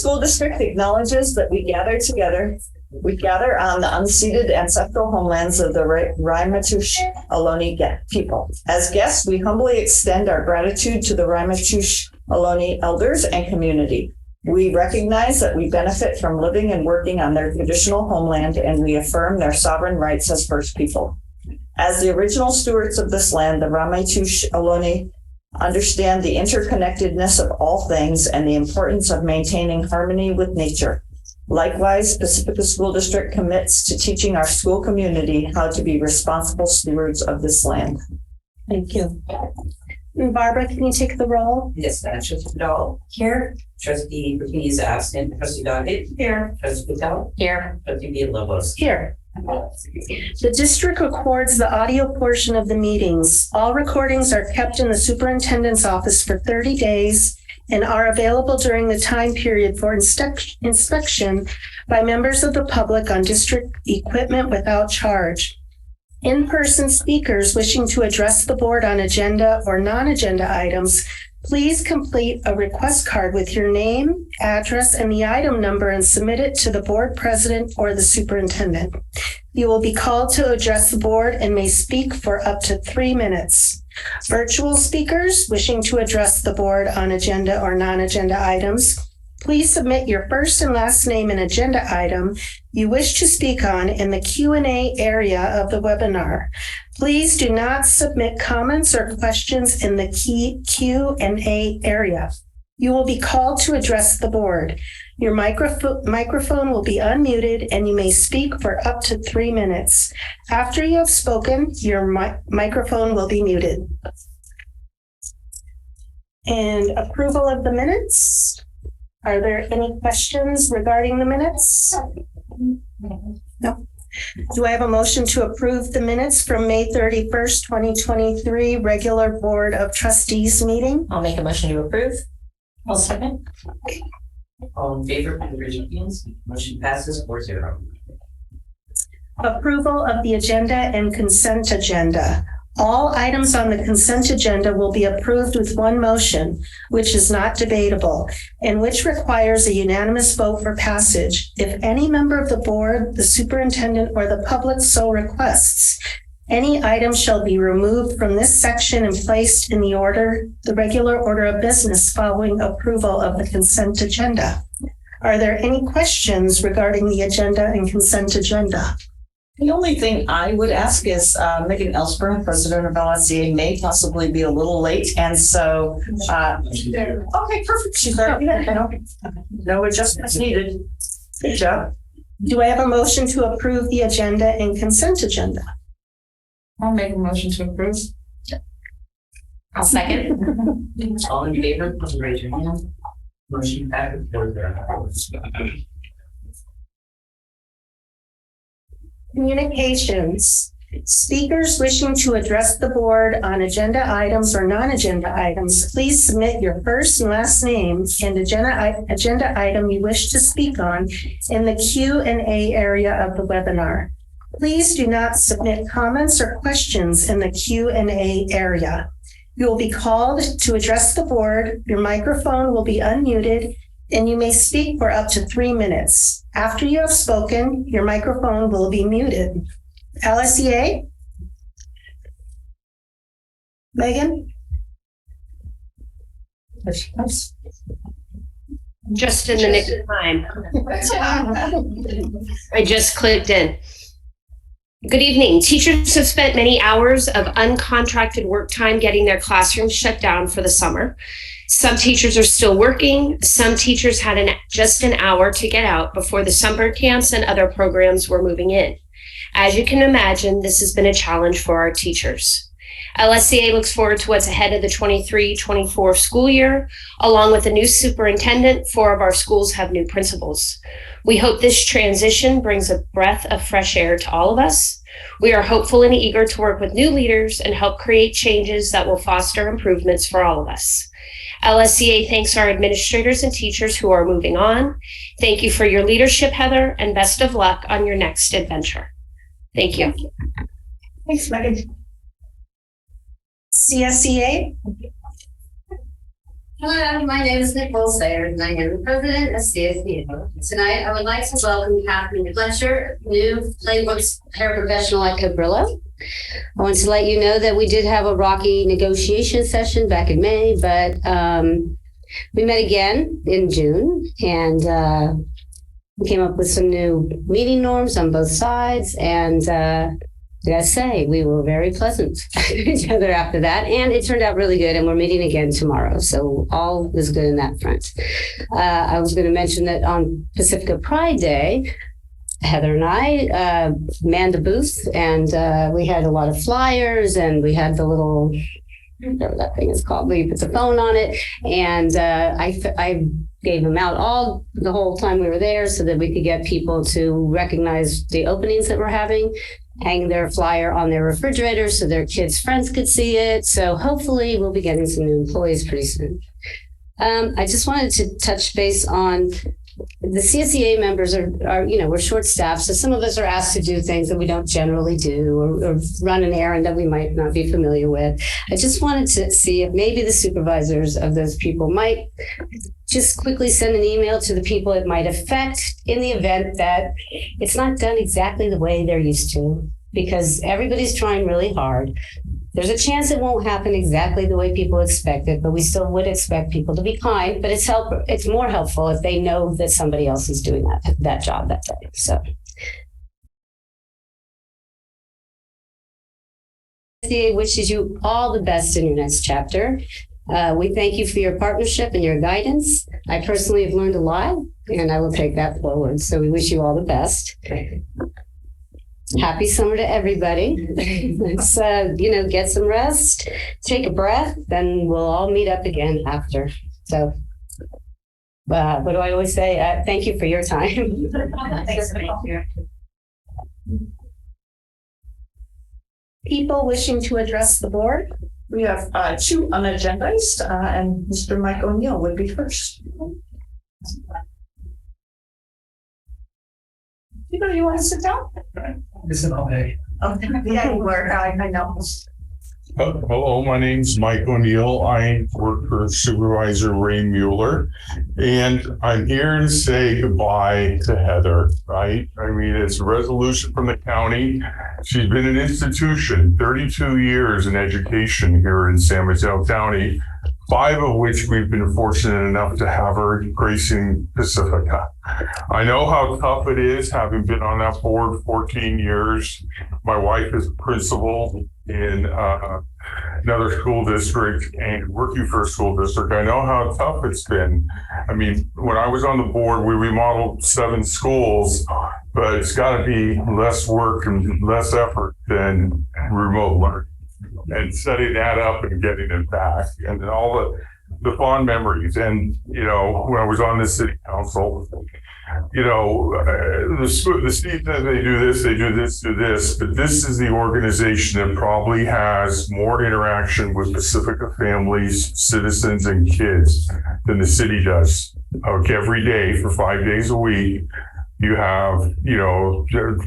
School District acknowledges that we gather on the unceded ancestral homelands of the Ramaytush Ohlone people. As guests, we humbly extend our gratitude to the Ramaytush Ohlone elders and community. We recognize that we benefit from living and working on their traditional homeland, and we affirm their sovereign rights as First People. As the original stewards of this land, the Ramaytush Ohlone understand the interconnectedness of all things and the importance of maintaining harmony with nature. Likewise, Pacifica School District commits to teaching our school community how to be responsible stewards of this land. Thank you. And Barbara, can you take the roll? Yes, Trustee Dahl. Here. Trustee Burkini is absent. Trustee Doggett. Here. Trustee Patel. Here. Trustee Villalobos. Here. The district records the audio portion of the meetings. All recordings are kept in the superintendent's office for 30 days and are available during the time period for inspection by members of the public on district equipment without charge. In-person speakers wishing to address the board on agenda or non-agenda items, please complete a request card with your name, address, and the item number and submit it to the board president or the superintendent. You will be called to address the board and may speak for up to 3 minutes. Virtual speakers wishing to address the board on agenda or non-agenda items, please submit your first and last name and agenda item you wish to speak on in the Q&A area of the webinar. Please do not submit comments or questions in the Q&A area. You will be called to address the board. Your microphone will be unmuted and you may speak for up to 3 minutes. After you have spoken, your microphone will be muted. And approval of the minutes. Are there any questions regarding the minutes? No. Do I have a motion to approve the minutes from May 31st, 2023 regular Board of Trustees meeting? I'll make a motion to approve. I'll second. All in favor, please raise your hands. Motion passes 4-0. Approval of the agenda and consent agenda. All items on the consent agenda will be approved with one motion, which is not debatable, and which requires a unanimous vote for passage. If any member of the board, the superintendent, or the public so requests, any item shall be removed from this section and placed in the regular order of business following approval of the consent agenda. Are there any questions regarding the agenda and consent agenda? The only thing I would ask is Megan Ellsburn, president of LSEA, may possibly be a little late. And so, okay, perfect. She's there. No adjustments needed. Good job. Do I have a motion to approve the agenda and consent agenda? I'll make a motion to approve. I'll second. All in favor, please raise your hand. Motion passes 4-0. Communications. Speakers wishing to address the board on agenda items or non-agenda items, please submit your first and last name and agenda item you wish to speak on in the Q&A area of the webinar. Please do not submit comments or questions in the Q&A area. You will be called to address the board. Your microphone will be unmuted and you may speak for up to 3 minutes. After you have spoken, your microphone will be muted. LSEA? Megan? Just in the nick of time. I just clicked in. Good evening. Teachers have spent many hours of uncontracted work time getting their classrooms shut down for the summer. Some teachers are still working. Some teachers had just an hour to get out before the summer camps and other programs were moving in. As you can imagine, this has been a challenge for our teachers. LSEA looks forward to what's ahead of the 23-24 school year. Along with a new superintendent, 4 of our schools have new principals. We hope this transition brings a breath of fresh air to all of us. We are hopeful and eager to work with new leaders and help create changes that will foster improvements for all of us. LSEA thanks our administrators and teachers who are moving on. Thank you for your leadership, Heather, and best of luck on your next adventure. Thank you. Thanks, Megan. CSEA? Hello, my name is Nicole Sayers, and I am the president of CSBO. Tonight, I would like to welcome Kathleen Fletcher, new Playbooks paraprofessional at Cabrillo. I want to let you know that we did have a rocky negotiation session back in May, but we met again in June, and we came up with some new meeting norms on both sides, and I gotta say, we were very pleasant to each other after that, and it turned out really good, and we're meeting again tomorrow, so all is good in that front. I was going to mention that on Pacifica Pride Day, Heather and I manned a booth, and we had a lot of flyers, and we had the little, whatever that thing is called, where you put the phone on it, and I gave them out the whole time we were there so that we could get people to recognize the openings that we're having, hang their flyer on their refrigerator so their kids' friends could see it. So hopefully we'll be getting some new employees pretty soon. I just wanted to touch base on the CSEA members are we're short staffed. So some of us are asked to do things that we don't generally do or run an errand that we might not be familiar with. I just wanted to see if maybe the supervisors of those people might just quickly send an email to the people it might affect in the event that it's not done exactly the way they're used to, because everybody's trying really hard. There's a chance it won't happen exactly the way people expect it, but we still would expect people to be kind, but it's more helpful if they know that somebody else is doing that job that day. So. CSEA wishes you all the best in your next chapter. We thank you for your partnership and your guidance. I personally have learned a lot, and I will take that forward. So we wish you all the best. Happy summer to everybody. Let's, get some rest, take a breath, then we'll all meet up again after. So, what do I always say? Thank you for your time. Thanks. Thank you. People wishing to address the board? We have two unagendized, and Mr. Mike O'Neill would be first. You want to sit down? Listen all day. Okay. Yeah, you were. I know. Hello, my name's Mike O'Neill. I work for Supervisor Ray Mueller, and I'm here to say goodbye to Heather, right? I mean, it's a resolution from the county. She's been an institution, 32 years in education here in San Mateo County, 5 of which we've been fortunate enough to have her gracing Pacifica. I know how tough it is, having been on that board 14 years. My wife is a principal in another school district and working for a school district. I know how tough it's been. I mean, when I was on the board, we remodeled 7 schools, but it's got to be less work and less effort than remote learning. And setting that up and getting it back, and all the fond memories. And, when I was on the city council, the city says they do this, but this is the organization that probably has more interaction with Pacifica families, citizens, and kids than the city does. Every day for 5 days a week. You have,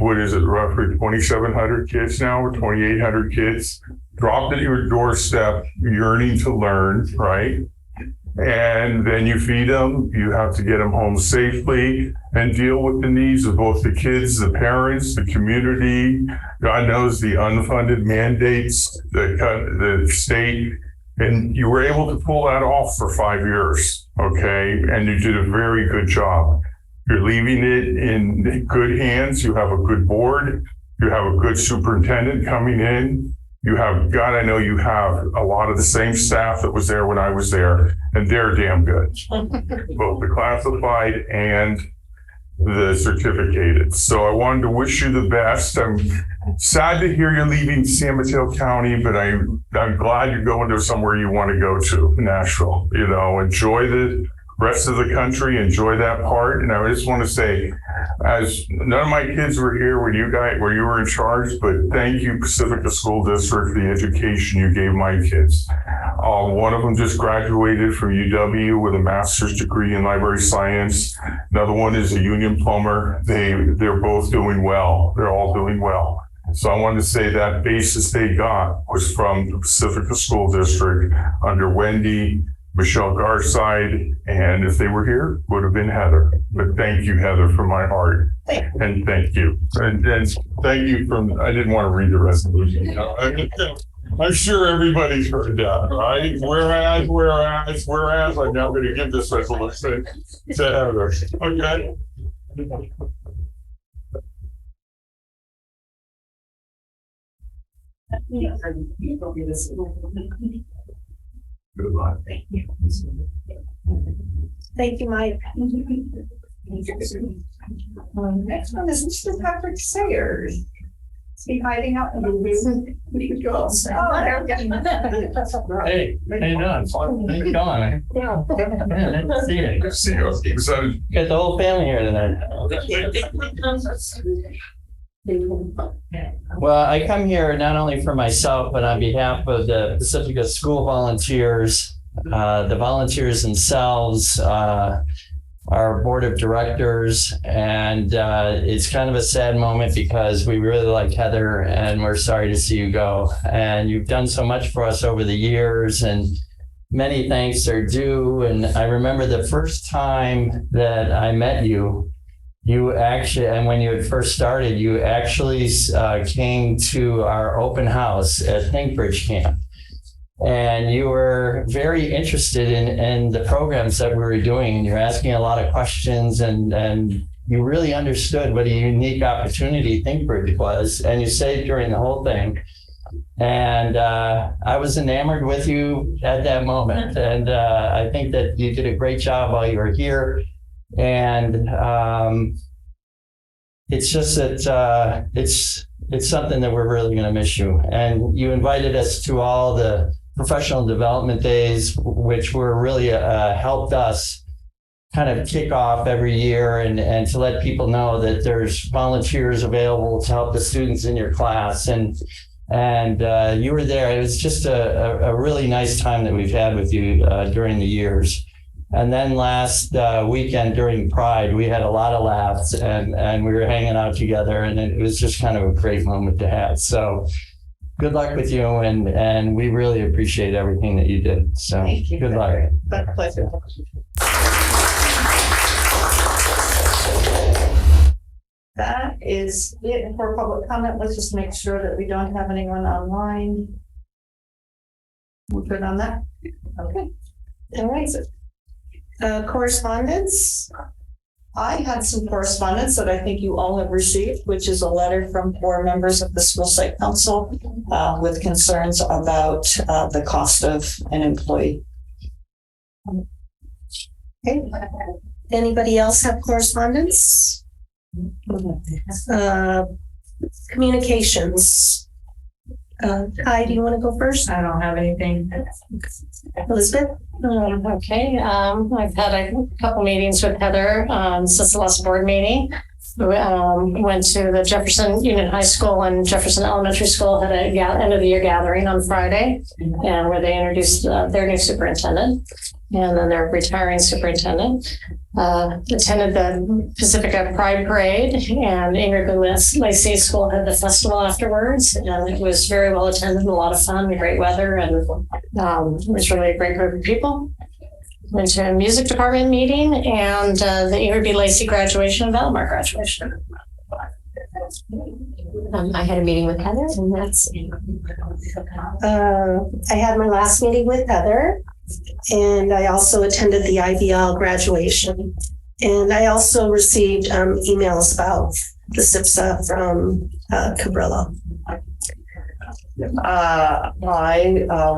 what is it, roughly 2,700 kids now, or 2,800 kids dropped at your doorstep, yearning to learn, right? And then you feed them, you have to get them home safely and deal with the needs of both the kids, the parents, the community, God knows the unfunded mandates, the state. And you were able to pull that off for 5 years, okay? And you did a very good job. You're leaving it in good hands. You have a good board. You have a good superintendent coming in. You have, God, I know you have a lot of the same staff that was there when I was there, and they're damn good. Both the classified and the certificated. So I wanted to wish you the best. I'm sad to hear you're leaving San Mateo County, but I'm glad you're going to somewhere you want to go to, Nashville. Enjoy the rest of the country, enjoy that part. And I just want to say, as none of my kids were here when you were in charge, but thank you, Pacifica School District, for the education you gave my kids. One of them just graduated from UW with a master's degree in library science. Another one is a union plumber. They're both doing well. They're all doing well. So I wanted to say that basis they got was from the Pacifica School District under Wendy, Michelle Garside, and if they were here, would have been Heather. But thank you, Heather, from my heart. And thank you. And thank you from, I didn't want to read the resolution. I'm sure everybody's heard that, right? Whereas, I'm now going to give this resolution to Heather. Okay? Good luck. Thank you, Mike. Next one is Mr. Patrick Sayers. Is he hiding out in the room? Oh, there we go. Hey, how you doing? How's it going? Yeah, nice to see you. Good to see you. So, Got the whole family here tonight. Well, I come here not only for myself, but on behalf of the Pacifica school volunteers, the volunteers themselves, our board of directors, and it's kind of a sad moment because we really like Heather and we're sorry to see you go. And you've done so much for us over the years, and many thanks are due. And I remember the first time that I met you, you actually, and when you had first started, you actually came to our open house at Thinkbridge Camp. And you were very interested in the programs that we were doing. And you're asking a lot of questions, and you really understood what a unique opportunity Thinkbridge was. And you stayed during the whole thing. And I was enamored with you at that moment. And I think that you did a great job while you were here. And it's just that it's something that we're really going to miss you. And you invited us to all the professional development days, which were really helped us kind of kick off every year and to let people know that there's volunteers available to help the students in your class. And you were there. It was just a really nice time that we've had with you during the years. And then last weekend during Pride, we had a lot of laughs and we were hanging out together, and it was just kind of a great moment to have. So good luck with you, and we really appreciate everything that you did. So Thank you. good luck. My pleasure. That is it for public comment. Let's just make sure that we don't have anyone online. We're good on that? Okay. All right. Correspondence. I had some correspondence that I think you all have received, which is a letter from 4 members of the school site council with concerns about the cost of an employee. Okay. Anybody else have correspondence? Communications. Hi, do you want to go first? I don't have anything. Elizabeth? Okay, I've had a couple meetings with Heather since the last board meeting. We went to the Jefferson Union High School and Jefferson Elementary School, had a end of the year gathering on Friday, and where they introduced their new superintendent and then their retiring superintendent. Attended the Pacifica Pride Parade, and Ingrid and Lacey School had the festival afterwards, and it was very well attended, a lot of fun, great weather, and it was really a great group of people. Went to a music department meeting and the Ingrid B. Lacey graduation and Valmar graduation. I had a meeting with Heather, and that's I had my last meeting with Heather, and I also attended the IBL graduation. And I also received emails about the SIPSA from Cabrillo. I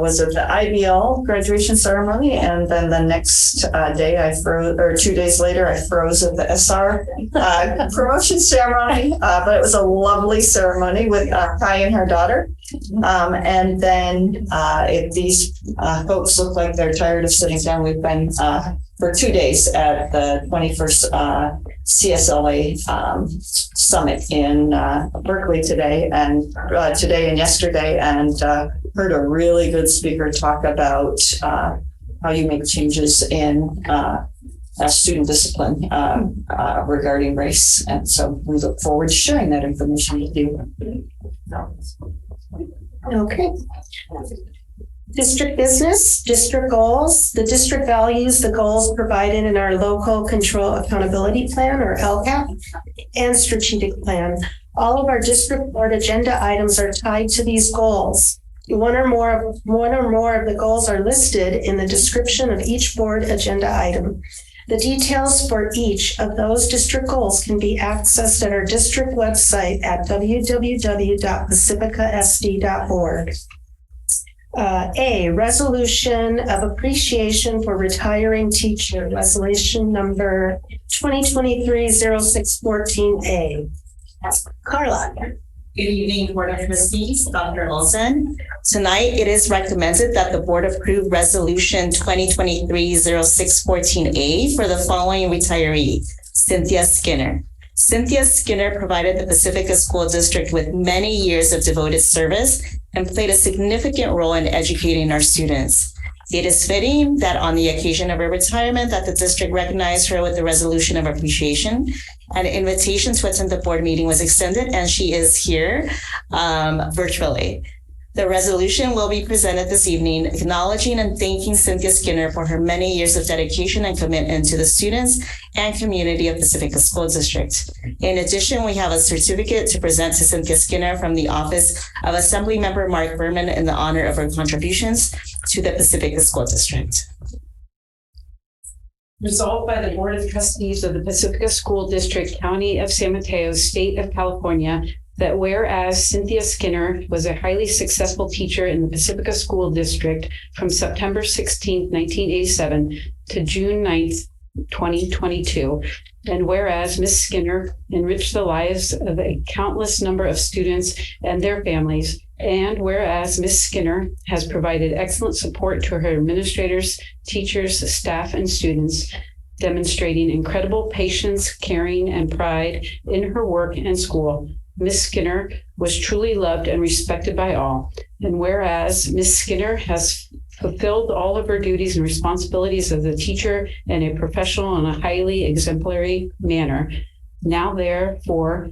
was at the IBL graduation ceremony, and then the next day I froze, or 2 days later, I froze at the SR promotion ceremony. But it was a lovely ceremony with Kai and her daughter. And then if these folks look like they're tired of sitting down, we've been for 2 days at the 21st CSLA summit in Berkeley today and yesterday, and heard a really good speaker talk about how you make changes in student discipline regarding race. And so we look forward to sharing that information with you. Okay. District business, district goals. The district values the goals provided in our local control accountability plan, or LCAP, and strategic plan. All of our district board agenda items are tied to these goals. One or more of the goals are listed in the description of each board agenda item. The details for each of those district goals can be accessed at our district website at www.pacificasd.org. A, resolution of appreciation for retiring teacher, resolution number 2023-0614A. Carla. Good evening, Board of Trustees, Dr. Olson. Tonight, it is recommended that the board approve resolution 2023-0614A for the following retiree, Cynthia Skinner. Cynthia Skinner provided the Pacifica School District with many years of devoted service and played a significant role in educating our students. It is fitting that on the occasion of her retirement that the district recognized her with the resolution of appreciation. An invitation to attend the board meeting was extended, and she is here virtually. The resolution will be presented this evening, acknowledging and thanking Cynthia Skinner for her many years of dedication and commitment to the students and community of Pacifica School District. In addition, we have a certificate to present to Cynthia Skinner from the office of Assemblymember Mark Berman in the honor of her contributions to the Pacifica School District. Resolved by the Board of Trustees of the Pacifica School District, County of San Mateo, State of California, that whereas Cynthia Skinner was a highly successful teacher in the Pacifica School District from September 16, 1987 to June 9th, 2022, and whereas Ms. Skinner enriched the lives of a countless number of students and their families, and whereas Ms. Skinner has provided excellent support to her administrators, teachers, staff, and students, demonstrating incredible patience, caring, and pride in her work and school. Ms. Skinner was truly loved and respected by all. And whereas Ms. Skinner has fulfilled all of her duties and responsibilities as a teacher in a professional and a highly exemplary manner, now therefore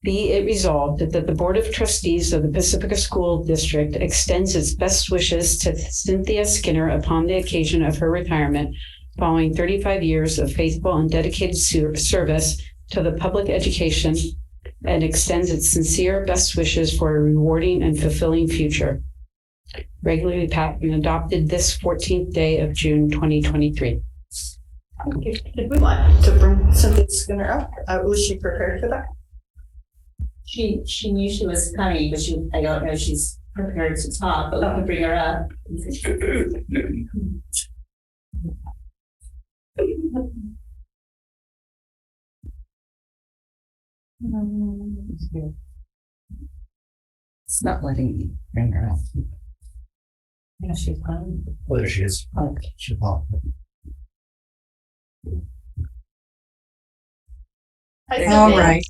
be it resolved that the Board of Trustees of the Pacifica School District extends its best wishes to Cynthia Skinner upon the occasion of her retirement, following 35 years of faithful and dedicated service to the public education, and extends its sincere best wishes for a rewarding and fulfilling future. Regularly passed and adopted this 14th day of June, 2023. Did we want to bring Cynthia Skinner up? Was she prepared for that? She knew she was coming, but I don't know if she's prepared to talk, but we can bring her up. It's not letting me bring her up. Yeah, she's fine. Oh, there she is. Okay. She popped. All right.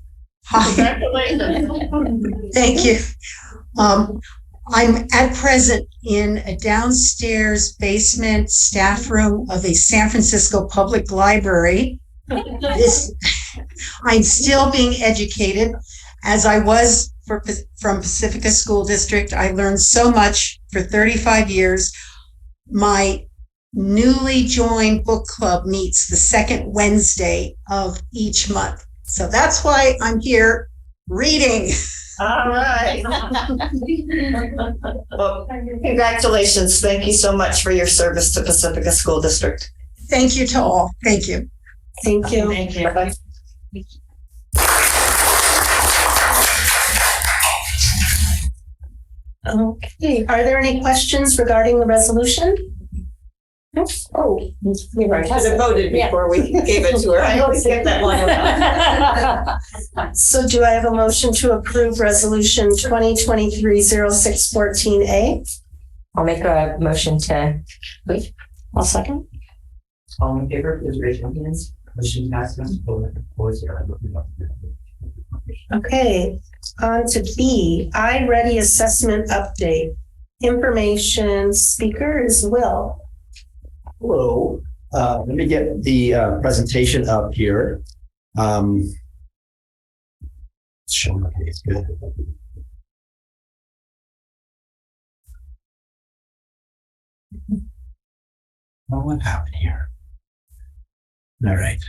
Thank you. I'm at present in a downstairs basement staff room of a San Francisco Public Library. I'm still being educated as I was from Pacifica School District. I learned so much for 35 years. My newly joined book club meets the second Wednesday of each month. So that's why I'm here reading. All right. Well, congratulations. Thank you so much for your service to Pacifica School District. Thank you to all. Thank you. Thank you. Thank you. Bye-bye. Okay, are there any questions regarding the resolution? Oh, we should have voted before we gave it to her. I always get that one. So do I have a motion to approve resolution 2023-0614A? I'll make a motion to, wait, I'll second. All in favor, please raise your hands. Motion passes. 4-0. Okay, on to B, iReady assessment update. Information speaker is Will. Hello. Let me get the presentation up here. Showing okay, it's good. Oh, what happened here? All right.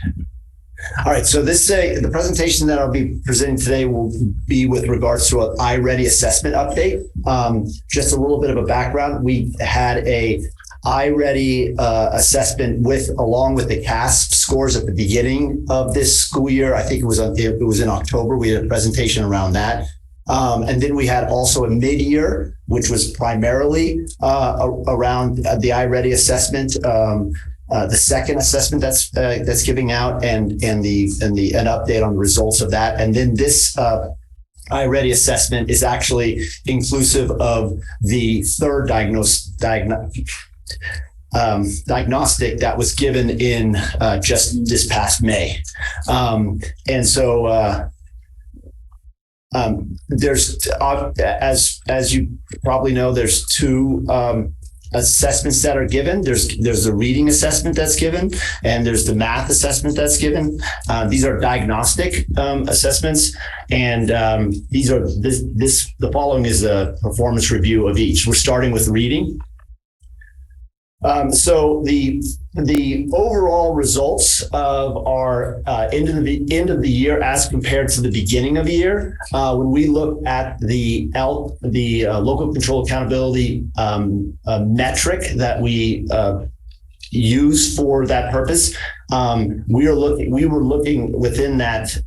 All right, so the presentation that I'll be presenting today will be with regards to an iReady assessment update. Just a little bit of a background. We had a iReady assessment along with the CASP scores at the beginning of this school year. I think it was in October. We had a presentation around that. And then we had also a mid-year, which was primarily around the iReady assessment. The second assessment that's giving out and an update on the results of that. And then this iReady assessment is actually inclusive of the third diagnostic that was given in just this past May. And so there's, as you probably know, there's two assessments that are given. There's the reading assessment that's given, and there's the math assessment that's given. These are diagnostic assessments, and the following is a performance review of each. We're starting with reading. So the overall results of our end of the year as compared to the beginning of the year, when we look at the local control accountability metric that we use for that purpose, we were looking within that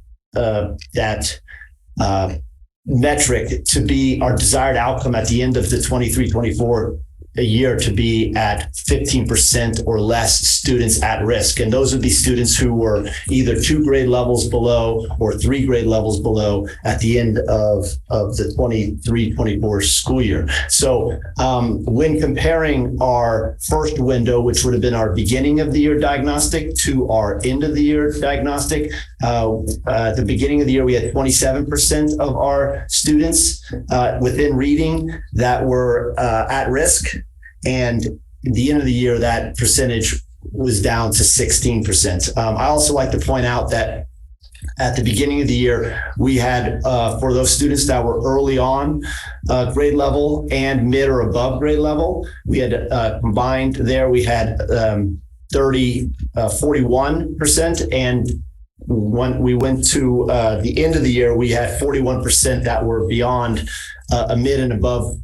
metric to be our desired outcome at the end of the 23-24 a year to be at 15% or less students at risk. And those would be students who were either 2 grade levels below or 3 grade levels below at the end of the 23-24 school year. So when comparing our first window, which would have been our beginning of the year diagnostic, to our end of the year diagnostic, at the beginning of the year, we had 27% of our students within reading that were at risk. And at the end of the year, that percentage was down to 16%. I also like to point out that at the beginning of the year, we had, for those students that were early on grade level and mid or above grade level, we had combined there, we had 41%. And when we went to the end of the year, we had 41% that were beyond a mid and above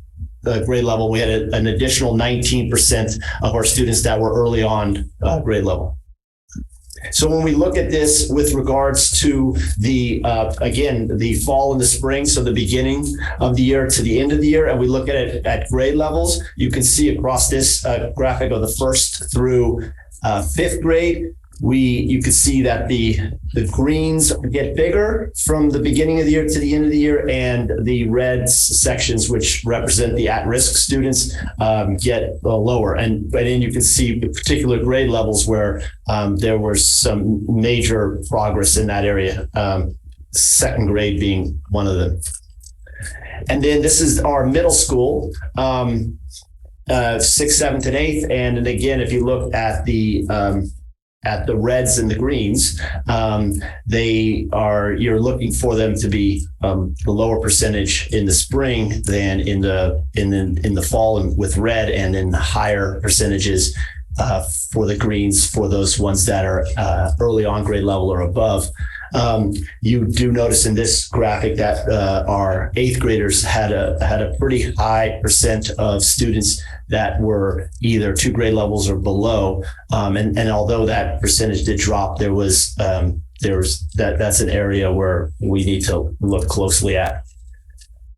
grade level. We had an additional 19% of our students that were early on grade level. So when we look at this with regards to the fall and the spring, so the beginning of the year to the end of the year, and we look at it at grade levels, you can see across this graphic of the 1st through 5th grade, you can see that the greens get bigger from the beginning of the year to the end of the year, and the red sections, which represent the at-risk students, get lower. And then you can see the particular grade levels where there was some major progress in that area, 2nd grade being one of them. And then this is our middle school, 6th, 7th, and 8th. And again, if you look at the reds and the greens, you're looking for them to be the lower percentage in the spring than in the fall with red, and in higher percentages for the greens for those ones that are early on grade level or above. You do notice in this graphic that our 8th graders had a pretty high percent of students that were either 2 grade levels or below. And although that percentage did drop, that's an area where we need to look closely at.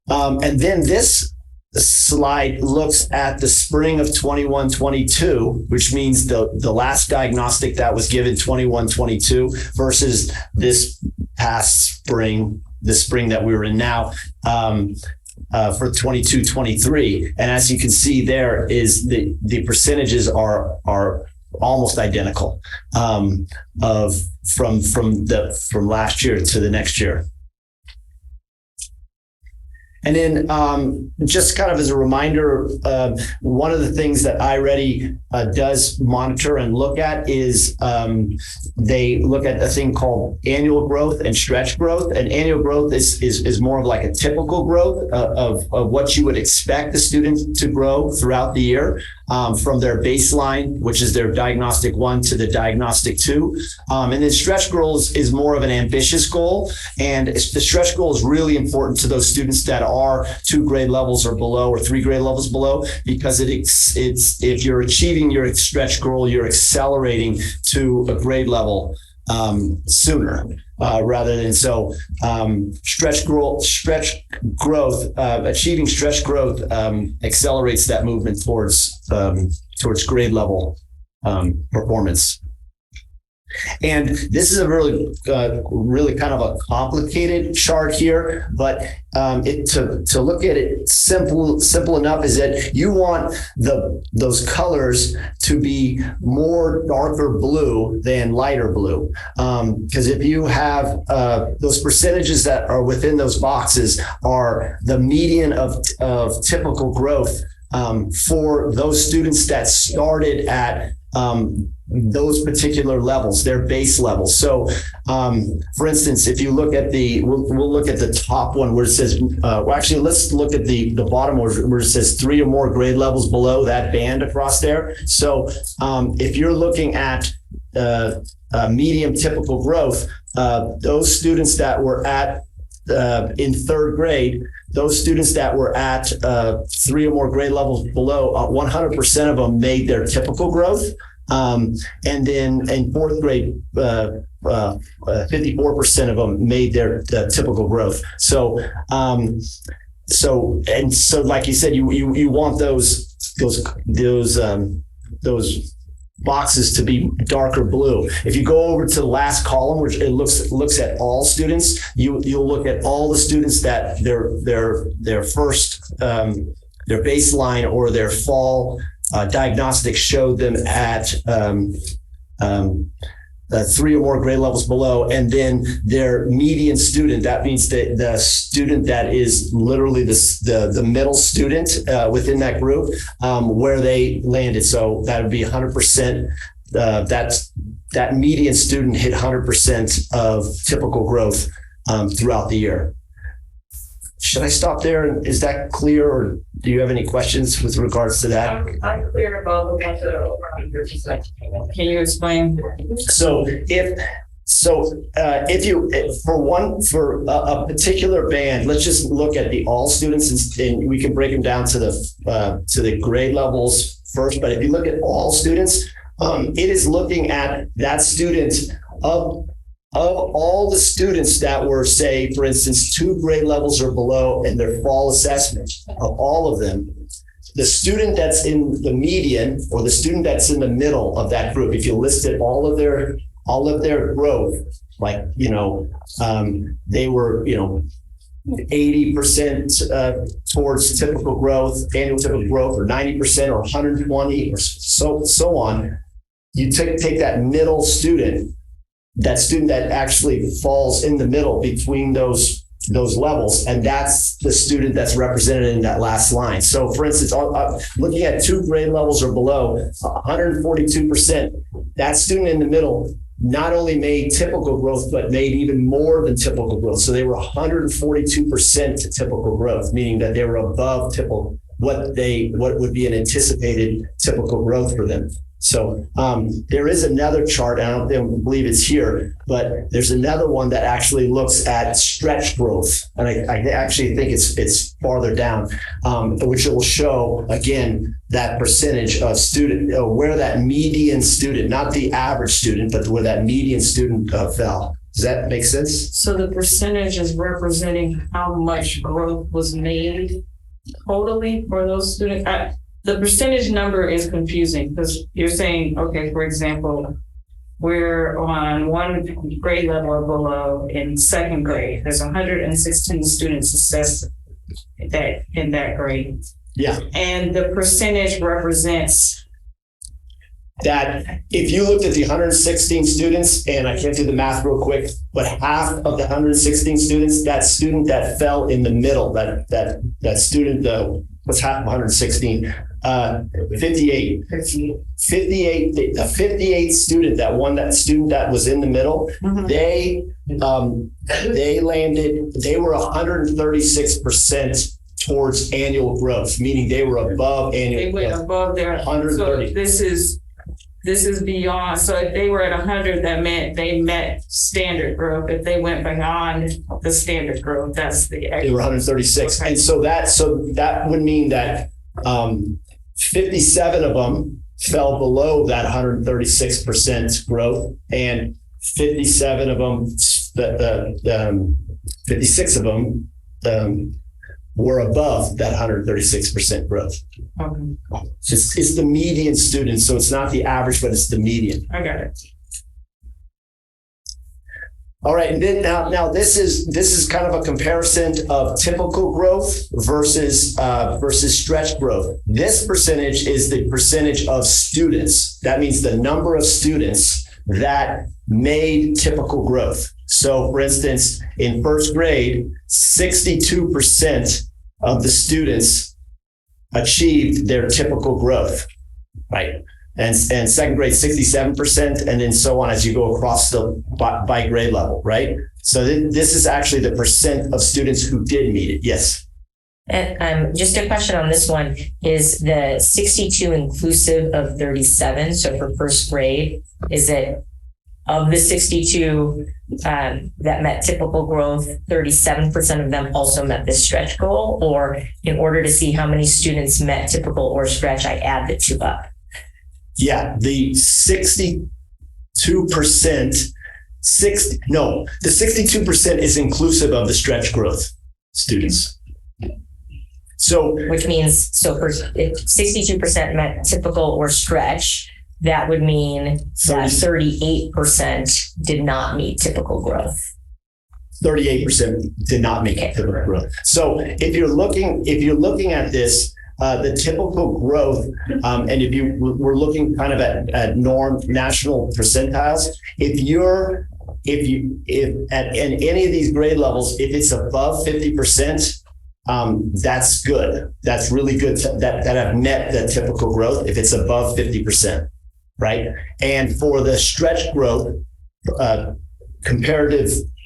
And then this slide looks at the spring of 21-22, which means the last diagnostic that was given 21-22 versus this past spring, the spring that we were in now, for 22-23. And as you can see, there is the percentages are almost identical from last year to the next year. And then just kind of as a reminder, one of the things that iReady does monitor and look at is they look at a thing called annual growth and stretch growth. And annual growth is more of like a typical growth of what you would expect the student to grow throughout the year, from their baseline, which is their diagnostic 1 to the diagnostic 2. And then stretch goals is more of an ambitious goal. And the stretch goal is really important to those students that are 2 grade levels or below or 3 grade levels below, because it's if you're achieving your stretch goal, you're accelerating to a grade level sooner, rather than stretch growth, achieving stretch growth accelerates that movement towards grade level performance. And this is a really kind of a complicated chart here, but to look at it simple enough is that you want those colors to be more darker blue than lighter blue, because if you have those percentages that are within those boxes are the median of typical growth for those students that started at those particular levels, their base levels. So, for instance, if you look at we'll look at the top one where it says, actually, let's look at the bottom where it says 3 or more grade levels below that band across there. So, if you're looking at medium typical growth, those students that were at in 3rd grade, those students that were at 3 or more grade levels below, 100% of them made their typical growth. And then in 4th grade, 54% of them made their typical growth. So, like you said, you want those boxes to be darker blue. If you go over to the last column, which it looks at all students, you'll look at all the students that their first their baseline or their fall diagnostic showed them at 3 or more grade levels below, and then their median student, that means the student that is literally the middle student within that group, where they landed. So that would be 100%. That median student hit 100% of typical growth throughout the year. Should I stop there? Is that clear, or do you have any questions with regards to that? I'm clear about the ones that are over 100%. Can you explain? So if you for a particular band, let's just look at the all students, and we can break them down to the grade levels first. But if you look at all students, it is looking at that student of all the students that were, say, for instance, 2 grade levels or below in their fall assessment, of all of them, the student that's in the median or the student that's in the middle of that group, if you listed all of their growth, like, they were, 80% towards typical growth, annual typical growth, or 90% or 120 or so on. You take that middle student, that student that actually falls in the middle between those levels, and that's the student that's represented in that last line. So, for instance, looking at 2 grade levels or below, 142%, that student in the middle not only made typical growth, but made even more than typical growth. So they were 142% to typical growth, meaning that they were above typical, what would be an anticipated typical growth for them. So there is another chart, I don't believe it's here, but there's another one that actually looks at stretch growth. And I actually think it's farther down, which will show, again, that percentage of student, where that median student, not the average student, but where that median student fell. Does that make sense? So the percentage is representing how much growth was made totally for those students. The percentage number is confusing because you're saying, okay, for example, we're on 1 grade level or below in 2nd grade. There's 116 students assessed in that grade. Yeah. And the percentage represents that if you looked at the 116 students, and I can't do the math real quick, but half of the 116 students, that student that fell in the middle, that student, what's half of 116? 58. 58 student, that student that was in the middle, they were 136% towards annual growth, meaning they were above annual They went growth. above their, 130. so this is beyond. So if they were at 100, that meant they met standard growth. If they went beyond the standard growth, that's the They were 136. Okay. And so that would mean that 57 of them fell below that 136% growth, and 57 of them, 56 of them were above that 136% growth. Okay. It's the median student, so it's not the average, but it's the median. I got it. All right, and then now this is kind of a comparison of typical growth versus stretch growth. This percentage is the percentage of students. That means the number of students that made typical growth. So, for instance, in first grade, 62% of the students achieved their typical growth, right? And second grade, 67%, and then so on as you go across by grade level, right? So this is actually the percent of students who did meet it. Yes. And just a question on this one, is the 62 inclusive of 37? So for first grade, is it of the 62 that met typical growth, 37% of them also met this stretch goal? Or in order to see how many students met typical or stretch, I add the two up? Yeah, the 62%, the 62% is inclusive of the stretch growth students. So, which means, so for if 62% met typical or stretch, that would mean that 38% did not meet typical growth. 38% did not make typical growth. So if you're looking at this, the typical growth, and we're looking kind of at national percentiles, if at any of these grade levels, if it's above 50%, that's good. That's really good that have met the typical growth if it's above 50%, right? And for the stretch growth,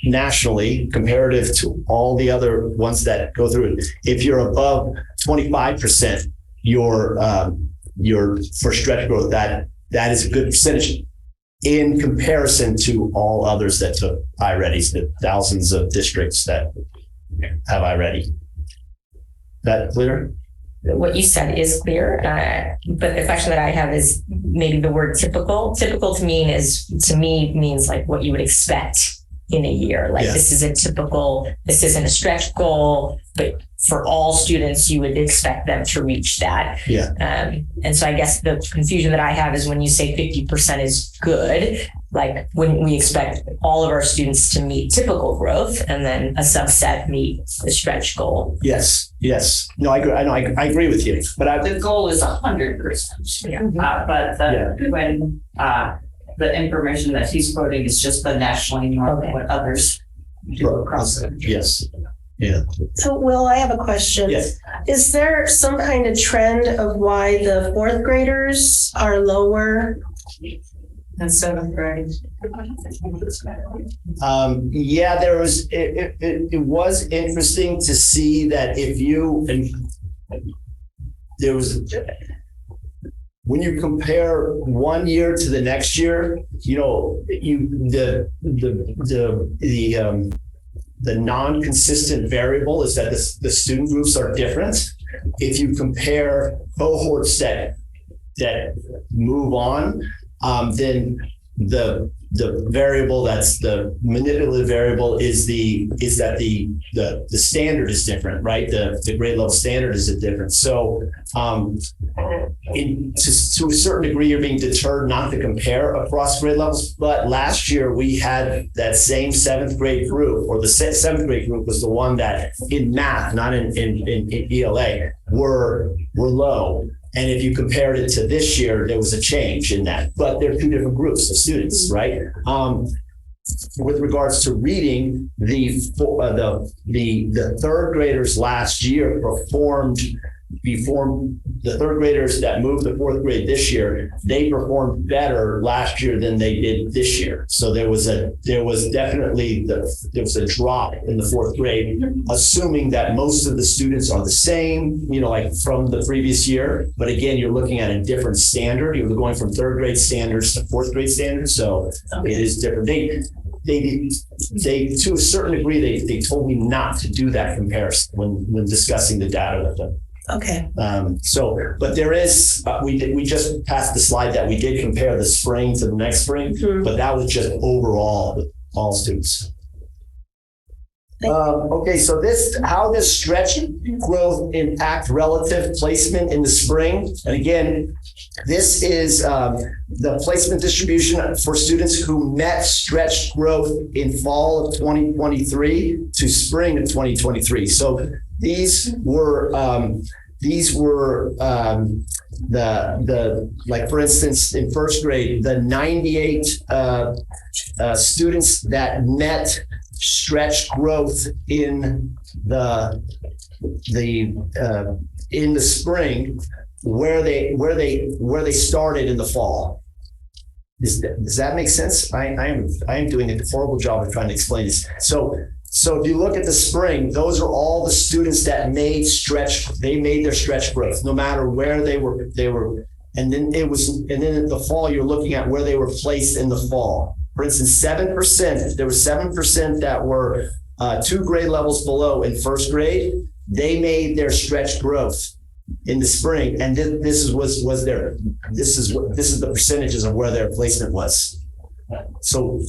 nationally, comparative to all the other ones that go through it, if you're above 25%, your for stretch growth, that is a good percentage in comparison to all others that took iReady, the thousands of districts that have iReady. That clear? What you said is clear, but the question that I have is maybe the word typical. Typical to me means like what you would expect in a year. Like this isn't a stretch goal, but for all students, you would expect them to reach that. Yeah. And so I guess the confusion that I have is when you say 50% is good, like wouldn't we expect all of our students to meet typical growth and then a subset meet the stretch goal? Yes. No, I agree with you. But the goal is 100%. Yeah. When the information that he's quoting is just the nationally normal, what others do across the country. Yes. Yeah. So, Will, I have a question. Yes. Is there some kind of trend of why the fourth graders are lower than seventh grade? Yeah, there was. It was interesting to see that when you compare one year to the next year, the non-consistent variable is that the student groups are different. If you compare cohorts that move on, then the variable that's the manipulative variable is that the standard is different, right? The grade level standard is different. So to a certain degree, you're being deterred not to compare across grade levels. But last year we had that same seventh grade group, or the seventh grade group was the one that in math, not in ELA, were low. And if you compared it to this year, there was a change in that. But they're two different groups of students, right? With regards to reading, the third graders last year performed the third graders that moved to fourth grade this year, they performed better last year than they did this year. So there was definitely a drop in the fourth grade, assuming that most of the students are the same, like from the previous year. But again, you're looking at a different standard. You're going from third grade standards to fourth grade standards. So it is different. They to a certain degree, they told me not to do that comparison when discussing the data with them. Okay. But there is, we just passed the slide that we did compare the spring to the next spring, but that was just overall with all students. Okay, so how does stretch growth impact relative placement in the spring? And again, this is the placement distribution for students who met stretch growth in fall of 2023 to spring of 2023. So these were like, for instance, in first grade, the 98 students that met stretch growth in the spring, where they started in the fall. Does that make sense? I am doing a horrible job of trying to explain this. So if you look at the spring, those are all the students that made their stretch growth, no matter where they were, and then in the fall, you're looking at where they were placed in the fall. For instance, 7%, there were 7% that were 2 grade levels below in first grade. They made their stretch growth in the spring. And this is the percentages of where their placement was. So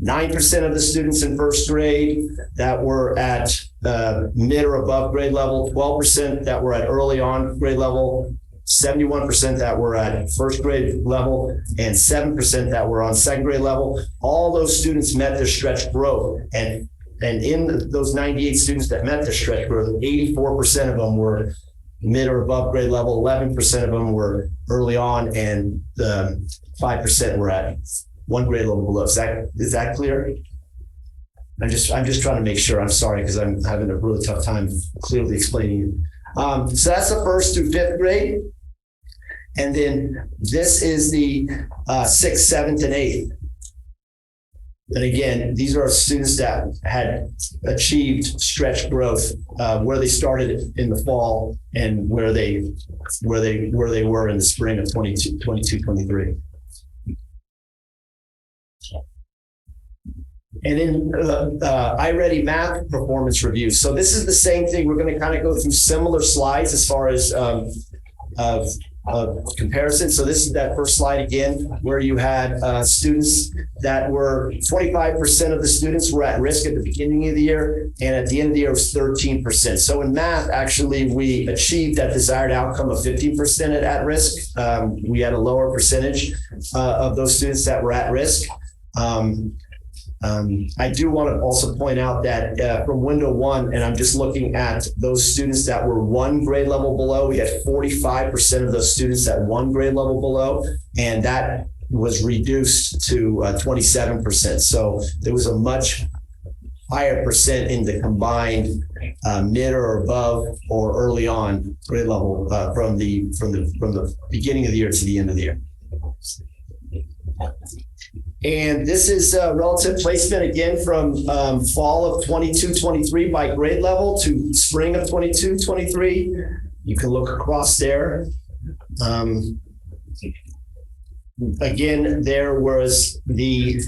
9% of the students in first grade that were at mid or above grade level, 12% that were at early on grade level, 71% that were at first grade level, and 7% that were on second grade level. All those students met their stretch growth. And in those 98 students that met their stretch growth, 84% of them were mid or above grade level, 11% of them were early on, and 5% were at 1 grade level below. Is that clear? I'm just trying to make sure. I'm sorry, because I'm having a really tough time clearly explaining it. So that's the first through fifth grade. And then this is the 6th, 7th, and 8th. And again, these are students that had achieved stretch growth, where they started in the fall and where they were in the spring of 22, 23. And then iReady Math performance review. So this is the same thing. We're going to kind of go through similar slides as far as comparison. So this is that first slide again, where you had students that were 25% of the students were at risk at the beginning of the year, and at the end of the year it was 13%. So in math, actually, we achieved that desired outcome of 15% at risk. We had a lower percentage of those students that were at risk. I do want to also point out that from window 1, and I'm just looking at those students that were 1 grade level below, we had 45% of those students at 1 grade level below, and that was reduced to 27%. So there was a much higher percent in the combined mid or above or early on grade level from the beginning of the year to the end of the year. And this is relative placement again from fall of 22-23 by grade level to spring of 22-23. You can look across there. Again, there was the,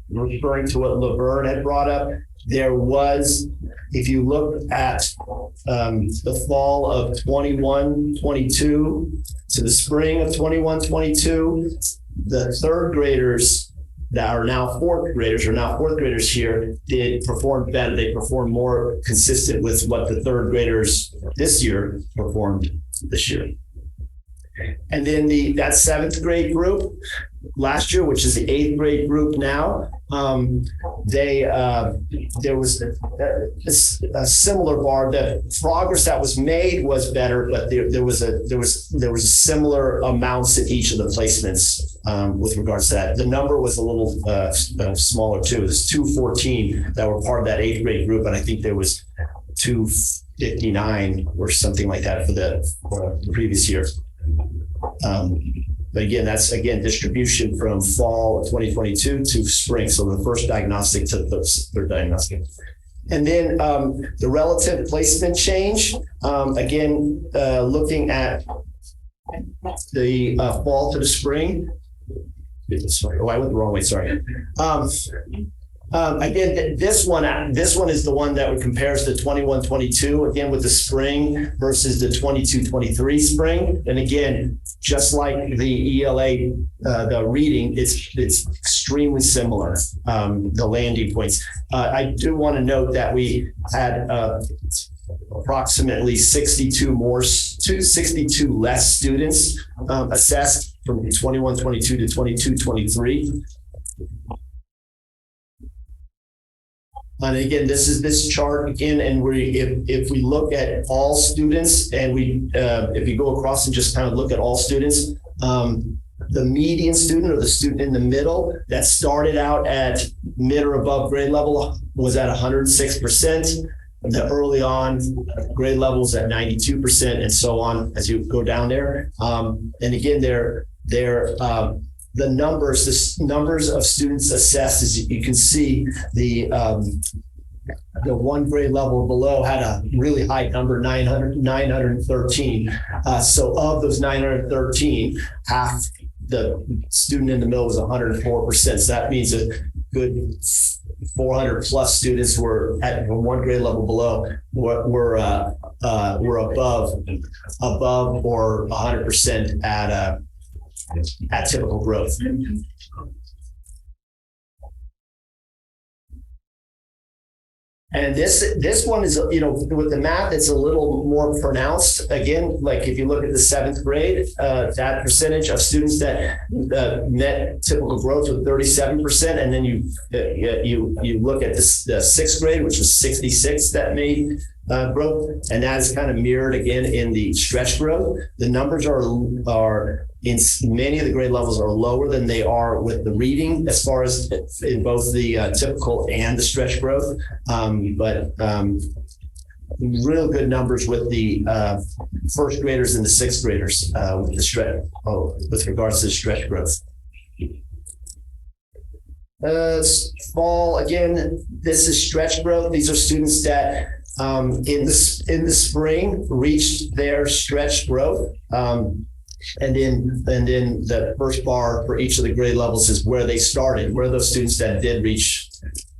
referring to what Laverne had brought up, there was, if you look at the fall of 21-22 to the spring of 21-22, the third graders that are now fourth graders here did perform better. They performed more consistent with what the third graders this year performed this year. And then that 7th grade group last year, which is the 8th grade group now, there was a similar bar. The progress that was made was better, but there was similar amounts in each of the placements with regards to that. The number was a little smaller too. It was 214 that were part of that 8th grade group, and I think there was 259 or something like that for the previous year. But again, that's distribution from fall of 2022 to spring. So the first diagnostic to the third diagnostic. And then the relative placement change, looking at the fall to the spring. Sorry, I went the wrong way. Sorry. This one is the one that compares the 21-22 again with the spring versus the 22-23 spring. And again, just like the ELA, the reading, it's extremely similar. The landing points. I do want to note that we had approximately 62 less students assessed from 21-22 to 22-23. And again, this is this chart again, and if we look at all students, and if you go across and just kind of look at all students, the median student or the student in the middle that started out at mid or above grade level was at 106%. The early on grade levels at 92%, and so on as you go down there. And again, the numbers of students assessed, as you can see, the one grade level below had a really high number, 913. So of those 913, half the student in the middle was 104%. So that means a good 400 plus students were at one grade level below were above or 100% at typical growth. And this one is, with the math, it's a little more pronounced. Again, like if you look at the 7th grade, that percentage of students that met typical growth was 37%, and then you look at the 6th grade, which was 66 that made growth, and that is kind of mirrored again in the stretch growth. The numbers are in many of the grade levels are lower than they are with the reading, as far as in both the typical and the stretch growth. But real good numbers with the first graders and the 6th graders with the stretch, with regards to the stretch growth. Fall again. This is stretch growth. These are students that in the spring reached their stretch growth. And then the first bar for each of the grade levels is where they started, where those students that did reach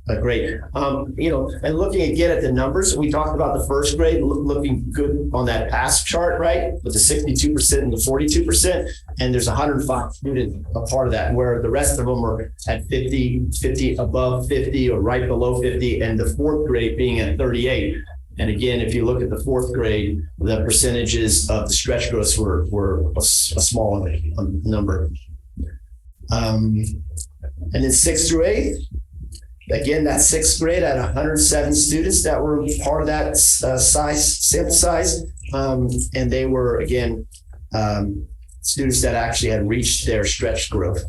a grade. And looking again at the numbers, we talked about the first grade looking good on that pass chart, right? With the 62% and the 42%, and there's 105 students a part of that, where the rest of them are at 50, above 50 or right below 50, and the 4th grade being at 38. And again, if you look at the 4th grade, the percentages of the stretch growths were a smaller number. And then 6th through 8th, again, that 6th grade had 107 students that were part of that sample size. And they were, again, students that actually had reached their stretch growth.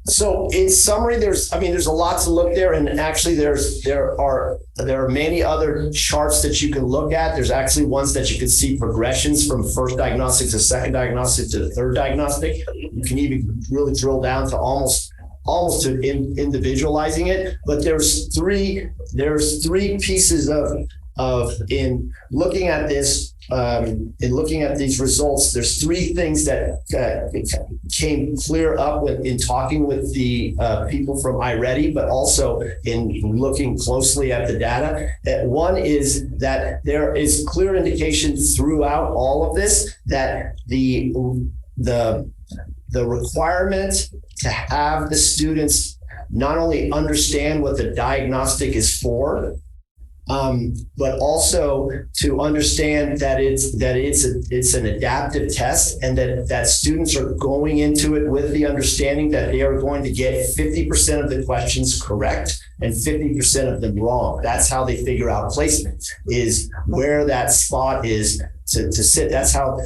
So in summary, there's a lot to look there, and actually there are many other charts that you can look at. There's actually ones that you can see progressions from first diagnostic to second diagnostic to the third diagnostic. You can even really drill down to almost to individualizing it. But there's three pieces of in looking at this. In looking at these results, there's 3 things that came clear up in talking with the people from iReady, but also in looking closely at the data. One is that there is clear indication throughout all of this that the requirement to have the students not only understand what the diagnostic is for, but also to understand that it's an adaptive test, and that students are going into it with the understanding that they are going to get 50% of the questions correct and 50% of them wrong. That's how they figure out placement, is where that spot is to sit. That's how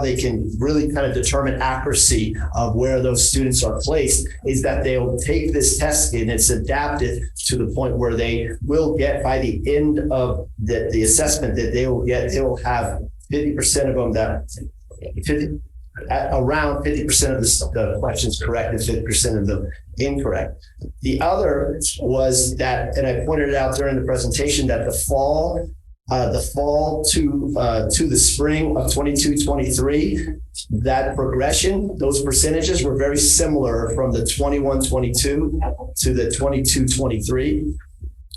they can really kind of determine accuracy of where those students are placed, is that they'll take this test and it's adapted to the point where they will get, by the end of the assessment, that they will have 50% of them around 50% of the questions correct and 50% of them incorrect. The other was that, and I pointed it out during the presentation, that the fall to the spring of 22-23, that progression, those percentages were very similar from the 21-22 to the 22-23.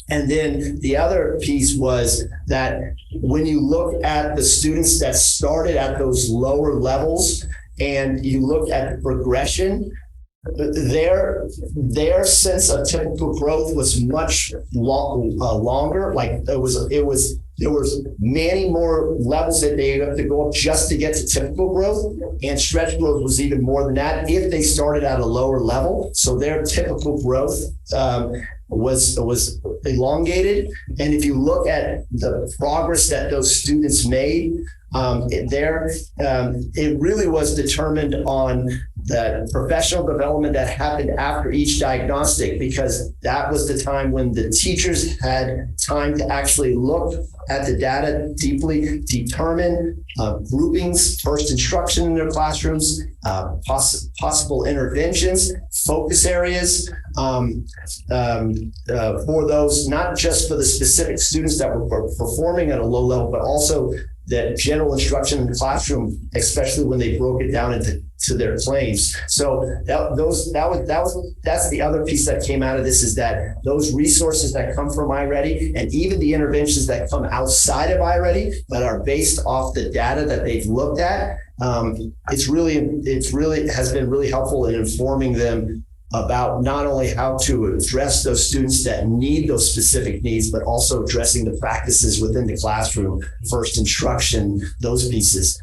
And then the other piece was that when you look at the students that started at those lower levels and you look at the progression, their sense of typical growth was much longer. Like there was many more levels that they have to go up just to get to typical growth, and stretch growth was even more than that if they started at a lower level. So their typical growth was elongated. And if you look at the progress that those students made, it really was determined on the professional development that happened after each diagnostic, because that was the time when the teachers had time to actually look at the data deeply, determine groupings, first instruction in their classrooms, possible interventions, focus areas for those, not just for the specific students that were performing at a low level, but also that general instruction in the classroom, especially when they broke it down into their claims. So that's the other piece that came out of this, is that those resources that come from iReady, and even the interventions that come outside of iReady that are based off the data that they've looked at, it's really has been really helpful in informing them about not only how to address those students that need those specific needs, but also addressing the practices within the classroom, first instruction, those pieces,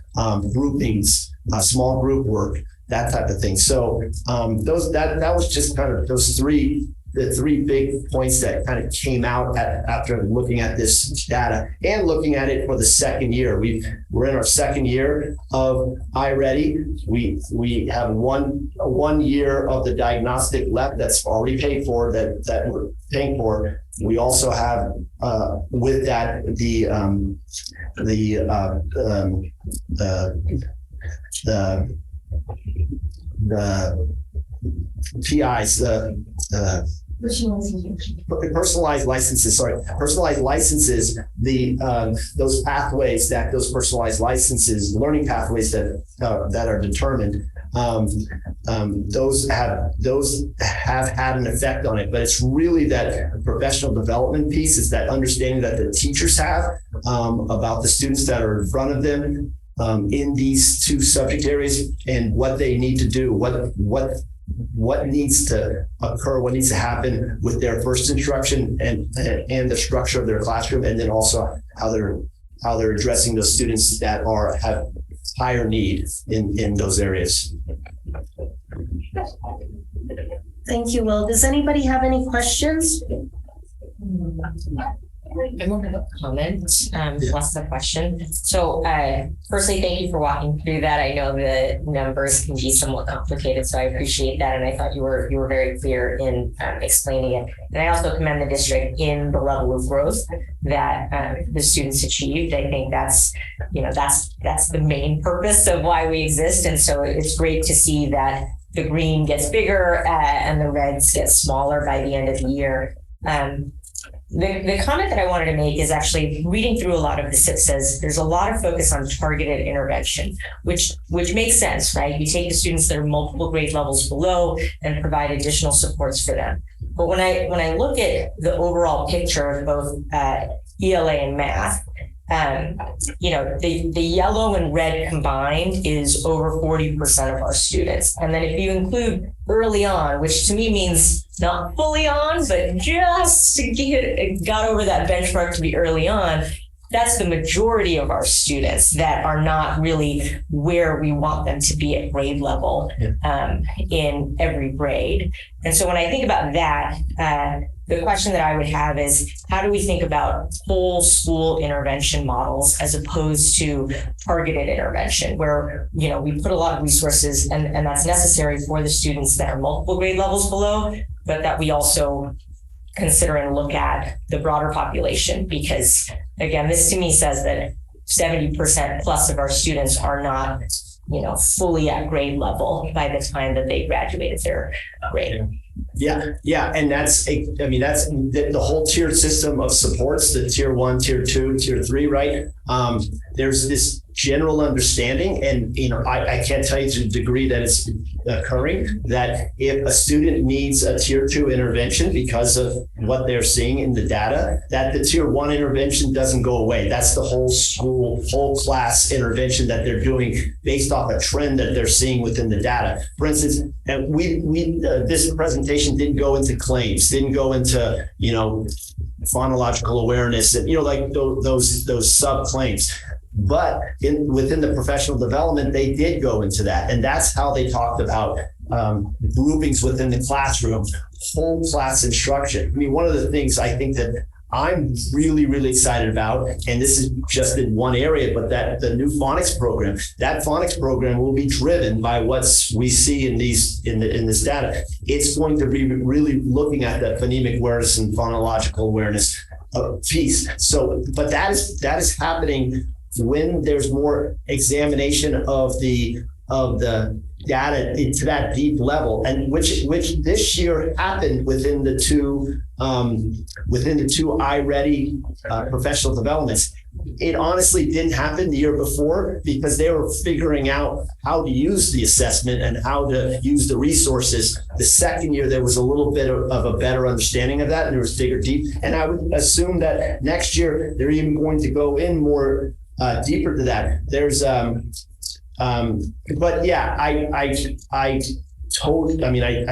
groupings, small group work, that type of thing. So that was just kind of the three big points that kind of came out after looking at this data and looking at it for the second year. We're in our second year of iReady. We have one year of the diagnostic left that's already paid for, that we're paying for. We also have with that the PIs, personalized licenses, those pathways, that those personalized licenses, learning pathways that are determined, those have had an effect on it. But it's really that professional development piece, is that understanding that the teachers have about the students that are in front of them in these two subject areas, and what they need to do, what needs to occur, what needs to happen with their first instruction and the structure of their classroom, and then also how they're addressing those students that have higher need in those areas. Thank you, Will. Does anybody have any questions? I won't have a comment, less a question. So firstly, thank you for walking through that. I know the numbers can be somewhat complicated, so I appreciate that. And I thought you were very clear in explaining it. And I also commend the district in the level of growth that the students achieved. I think that's the main purpose of why we exist. And so it's great to see that the green gets bigger and the reds get smaller by the end of the year. The comment that I wanted to make is actually reading through a lot of this. It says there's a lot of focus on targeted intervention, which makes sense, right? You take the students that are multiple grade levels below and provide additional supports for them. But when I look at the overall picture of both ELA and math, the yellow and red combined is over 40% of our students. And then if you include early on, which to me means not fully on, but just to got over that benchmark to be early on, that's the majority of our students that are not really where we want them to be at grade level in every grade. And so when I think about that, the question that I would have is, how do we think about whole school intervention models as opposed to targeted intervention, where, you know, we put a lot of resources and that's necessary for the students that are multiple grade levels below, but that we also consider and look at the broader population, because again, this to me says that 70% plus of our students are not, you know, fully at grade level by the time that they graduated their grade. Yeah. And that's the whole tiered system of supports, the tier 1, tier 2, tier 3, right? There's this general understanding, and, you know, I can't tell you to the degree that it's occurring, that if a student needs a tier 2 intervention because of what they're seeing in the data, that the tier 1 intervention doesn't go away. That's the whole school, whole class intervention that they're doing based off a trend that they're seeing within the data. For instance, and this presentation didn't go into claims, didn't go into, you know, phonological awareness, and, you know, like those sub claims. But within the professional development, they did go into that. And that's how they talked about groupings within the classroom, whole class instruction. I mean, one of the things I think that I'm really, really excited about, and this is just in one area, but that the new phonics program will be driven by what we see in this data. It's going to be really looking at the phonemic awareness and phonological awareness piece. So, but that is happening when there's more examination of the data into that deep level, and which this year happened within the two iReady professional developments. It honestly didn't happen the year before because they were figuring out how to use the assessment and how to use the resources. The second year, there was a little bit of a better understanding of that, and there was bigger deep. And I would assume that next year they're even going to go in more deeper to that. There's but yeah, I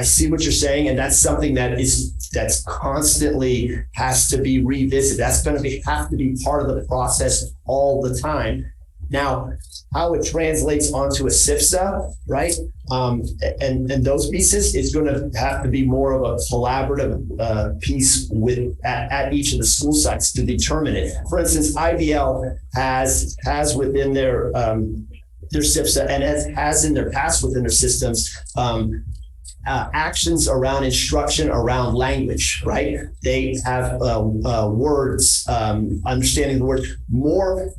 see what you're saying, and that's something that's constantly has to be revisited. That's going to have to be part of the process all the time. Now, how it translates onto a SIFSA, right? And those pieces, it's going to have to be more of a collaborative piece at each of the school sites to determine it. For instance, IBL has within their SIFSA, and has in their past within their systems, actions around instruction around language, right? They have words, understanding the word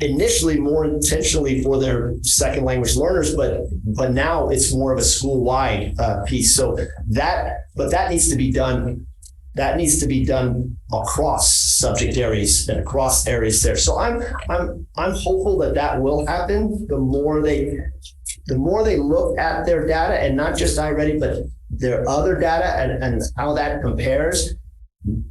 initially more intentionally for their second language learners, but now it's more of a school-wide piece. So that needs to be done. That needs to be done across subject areas and across areas there. So I'm hopeful that will happen. The more they look at their data, and not just iReady, but their other data and how that compares,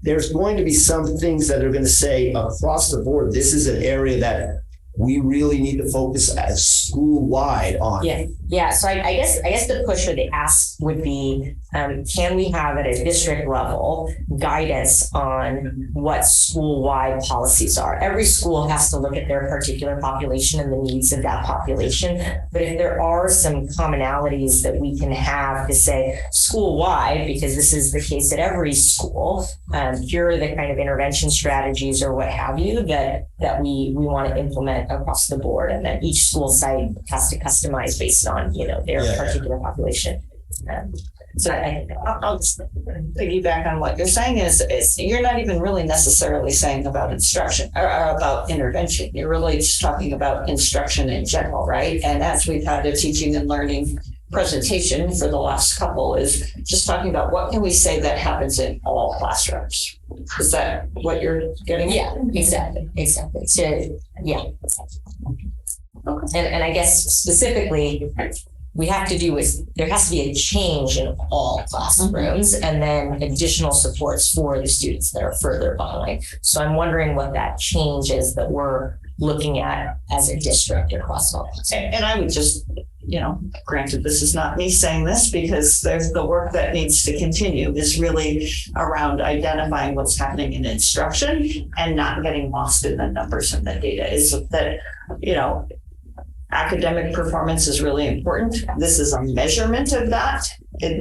there's going to be some things that are going to say across the board, this is an area that we really need to focus as school-wide on. Yeah. So I guess the push or the ask would be, can we have at a district level guidance on what school-wide policies are? Every school has to look at their particular population and the needs of that population. But if there are some commonalities that we can have to say school-wide, because this is the case at every school, here are the kind of intervention strategies or what have you that we want to implement across the board, and then each school site has to customize based on, you know, their particular population. So I'll just piggyback on what you're saying is you're not even really necessarily saying about instruction or about intervention. You're really just talking about instruction in general, right? And as we've had a teaching and learning presentation for the last couple, is just talking about what can we say that happens in all classrooms. Is that what you're getting at? Yeah, exactly. So, yeah. And I guess specifically, there has to be a change in all classrooms, and then additional supports for the students that are further behind. So I'm wondering what that change is that we're looking at as a district across all classrooms. And I would just granted, this is not me saying this because there's the work that needs to continue is really around identifying what's happening in instruction and not getting lost in the numbers and the data. Is that, academic performance is really important. This is a measurement of that,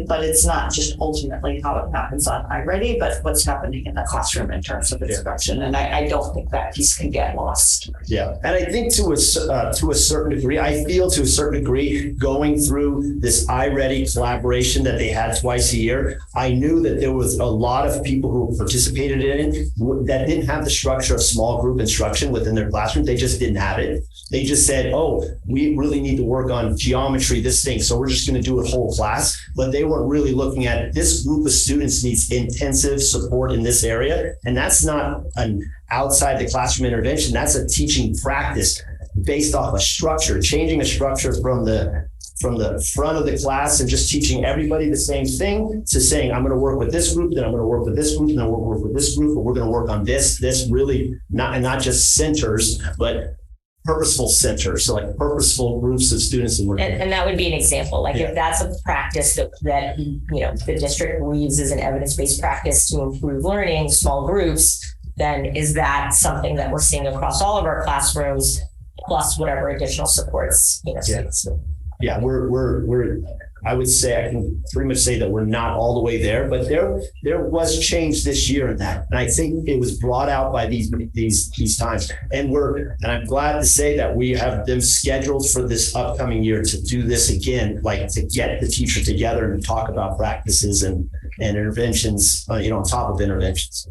but it's not just ultimately how it happens on iReady, but what's happening in the classroom in terms of instruction. And I don't think that piece can get lost. Yeah, and I think to a certain degree, I feel to a certain degree, going through this iReady collaboration that they had twice a year, I knew that there was a lot of people who participated in it that didn't have the structure of small group instruction within their classroom. They just didn't have it. They just said, oh, we really need to work on geometry, this thing, so we're just going to do a whole class. But they weren't really looking at this group of students needs intensive support in this area. And that's not an outside the classroom intervention. That's a teaching practice based off a structure, changing a structure from the front of the class and just teaching everybody the same thing to saying, I'm going to work with this group, then I'm going to work with this group, then I'm going to work with this group, but we're going to work on this really not just centers, but purposeful centers, so like purposeful groups of students and work. And that would be an example. Like if that's a practice that the district believes is an evidence-based practice to improve learning, small groups, then is that something that we're seeing across all of our classrooms, plus whatever additional supports students? Yeah, we're I would say I can pretty much say that we're not all the way there, but there was change this year in that, and I think it was brought out by these times. And I'm glad to say that we have them scheduled for this upcoming year to do this again, like to get the teacher together and talk about practices and interventions, on top of interventions.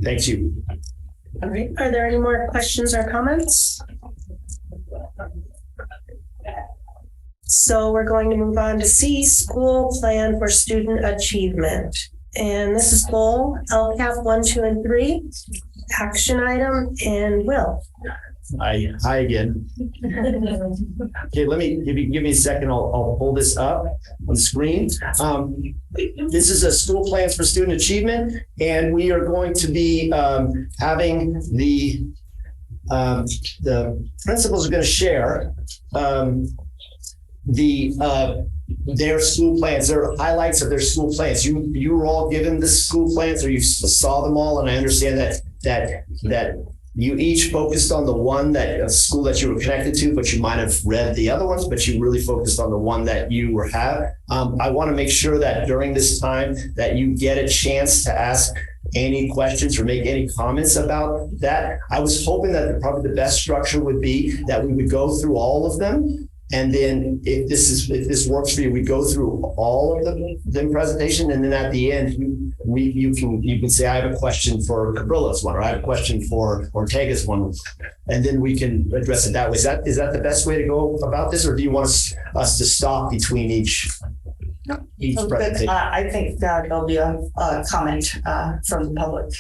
Thank you. All right. Are there any more questions or comments? So we're going to move on to C, school plan for student achievement. And this is goal, LCAP 1, 2, and 3, action item, and Will. Hi again. Okay, let me give me a second. I'll pull this up on the screen. This is a school plans for student achievement, and we are going to be having the principals are going to share their school plans, their highlights of their school plans. You were all given the school plans, or you saw them all, and I understand that you each focused on the one that school that you were connected to, but you might have read the other ones, but you really focused on the one that you have. I want to make sure that during this time that you get a chance to ask any questions or make any comments about that. I was hoping that probably the best structure would be that we would go through all of them. And then if this works for you, we go through all of the presentation, and then at the end, you can say, I have a question for Cabrilla's one, or I have a question for Ortega's one, and then we can address it that way. Is that the best way to go about this, or do you want us to stop between each presentation? I think there'll be a comment from the public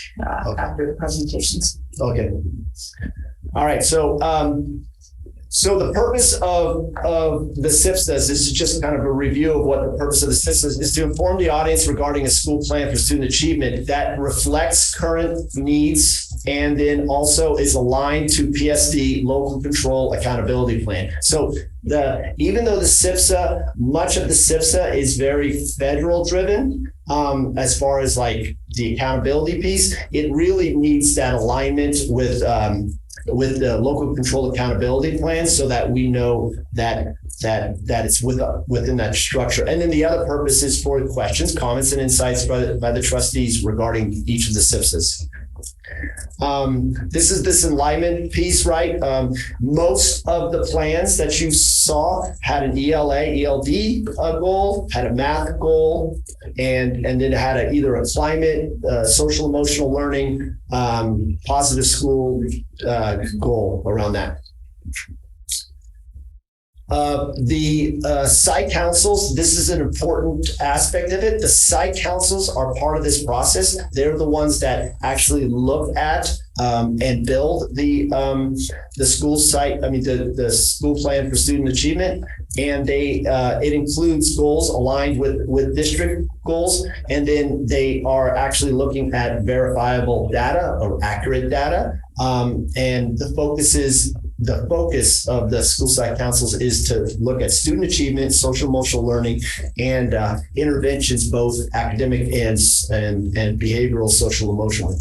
after the presentations. Okay. All right. So the purpose of the SIPSAs, this is just kind of a review of what the purpose of the SIPSAs is, to inform the audience regarding a school plan for student achievement that reflects current needs and then also is aligned to PSD local control accountability plan. So even though the SIPSA, much of the SIPSA is very federal driven, as far as like the accountability piece, it really needs that alignment with the local control accountability plan, so that we know that it's within that structure. And then the other purpose is for questions, comments, and insights by the trustees regarding each of the SIPSAs. This is this alignment piece, right? Most of the plans that you saw had an ELD goal, had a math goal, and then had either a climate, social emotional learning, positive school goal around that. The site councils, this is an important aspect of it. The site councils are part of this process. They're the ones that actually look at and build the school site. I mean, the school plan for student achievement, and it includes goals aligned with district goals, and then they are actually looking at verifiable data or accurate data. And the focus is the focus of the school site councils is to look at student achievement, social emotional learning, and interventions, both academic and behavioral, social emotional.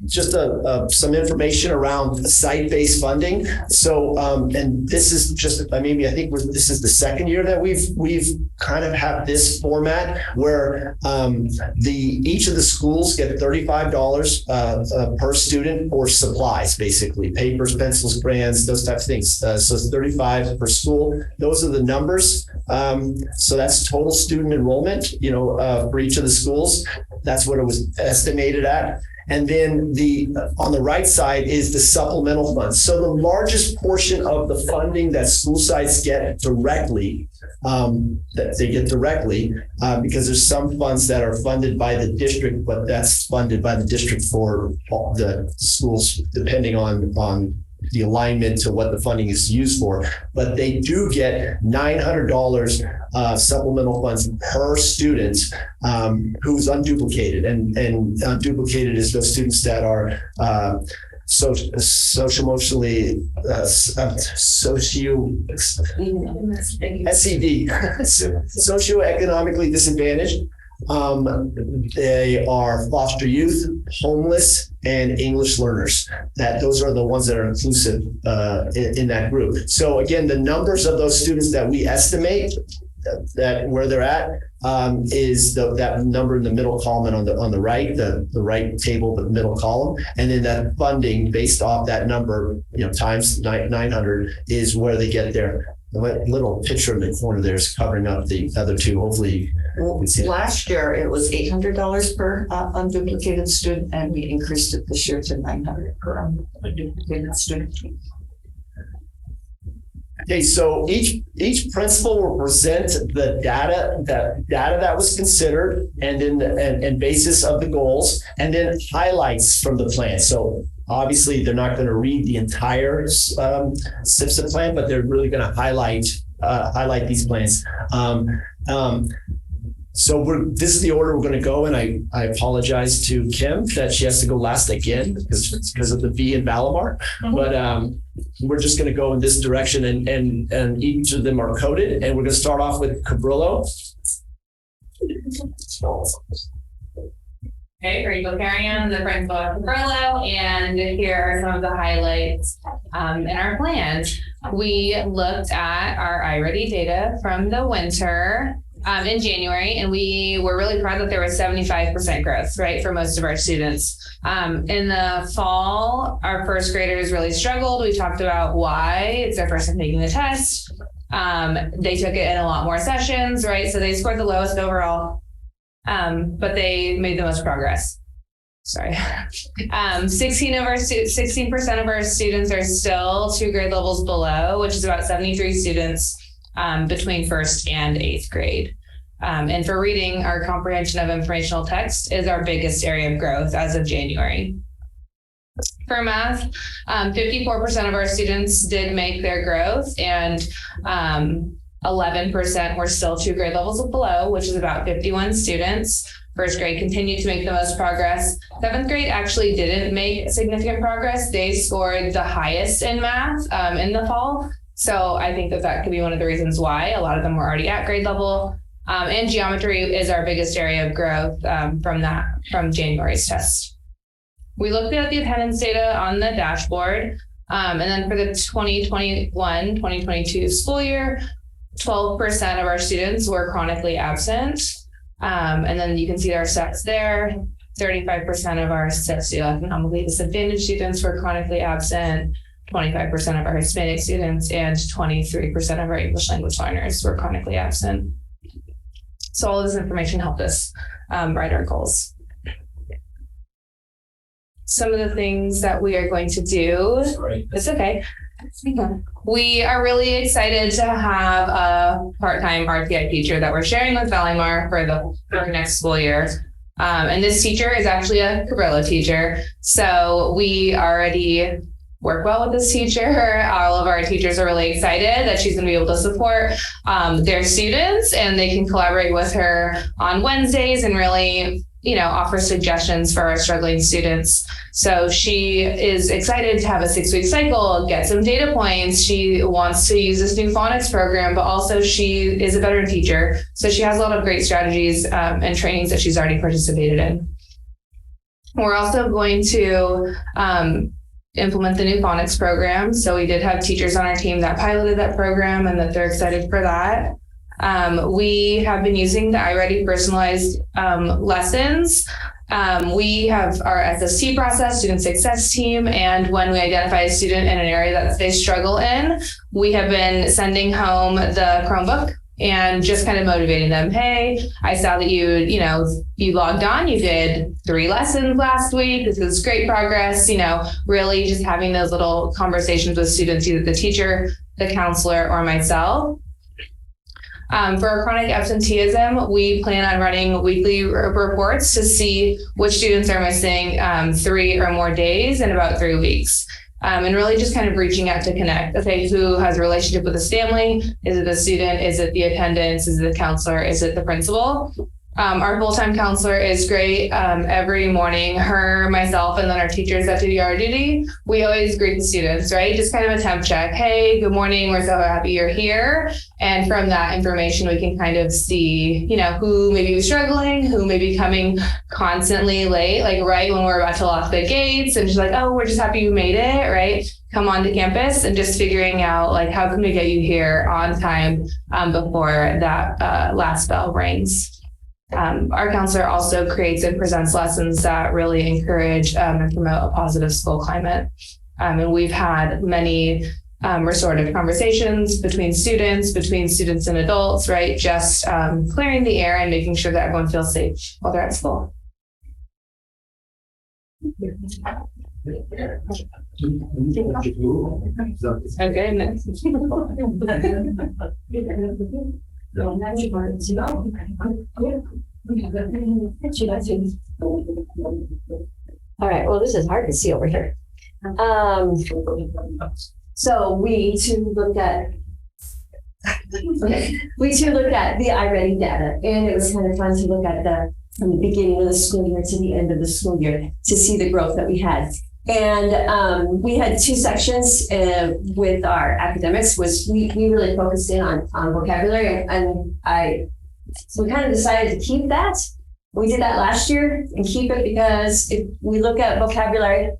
Just some information around site-based funding. So, and this is just, I think this is the second year that we've kind of have this format where each of the schools get $35 per student for supplies, basically papers, pencils, crayons, those types of things. So it's $35 per school. Those are the numbers. So that's total student enrollment, for each of the schools. That's what it was estimated at. And then on the right side is the supplemental funds. So the largest portion of the funding that school sites get directly, because there's some funds that are funded by the district, but that's funded by the district for the schools, depending on the alignment to what the funding is used for. But they do get $900 supplemental funds per student who's unduplicated. And unduplicated is those students that are social emotionally SED, socioeconomically disadvantaged. They are foster youth, homeless, and English learners. Those are the ones that are inclusive in that group. So again, the numbers of those students that we estimate that where they're at is that number in the middle column and on the right, the right table, the middle column, and then that funding based off that number, times 900 is where they get there. The little picture in the corner there is covering up the other two. Hopefully, last year it was $800 per unduplicated student, and we increased it this year to $900 per unduplicated student. Okay, so each principal will present the data that was considered, and then and basis of the goals, and then highlights from the plan. So obviously, they're not going to read the entire SIPSA plan, but they're really going to highlight these plans. So this is the order we're going to go, and I apologize to Kim that she has to go last again because of the V in Valimar. Mm-hmm. But we're just going to go in this direction, and each of them are coded, and we're going to start off with Cabrillo. Okay, Rachel Carrion, the principal of Cabrillo, and here are some of the highlights in our plan. We looked at our iReady data from the winter in January, and we were really proud that there was 75% growth, right, for most of our students. In the fall, our first graders really struggled. We talked about why. It's their first time taking the test. They took it in a lot more sessions, right? So they scored the lowest overall. But they made the most progress. Sorry. 16% of our students are still 2 grade levels below, which is about 73 students between first and 8th grade. And for reading, our comprehension of informational text is our biggest area of growth as of January. For math, 54% of our students did make their growth, and 11% were still 2 grade levels below, which is about 51 students. First grade continued to make the most progress. 7th grade actually didn't make significant progress. They scored the highest in math in the fall. So I think that could be one of the reasons why. A lot of them were already at grade level. And geometry is our biggest area of growth from January's test. We looked at the attendance data on the dashboard. And then for the 2021-2022 school year, 12% of our students were chronically absent. And then you can see our stats there. 35% of our socioeconomically disadvantaged students were chronically absent. 25% of our Hispanic students and 23% of our English language learners were chronically absent. So all of this information helped us write our goals. Some of the things that we are going to do, it's okay. We are really excited to have a part-time RTI teacher that we're sharing with Valimar for next school year. And this teacher is actually a Cabrillo teacher. So we already work well with this teacher. All of our teachers are really excited that she's going to be able to support their students, and they can collaborate with her on Wednesdays and really offer suggestions for our struggling students. So she is excited to have a 6-week cycle, get some data points. She wants to use this new phonics program, but also she is a veteran teacher. So she has a lot of great strategies and trainings that she's already participated in. We're also going to implement the new phonics program. So we did have teachers on our team that piloted that program and that they're excited for that. We have been using the iReady personalized lessons. We have our SST process, student success team, and when we identify a student in an area that they struggle in, we have been sending home the Chromebook and just kind of motivating them. Hey, I saw that you logged on, you did 3 lessons last week. This is great progress. Really just having those little conversations with students, either the teacher, the counselor, or myself. For our chronic absenteeism, we plan on running weekly reports to see which students are missing 3 or more days in about 3 weeks. And really just kind of reaching out to connect. Okay, who has a relationship with this family? Is it the student? Is it the attendance? Is it the counselor? Is it the principal? Our full-time counselor is great. Every morning, her, myself, and then our teachers that do yard duty, we always greet the students, right? Just kind of a temp check. Hey, good morning. We're so happy you're here. And from that information, we can kind of see, who may be struggling, who may be coming constantly late, like right when we're about to lock the gates and just like, oh, we're just happy you made it, right? Come onto campus and just figuring out like, how can we get you here on time before that last bell rings. Our counselor also creates and presents lessons that really encourage and promote a positive school climate. And we've had many restorative conversations between students and adults, right? Just clearing the air and making sure that everyone feels safe while they're at school. Okay, next. All right, well, this is hard to see over here. So we too looked at the iReady data, and it was kind of fun to look at from the beginning of the school year to the end of the school year to see the growth that we had. And we had 2 sections with our academics. We really focused in on vocabulary, so we kind of decided to keep that. We did that last year and keep it because if we look at vocabulary,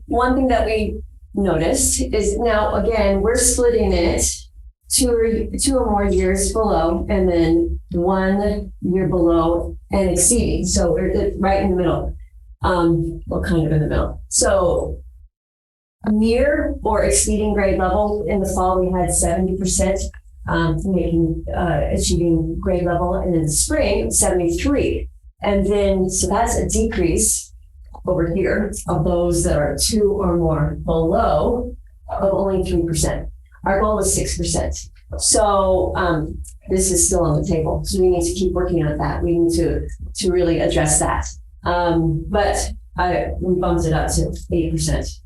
one thing that we noticed is now, again, we're splitting it 2 or more years below and then 1 year below and exceeding. So we're right in the middle. Kind of in the middle. So near or exceeding grade level in the fall, we had 70% achieving grade level, and in the spring, 73. And then, so that's a decrease over here of those that are 2 or more below of only 3%. Our goal is 6%. So this is still on the table. So we need to keep working on that. We need to really address that. But we bumped it up to 8%.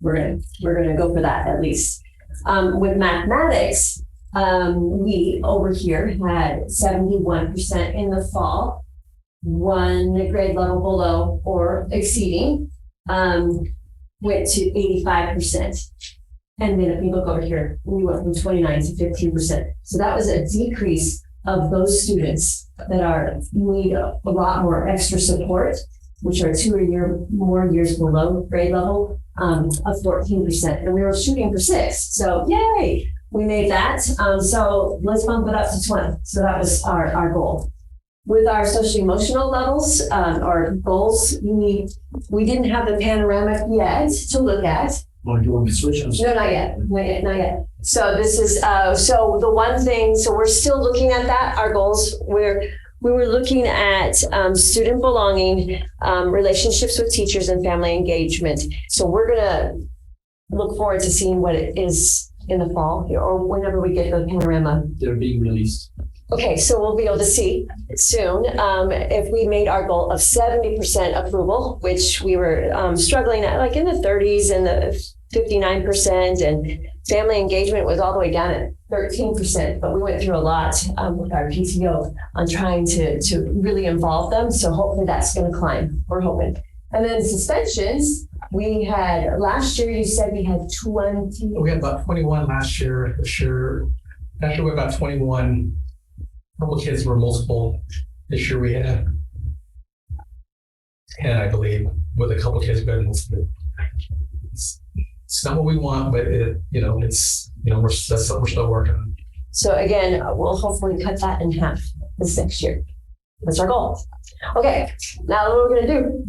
We're gonna go for that at least. With mathematics, we over here had 71% in the fall, 1 grade level below or exceeding, went to 85%. And then if you look over here, we went from 29 to 15%. So that was a decrease of those students that need a lot more extra support, which are 2 or more years below grade level, of 14%. And we were shooting for 6. So yay, we made that. So let's bump it up to 20. So that was our goal. With our social emotional levels, or goals, we didn't have the panoramic yet to look at. Well, do you want me to switch? No, not yet. So this is, so the one thing, so we're still looking at that, our goals, we were looking at student belonging, relationships with teachers, and family engagement. So we're gonna look forward to seeing what it is in the fall or whenever we get the panorama. They're being released. Okay, so we'll be able to see soon if we made our goal of 70% approval, which we were struggling at, like in the 30s and the 59% and family engagement was all the way down at 13%, but we went through a lot with our PTO on trying to really involve them. So hopefully that's going to climb. We're hoping. And then suspensions, we had last year. You said we had 20. We had about 21 last year. This year, after we had about 21. A couple of kids were multiple. This year we had 10, I believe, with a couple of kids being multiple. It's not what we want, but we're still working on. So again, we'll hopefully cut that in half this next year. That's our goal. Okay, now what we're gonna do.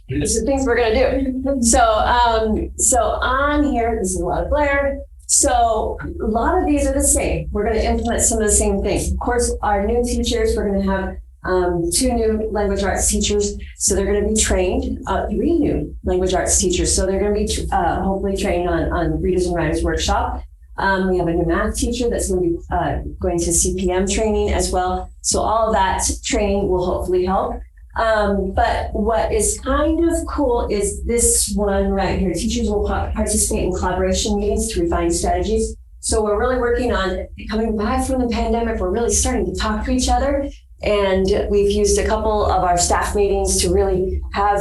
These are things we're gonna do. So on here, this is a lot of glare. So a lot of these are the same. We're gonna implement some of the same things. Of course, our new teachers, we're gonna have 2 new language arts teachers. So they're going to be trained, 3 new language arts teachers. So they're going to be hopefully trained on Readers and Writers Workshop. We have a new math teacher that's going to be going to CPM training as well. So all of that training will hopefully help. But what is kind of cool is this one right here. Teachers will participate in collaboration meetings to refine strategies. So we're really working on coming back from the pandemic. We're really starting to talk to each other. And we've used a couple of our staff meetings to really have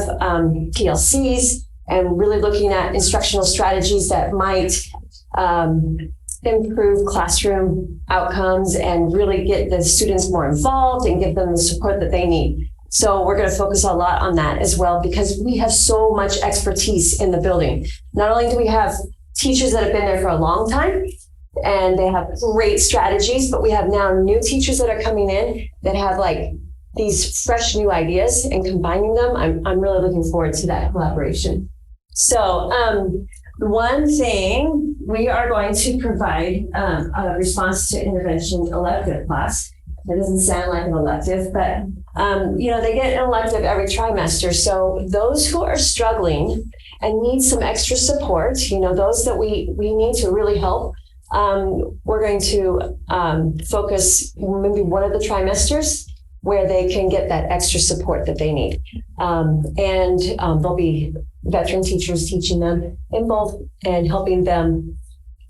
PLCs and really looking at instructional strategies that might improve classroom outcomes and really get the students more involved and give them the support that they need. So we're going to focus a lot on that as well, because we have so much expertise in the building. Not only do we have teachers that have been there for a long time, and they have great strategies, but we have now new teachers that are coming in that have like these fresh new ideas, and combining them. I'm really looking forward to that collaboration. So one thing, we are going to provide a response to intervention elective class. That doesn't sound like an elective, but they get an elective every trimester. So those who are struggling and need some extra support, those that we need to really help, we're going to focus maybe one of the trimesters where they can get that extra support that they need. And there'll be veteran teachers teaching them in both and helping them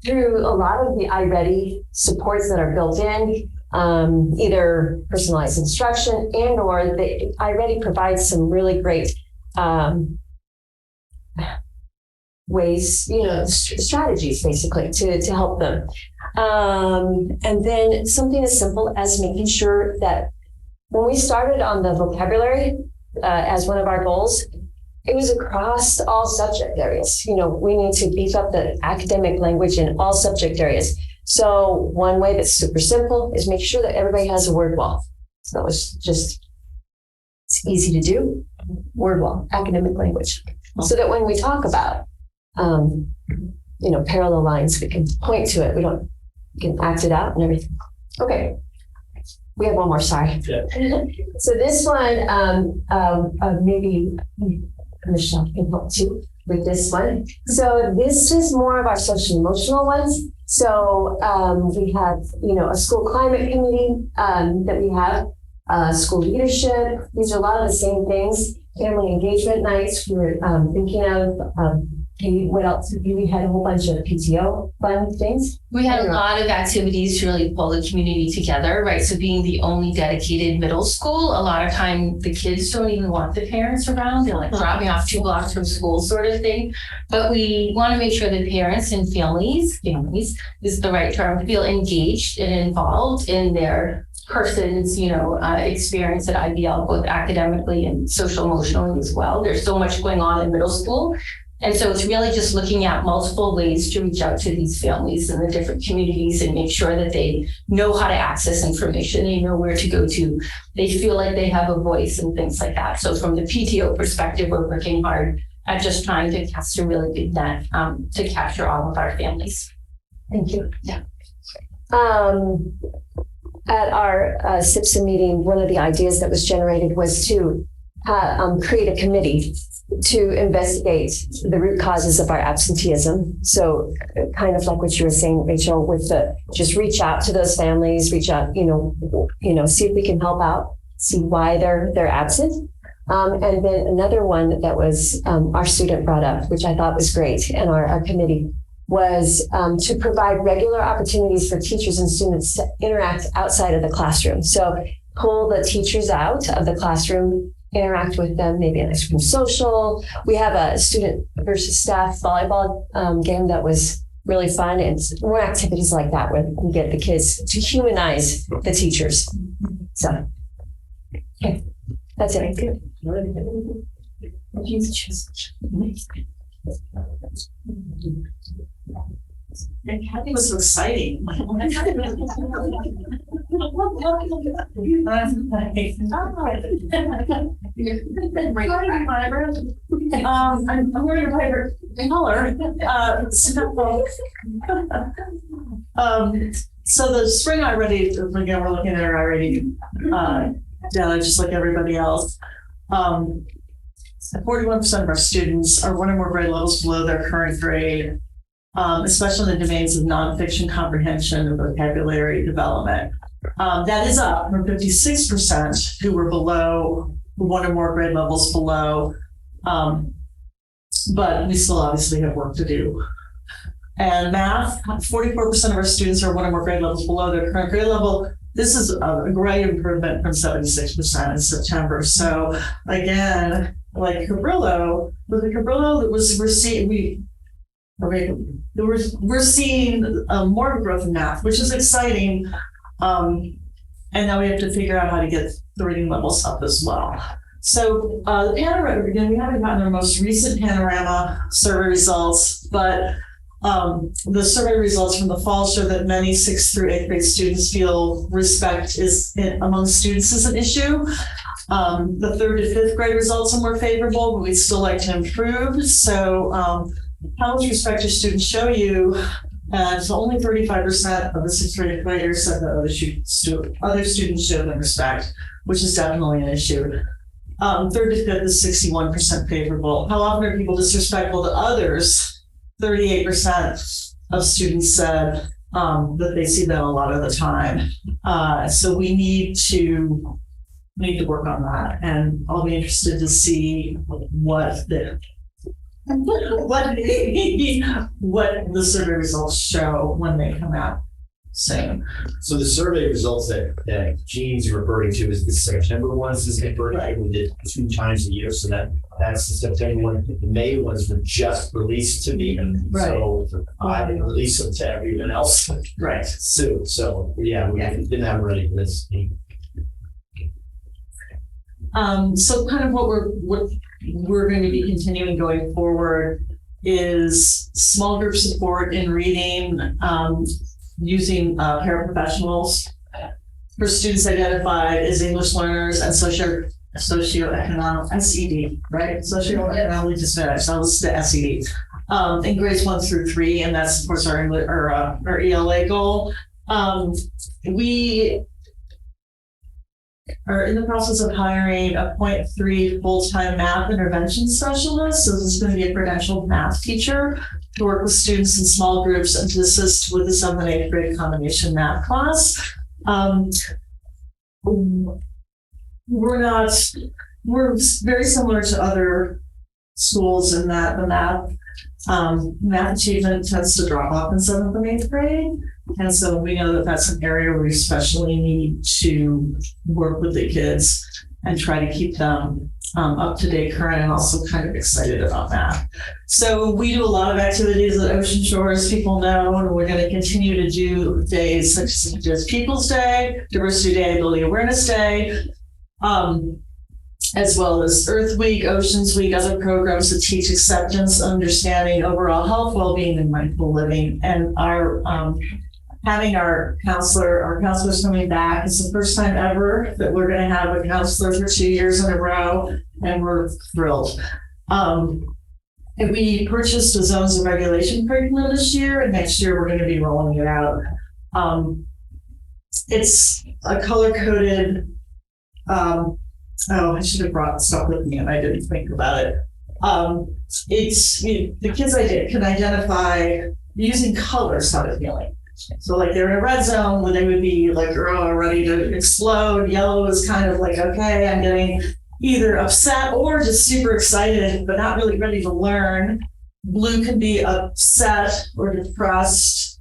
through a lot of the iReady supports that are built in, either personalized instruction and or the iReady provides some really great ways, strategies basically to help them. And then something as simple as making sure that when we started on the vocabulary as one of our goals, it was across all subject areas. We need to beef up the academic language in all subject areas. So one way that's super simple is make sure that everybody has a word wall. So it's easy to do. Word wall, academic language. So that when we talk about parallel lines, we can point to it. We can act it out and everything. Okay. We have one more, sorry. Yeah. So this one, maybe Michelle can help too with this one. So this is more of our social emotional ones. So we have, a school climate committee that we have, school leadership. These are a lot of the same things. Family engagement nights. We were thinking of what else? We had a whole bunch of PTO fun things. We had a lot of activities to really pull the community together, right? So being the only dedicated middle school, a lot of time the kids don't even want the parents around. They're like, drop me off 2 blocks from school sort of thing. But we want to make sure that parents and families is the right term, feel engaged and involved in their person's, experience at IBL, both academically and social emotionally as well. There's so much going on in middle school. And so it's really just looking at multiple ways to reach out to these families in the different communities and make sure that they know how to access information, they know where to go to, they feel like they have a voice and things like that. So from the PTO perspective, we're working hard at just trying to cast a really good net to capture all of our families. Thank you. Yeah. At our SIPSA meeting, one of the ideas that was generated was to create a committee to investigate the root causes of our absenteeism. So kind of like what you were saying, Rachel, with just reach out to those families, reach out, see if we can help out, see why they're absent. And then another one that was our student brought up, which I thought was great, and our committee was to provide regular opportunities for teachers and students to interact outside of the classroom. So pull the teachers out of the classroom, interact with them, maybe an ice cream social. We have a student versus staff volleyball game that was really fun, and more activities like that where we get the kids to humanize the teachers. So, okay, that's it. It was so exciting. I'm wearing a favorite color. So the spring already, again, we're looking at our already data, just like everybody else. 41% of our students are one or more grade levels below their current grade, especially in the domains of nonfiction comprehension and vocabulary development. That is up from 56% who were below one or more grade levels below. But we still obviously have work to do. And math, 44% of our students are one or more grade levels below their current grade level. This is a great improvement from 76% in September. So again, like Cabrillo, with the Cabrillo that was we're seeing more growth in math, which is exciting. And now we have to figure out how to get the reading levels up as well. So the panorama, again, we haven't gotten our most recent panorama survey results, but the survey results from the fall show that many 6th through 8th grade students feel respect among students is an issue. The 3rd to 5th grade results are more favorable, but we'd still like to improve. So how much respect do students show you? So only 35% of the 6th grade graders said that other students show them respect, which is definitely an issue. 3rd to 5th is 61% favorable. How often are people disrespectful to others? 38% of students said that they see that a lot of the time. So we need to work on that, and I'll be interested to see what the survey results show when they come out soon. So the survey results that Jean's referring to is the September ones. Is the first we did 2 times a year, so that's the September one. The May ones were just released to me, and so I didn't release them to everyone else. Right. So yeah, we didn't have them ready for this. So kind of what we're going to be continuing going forward is small group support in reading, using paraprofessionals for students identified as English learners and socioeconomic SED, right? Socioeconomically disadvantaged. That was the SED in grades 1 through 3, and that's of course our English our ELA goal. We are in the process of hiring a 0.3 full-time math intervention specialist. So this is going to be a credentialed math teacher to work with students in small groups and to assist with the 7th and 8th grade combination math class. We're very similar to other schools in that the math achievement tends to drop off in 7th and 8th grade. And so we know that that's an area where we especially need to work with the kids and try to keep them up to date, current, and also kind of excited about math. So we do a lot of activities at Ocean Shores, people know, and we're going to continue to do days such as People's Day, Diversity Day, Ability Awareness Day, as well as Earth Week, Oceans Week, other programs that teach acceptance, understanding, overall health, well-being, and mindful living. And our having our counselors coming back. It's the first time ever that we're going to have a counselor for 2 years in a row, and we're thrilled. And we purchased a zones of regulation curriculum this year, and next year we're going to be rolling it out. It's a color-coded, I should have brought stuff with me and I didn't think about it. The kids can identify using colors how they're feeling. So like they're in a red zone when they would be like ready to explode. Yellow is kind of like, okay, I'm getting either upset or just super excited, but not really ready to learn. Blue can be upset or depressed.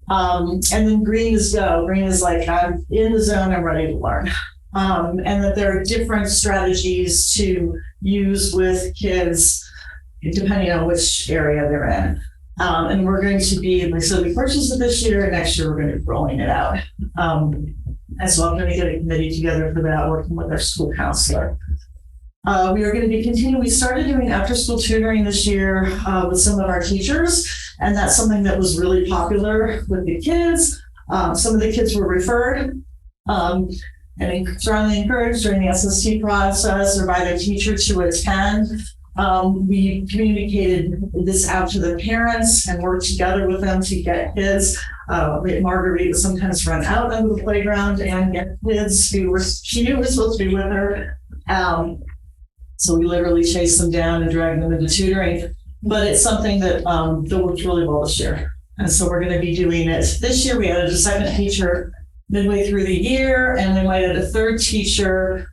And then green is go. Green is like, I'm in the zone, I'm ready to learn. And that there are different strategies to use with kids depending on which area they're in. And we're going to be, so we purchased it this year, and next year we're going to be rolling it out. And so I'm going to get a committee together for that, working with our school counselor. We are going to be continuing. We started doing after-school tutoring this year with some of our teachers, and that's something that was really popular with the kids. Some of the kids were referred and strongly encouraged during the SST process or by their teacher to attend. We communicated this out to the parents and worked together with them to get kids. Marguerite would sometimes run out onto the playground and get kids who she knew were supposed to be with her. So we literally chased them down and dragged them into tutoring. But it's something that worked really well this year. And so we're going to be doing it this year. We added a second teacher midway through the year, and we might add a third teacher.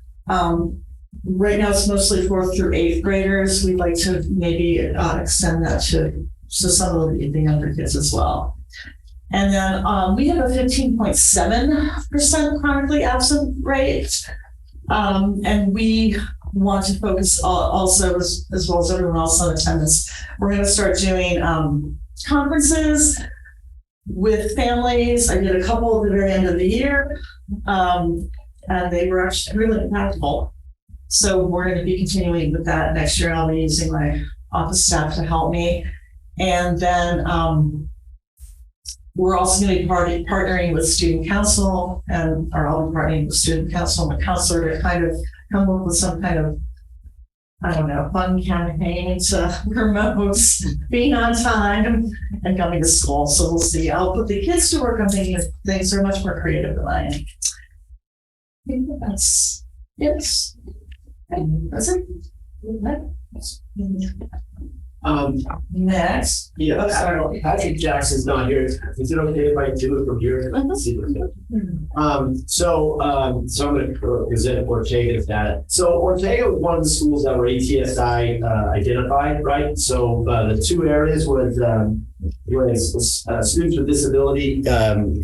Right now it's mostly 4th through 8th graders. We'd like to maybe extend that to some of the younger kids as well. And then we have a 15.7% chronically absent rate. And we want to focus also, as well as everyone else on attendance. We're going to start doing conferences with families. I did a couple at the very end of the year, and they were actually really impactful. So we're going to be continuing with that next year. I'll be using my office staff to help me. And then we're also going to be partnering with student council, or I'll be partnering with student council and the counselor to kind of come up with some kind of, I don't know, fun campaign to promote being on time and coming to school. So we'll see. I'll put the kids to work on making things. They're much more creative than I am. I think that's it. That's it. Next. Yeah, sorry, Patrick Jackson's not here. Is it okay if I do it from here? So I'm going to present Ortega's data. So Ortega was one of the schools that were ATSI identified, right? So the two areas was students with disability,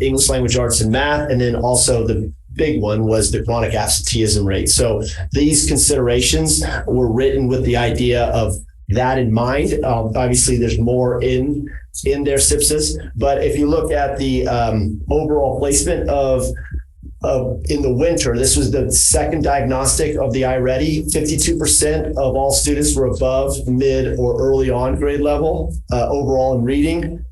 English language arts and math, and then also the big one was the chronic absenteeism rate. So these considerations were written with the idea of that in mind. Obviously, there's more in their SIPSAs, but if you look at the overall placement of in the winter, this was the second diagnostic of the iReady. 52% of all students were above mid or early on grade level overall in reading.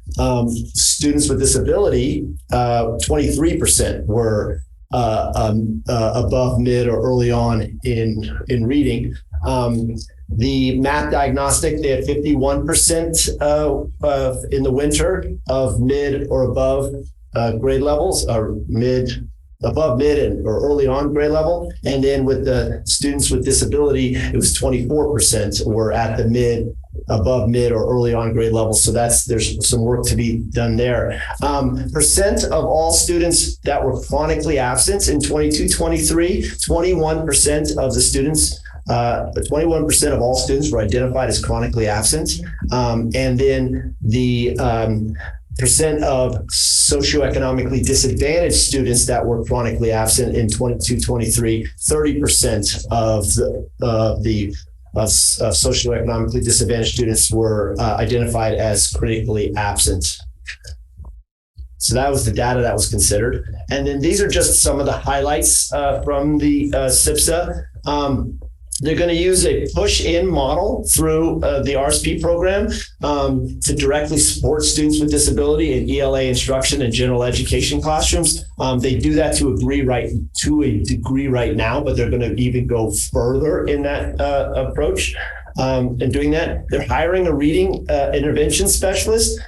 Students with disability, 23% were above mid or early on in reading. The math diagnostic, they had 51% in the winter of mid or above grade levels, or above mid or early on grade level. And then with the students with disability, it was 24% were at the above mid or early on grade level. So there's some work to be done there. Percent of all students that were chronically absent in 22-23, 21% of the students 21% of all students were identified as chronically absent. And then the percent of socioeconomically disadvantaged students that were chronically absent in 22-23, 30% of socioeconomically disadvantaged students were identified as critically absent. So that was the data that was considered. And then these are just some of the highlights from the SIPSA. They're going to use a push-in model through the RSP program to directly support students with disability in ELA instruction and general education classrooms. They do that to a degree right now, but they're going to even go further in that approach. And doing that, they're hiring a reading intervention specialist.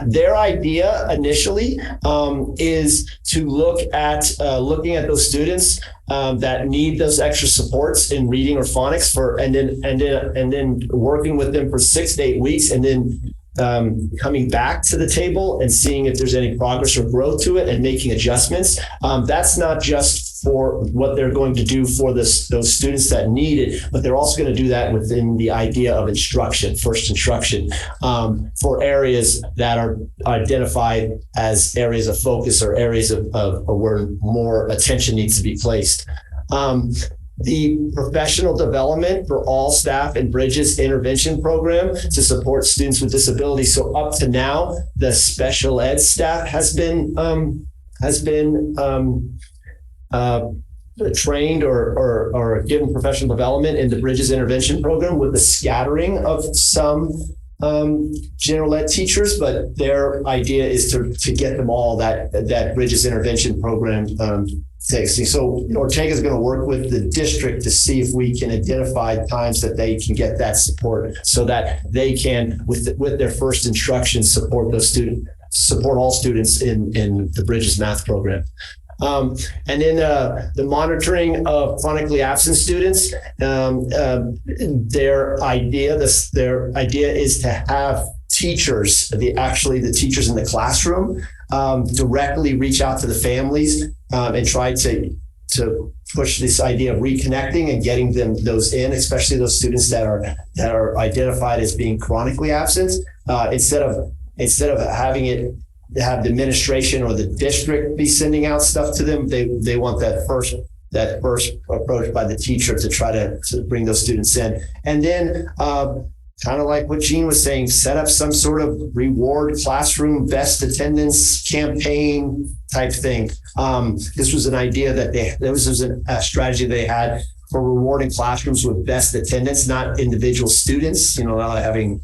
Their idea initially is to look at looking at those students that need those extra supports in reading or phonics and then working with them for 6 to 8 weeks, and then coming back to the table and seeing if there's any progress or growth to it and making adjustments. That's not just for what they're going to do for those students that need it, but they're also going to do that within the idea of instruction, first instruction, for areas that are identified as areas of focus or areas of where more attention needs to be placed. The professional development for all staff and Bridges intervention program to support students with disabilities. So up to now, the special ed staff has been trained or given professional development in the Bridges intervention program, with the scattering of some general ed teachers, but their idea is to get them all that Bridges intervention program takes. So Ortega is going to work with the district to see if we can identify times that they can get that support, so that they can, with their first instruction, support all students in the Bridges math program. And then the monitoring of chronically absent students, their idea is to have teachers, the teachers in the classroom, directly reach out to the families and try to push this idea of reconnecting and getting those in, especially those students that are identified as being chronically absent, instead of having have the administration or the district be sending out stuff to them. They want that first approach by the teacher to try to bring those students in. And then kind of like what Jean was saying, set up some sort of reward classroom best attendance campaign type thing. This was an idea that this was a strategy they had for rewarding classrooms with best attendance, not individual students, not having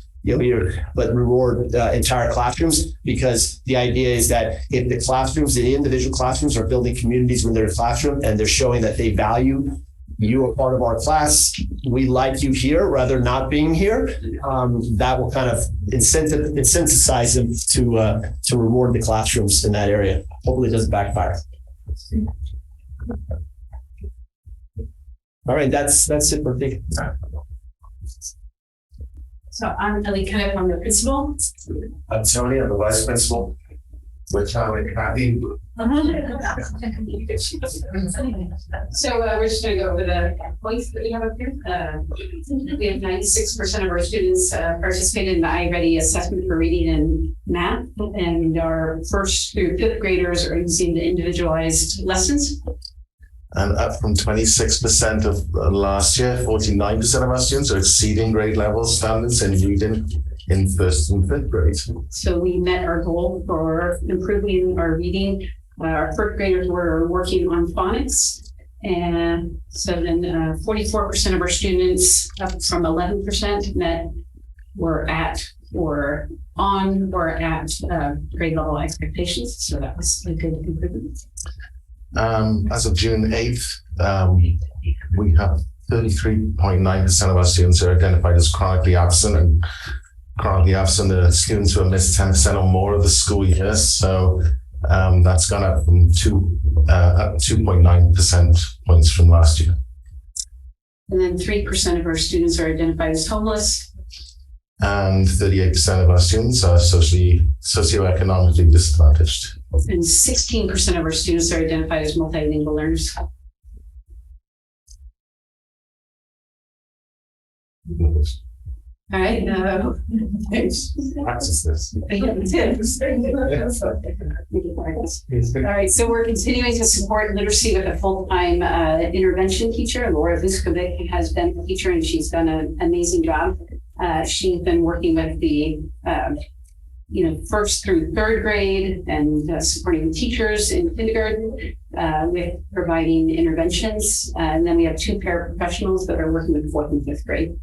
but reward entire classrooms, because the idea is that if the individual classrooms are building communities when they're in a classroom and they're showing that they value you are part of our class, we like you here rather not being here, that will kind of incentivize them to reward the classrooms in that area. Hopefully it doesn't backfire. All right, that's it for me. So I'm Ellie Kenneth, I'm the principal. I'm Tony, I'm the vice principal. Which I'm happy. So we're just going to go over the points that we have up here. We have 96% of our students participated in the iReady assessment for reading and math, and our first through fifth graders are using the individualized lessons. And up from 26% of last year, 49% of our students are exceeding grade level standards in reading in first and fifth grade. So we met our goal for improving our reading. Our first graders were working on phonics. And so then 44% of our students, up from 11%, were at or on or at grade level expectations. So that was a good improvement. As of June 8th, we have 33.9% of our students are identified as chronically absent, and chronically absent are students who have missed 10% or more of the school year. So that's gone up from 2.9% points from last year. And then 3% of our students are identified as homeless. And 38% of our students are socioeconomically disadvantaged. And 16% of our students are identified as multilingual learners. All right. Practice this. All right. So we're continuing to support literacy with a full-time intervention teacher. Laura Vuskovic has been a teacher, and she's done an amazing job. She's been working with the first through third grade and supporting teachers in kindergarten with providing interventions. And then we have 2 paraprofessionals that are working with fourth and fifth grade.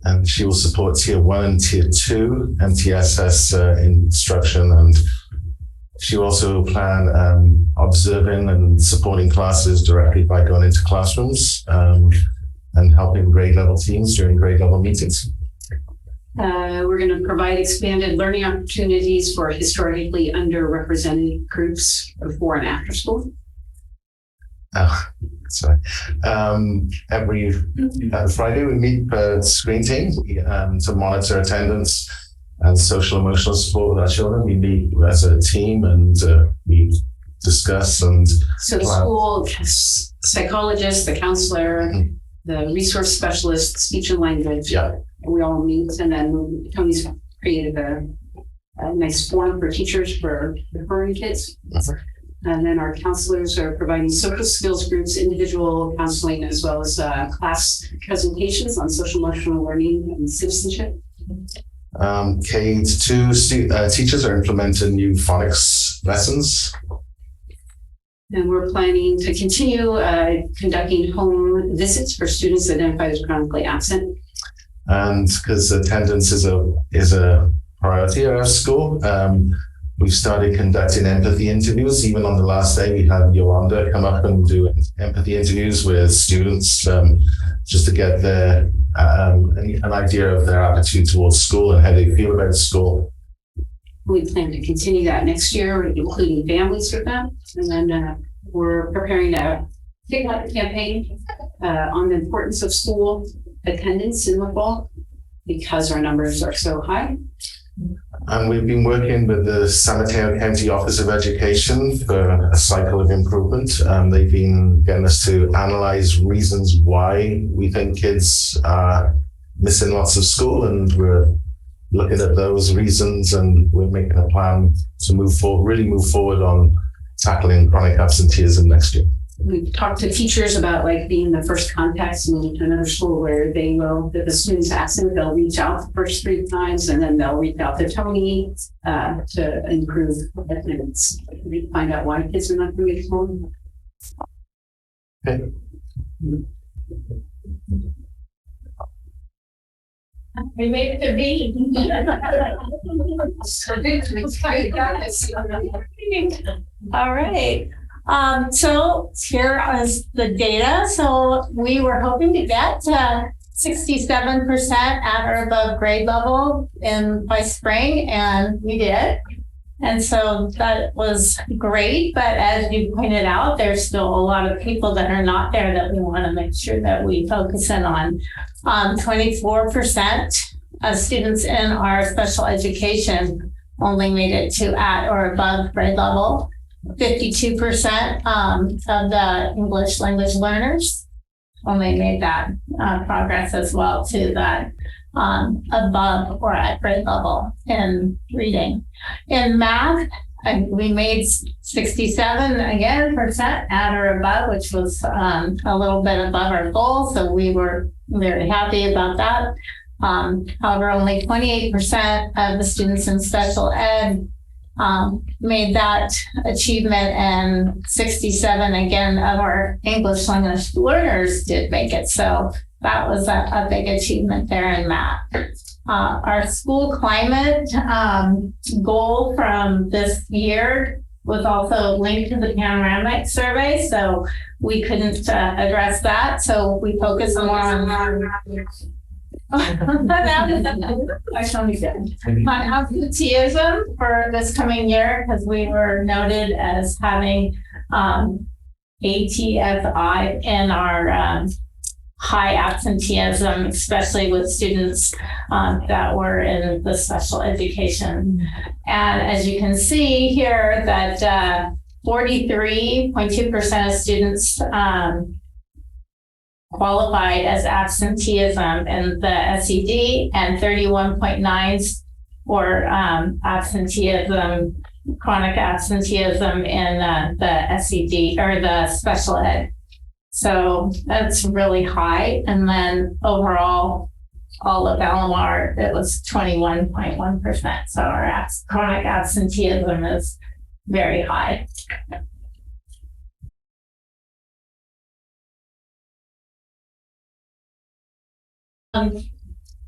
And she will support tier 1 and tier 2 MTSS instruction. And she also plan observing and supporting classes directly by going into classrooms and helping grade level teams during grade level meetings. We're going to provide expanded learning opportunities for historically underrepresented groups before and after school. Sorry. Every Friday we meet screen team to monitor attendance and social emotional support with our children. We meet as a team and we discuss and So the plan. school psychologist, the counselor, the resource specialist, speech and language. Yeah. We all meet, and then Tony's created a nice form for teachers for referring kids. And then our counselors are providing social skills groups, individual counseling, as well as class presentations on social emotional learning and citizenship. K-2 teachers are implementing new phonics lessons. And we're planning to continue conducting home visits for students identified as chronically absent. And because attendance is a priority at our school, we've started conducting empathy interviews. Even on the last day, we had Yolanda come up and do empathy interviews with students just to get an idea of their attitude towards school and how they feel about school. We plan to continue that next year, including families with them. And then we're preparing to kick off a campaign on the importance of school attendance in the fall because our numbers are so high. And we've been working with the San Mateo County Office of Education for a cycle of improvement. They've been getting us to analyze reasons why we think kids are missing lots of school, and we're looking at those reasons, and we're making a plan to move forward on tackling chronic absenteeism next year. We've talked to teachers about like being the first contacts in another school where they will, if the student's absent, they'll reach out the first 3 times and then they'll reach out to Tony to improve attendance. We find out why kids are not coming home. Okay. We made it to be. All right. So here is the data. So we were hoping to get 67% at or above grade level by spring, and we did. And so that was great. But as you pointed out, there's still a lot of people that are not there that we want to make sure that we focus in on. 24% of students in our special education only made it to at or above grade level. 52% of the English language learners only made that progress as well to that above or at grade level in reading. In math, we made 67% at or above, which was a little bit above our goal. So we were very happy about that. However, only 28% of the students in special ed made that achievement, and 67 again of our English language learners did make it. So that was a big achievement there in math. Our school climate goal from this year was also linked to the panoramic survey, so we couldn't address that. So we focused more on absenteeism for this coming year, because we were noted as having ATSI in our high absenteeism, especially with students that were in the special education. And as you can see here, that 43.2% of students qualified as absenteeism in the SED, and 31.9 for absenteeism, chronic absenteeism in the SED or the special ed. So that's really high. And then overall, all of LMR, it was 21.1%. So our chronic absenteeism is very high.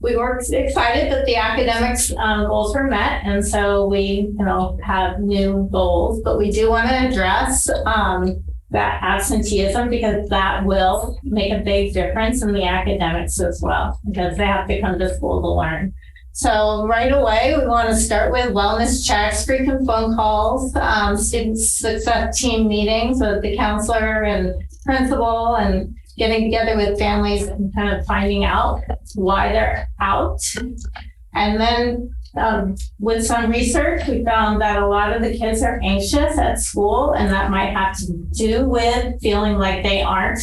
We were excited that the academics goals were met, and so we, have new goals. But we do want to address that absenteeism, because that will make a big difference in the academics as well, because they have to come to school to learn. So right away, we want to start with wellness checks, frequent phone calls, student success team meetings with the counselor and principal, and getting together with families and kind of finding out why they're out. And then with some research, we found that a lot of the kids are anxious at school, and that might have to do with feeling like they aren't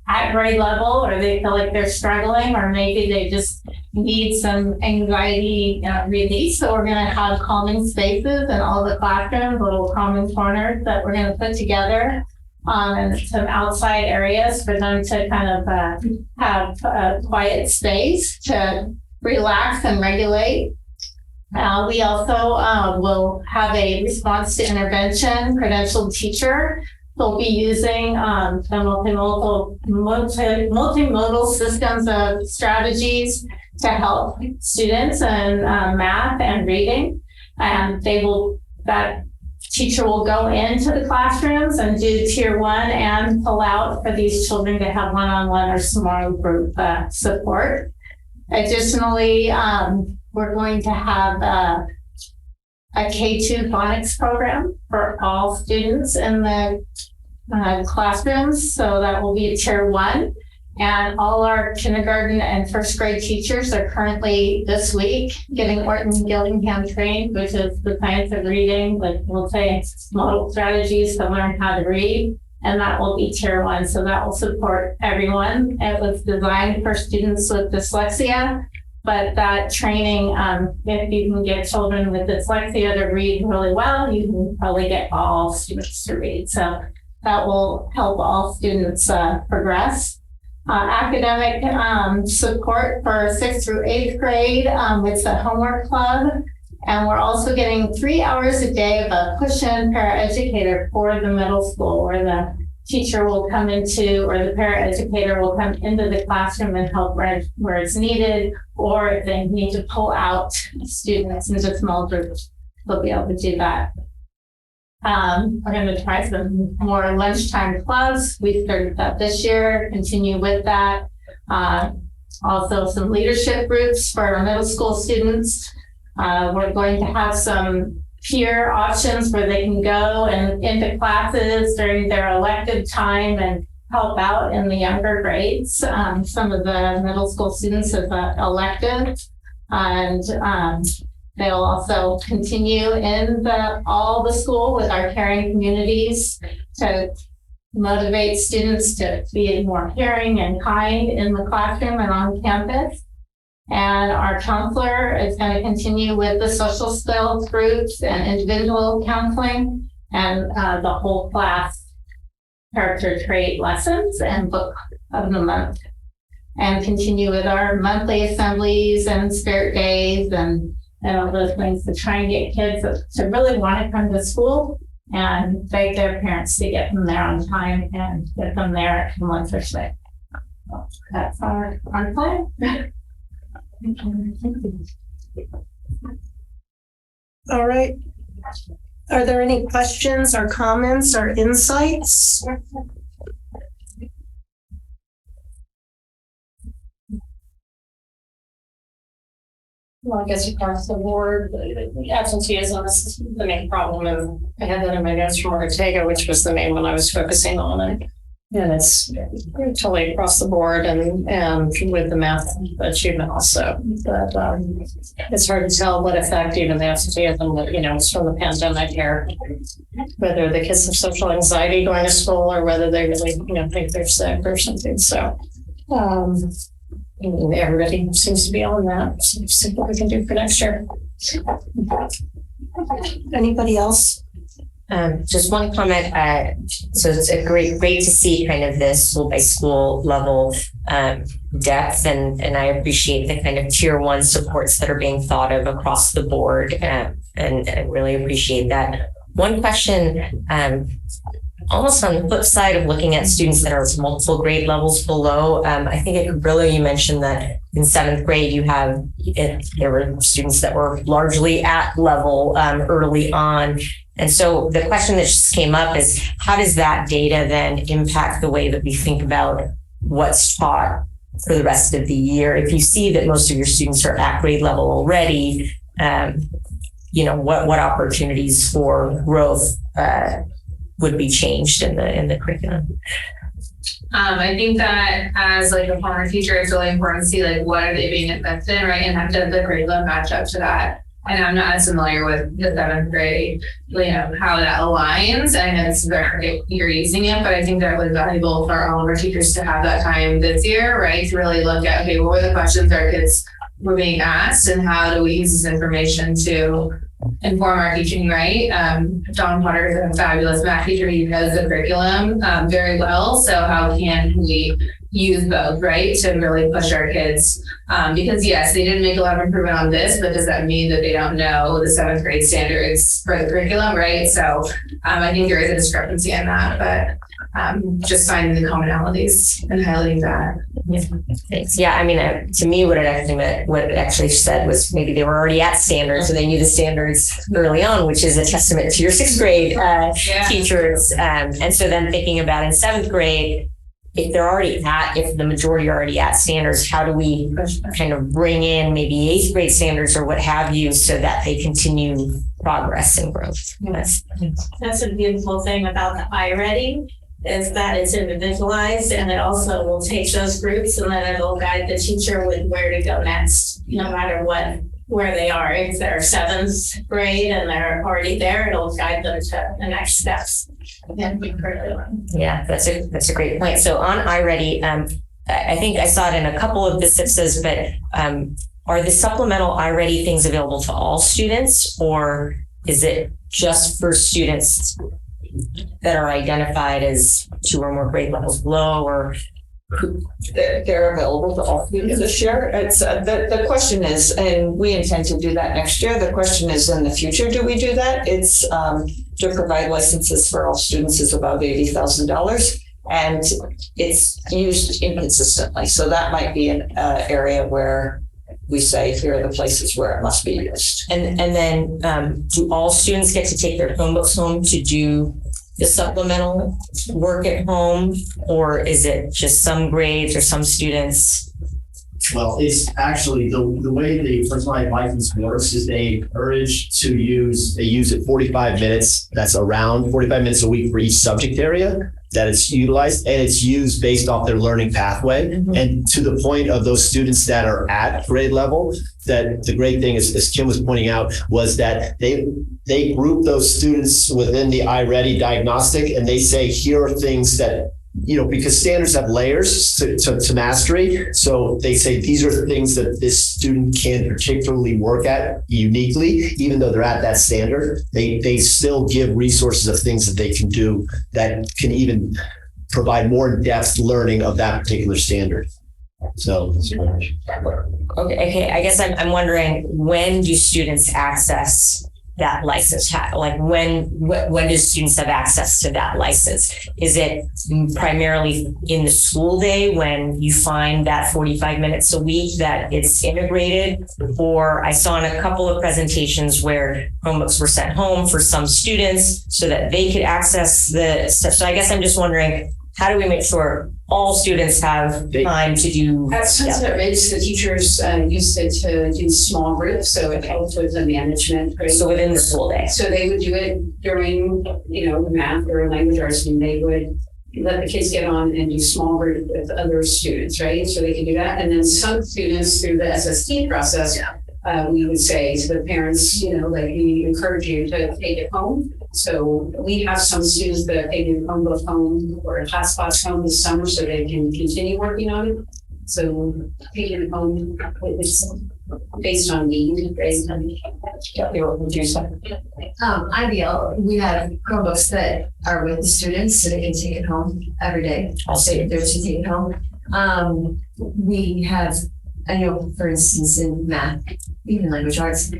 at grade level, or they feel like they're struggling, or maybe they just need some anxiety release. So we're going to have calming spaces in all the classrooms, little calming corners that we're going to put together, and some outside areas for them to kind of have a quiet space to relax and regulate. We also will have a response to intervention credentialed teacher. They'll be using the multimodal systems of strategies to help students in math and reading. And that teacher will go into the classrooms and do tier 1 and pull out for these children to have one-on-one or small group support. Additionally, we're going to have a K2 phonics program for all students in the classrooms. So that will be tier 1. And all our kindergarten and first grade teachers are currently this week getting Orton Gillingham trained, which is the science of reading, like we'll say model strategies to learn how to read. And that will be tier 1. So that will support everyone. It was designed for students with dyslexia, but that training, if you can get children with dyslexia to read really well, you can probably get all students to read. So that will help all students progress. Academic support for 6th through 8th grade with the homework club. And we're also getting 3 hours a day of a push-in paraeducator for the middle school, where the teacher will come into, or the paraeducator will come into the classroom and help where it's needed, or if they need to pull out students into small groups, they'll be able to do that. We're going to try some more lunchtime clubs. We started that this year, continue with that. Also some leadership groups for our middle school students. We're going to have some peer options where they can go and into classes during their elective time and help out in the younger grades. Some of the middle school students have elective, and they'll also continue in all the school with our caring communities to motivate students to be more caring and kind in the classroom and on campus. And our counselor is going to continue with the social skills groups and individual counseling and the whole class character trait lessons and book of the month. And continue with our monthly assemblies and spirit days and all those things to try and get kids to really want to come to school and beg their parents to get them there on time and get them there in one first day. That's our plan. All right. Are there any questions or comments or insights? Well, I guess across the board, absenteeism is the main problem. And I had that in my notes from Ortega, which was the main one I was focusing on. And it's totally across the board and with the math achievement also. But it's hard to tell what effect even the absenteeism, is from the pandemic here. Whether the kids have social anxiety going to school or whether they really, think they're sick or something. So, everybody seems to be on that. So we'll see what we can do for next year. Anybody else? Just one comment. So it's a great to see kind of this school by school level depth, and I appreciate the kind of tier 1 supports that are being thought of across the board, and I really appreciate that. One question, almost on the flip side of looking at students that are multiple grade levels below, I think at Cabrillo you mentioned that in 7th grade there were students that were largely at level early on. And so the question that just came up is, how does that data then impact the way that we think about what's taught for the rest of the year? If you see that most of your students are at grade level already, what opportunities for growth would be changed in the curriculum? I think that as like a former teacher, it's really important to see like what are they being invested in, right? And how does the curriculum match up to that? And I'm not as familiar with the 7th grade, how that aligns. And it's very you're using it, but I think that was valuable for all of our teachers to have that time this year, right? To really look at, okay, what were the questions our kids were being asked and how do we use this information to inform our teaching, right? Don Potter is a fabulous math teacher. He knows the curriculum very well. So how can we use both, right? To really push our kids. Because yes, they didn't make a lot of improvement on this, but does that mean that they don't know the 7th grade standards for the curriculum, right? So I think there is a discrepancy in that, but just finding the commonalities and highlighting that. Yeah, thanks. Yeah, I mean, to me, what it actually meant, what it actually said was maybe they were already at standards and they knew the standards early on, which is a testament to your 6th grade teachers. And so then thinking about in 7th grade, if they're already if the majority are already at standards, how do we kind of bring in maybe 8th grade standards or what have you so that they continue progress and growth? That's a beautiful thing about the iReady is that it's individualized and it also will take those groups and then it'll guide the teacher with where to go next, no matter where they are. If they're 7th grade and they're already there, it'll guide them to the next steps. Yeah, that's a great point. So on iReady, I think I saw it in a couple of the SIPSs, but are the supplemental iReady things available to all students, or is it just for students that are identified as 2 or more grade levels below, or they're available to all students this year? It's the question is, and we intend to do that next year. The question is, in the future, do we do that? It's to provide licenses for all students is about $80,000, and it's used inconsistently. So that might be an area where we say here are the places where it must be used. And then do all students get to take their Chromebooks home to do the supplemental work at home, or is it just some grades or some students? Well, it's actually the way the personalized license works is they use it 45 minutes. That's around 45 minutes a week for each subject area that it's utilized, and it's used based off their learning pathway. Mm-hmm. And to the point of those students that are at grade level, that the great thing is, as Kim was pointing out, was that they group those students within the iReady diagnostic, and they say, here are things that, because standards have layers to mastery. So they say, these are the things that this student can particularly work at uniquely, even though they're at that standard. They still give resources of things that they can do that can even provide more in-depth learning of that particular standard. So, okay. I guess I'm wondering, when do students access that license? Like when do students have access to that license? Is it primarily in the school day when you find that 45 minutes a week that it's integrated? Or I saw in a couple of presentations where Chromebooks were sent home for some students so that they could access the stuff. So I guess I'm just wondering, how do we make sure all students have time to do? At Sunset Ridge, the teachers used it to do small groups, so it helped with the management. So within the school day. So they would do it during, math or language arts, and they would let the kids get on and do small group with other students, right? So they can do that. And then some students through the SST process, we would say to the parents, we encourage you to take it home. So we have some students that take their Chromebook home or hotspots home this summer so they can continue working on it. So taking it home is based on need. Ideal, we have Chromebooks that are with the students so they can take it home every day. I'll say they're to take it home. We have, I know, for instance, in math, even language arts,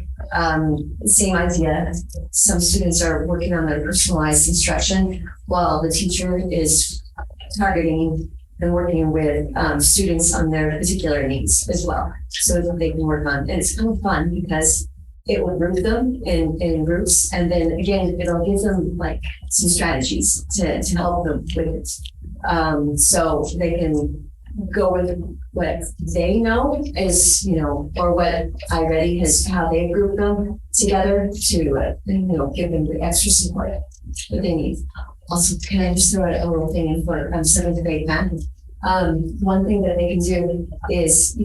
same idea. Some students are working on their personalized instruction while the teacher is targeting and working with students on their particular needs as well, so that they can work on. And it's kind of fun because it will group them in groups, and then again, it'll give them like some strategies to help them with it, so they can go with what they know is, or what iReady has, how they group them together to, give them the extra support that they need. Also, can I just throw out a little thing in for seventh grade math? One thing that they can do is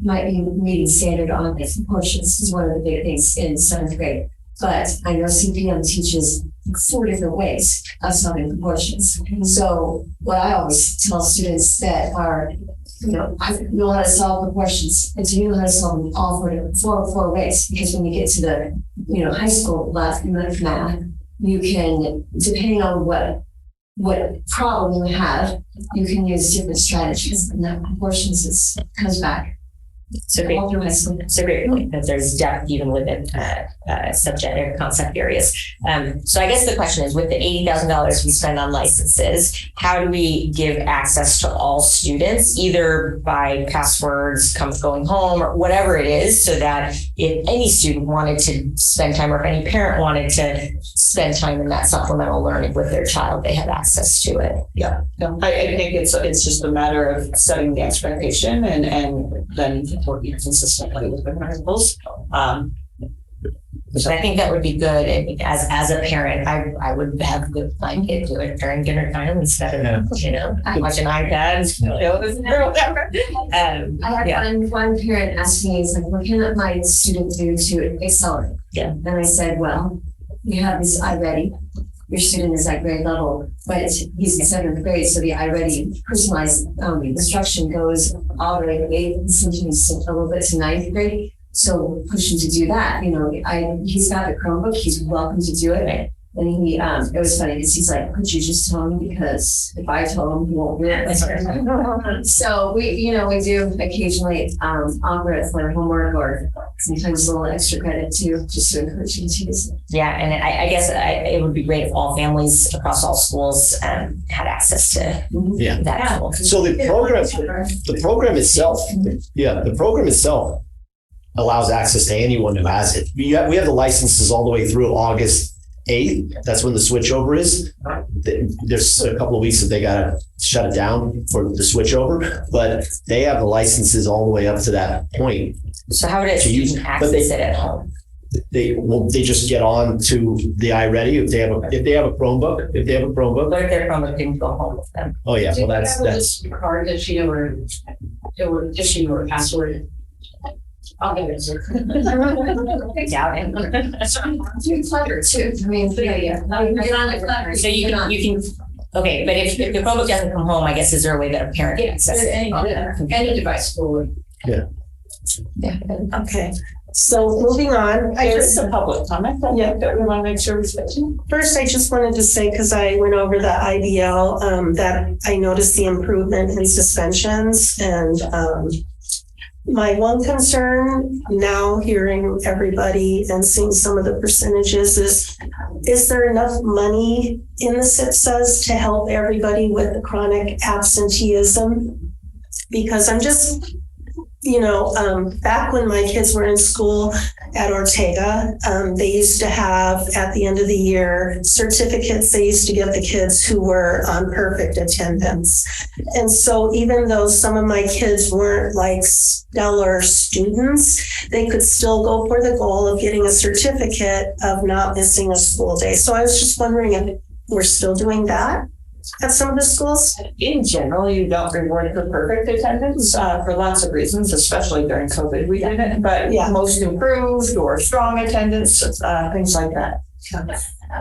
might be meeting standard on proportions is one of the big things in seventh grade. But I know CPM teaches 4 different ways of solving proportions. So what I always tell students that are, know how to solve proportions, and so you know how to solve them all four ways. Because when you get to the high school math, you can, depending on what problem you have, you can use different strategies, and that proportions comes back. So great. It's a great point that there's depth even within subject or concept areas. So I guess the question is, with the $80,000 we spend on licenses, how do we give access to all students, either by passwords, going home, or whatever it is, so that if any student wanted to spend time, or if any parent wanted to spend time in that supplemental learning with their child, they have access to it? Yeah, no, I think it's just a matter of setting the expectation and then working consistently with the principals. So I think that would be good. And as a parent, I would have my kid do it during dinner time instead of watching iPads or whatever. I had one parent ask me, he's like, "What can my student do to accelerate?" Yeah, and I said, "Well, you have this iReady. Your student is at grade level, but he's in 7th grade, so the iReady personalized instruction goes all the way to 8th, sometimes a little bit to 9th grade. So push him to do that. He's got a Chromebook. He's welcome to do it. And it was funny because he's like, "Could you just tell him? Because if I tell him, he won't do it." So we do occasionally offer it for homework, or sometimes a little extra credit too, just to encourage him to use it. Yeah, and I guess it would be great if all families across all schools had access to that tool. So the program itself allows access to anyone who has it. We have the licenses all the way through August 8th. That's when the switchover is. There's a couple of weeks that they gotta shut it down for the switchover, but they have the licenses all the way up to that point. So how would a student access it at home? They just get on to the iReady if they have a Chromebook. What if their Chromebook didn't go home with them? Oh yeah, well that's card that it would issue or password. I'll give it to you. Doubt it. You're clever too. I mean, yeah. Get on it clever. So you can. Okay, but if the Chromebook doesn't come home, I guess is there a way that a parent can access it? Any device will. Yeah. Okay. So moving on, There's a public comment that we want to make sure we switch to. First, I just wanted to say, because I went over the IBL, that I noticed the improvement in suspensions, and my one concern now, hearing everybody and seeing some of the percentages, is there enough money in the SIPSAs to help everybody with the chronic absenteeism? Because I'm just, back when my kids were in school at Ortega, they used to have, at the end of the year, certificates they used to give the kids who were on perfect attendance. And so even though some of my kids weren't like stellar students, they could still go for the goal of getting a certificate of not missing a school day. So I was just wondering if we're still doing that at some of the schools? In general, you don't reward for perfect attendance for lots of reasons, especially during COVID. We didn't, but most improved or strong attendance, things like that.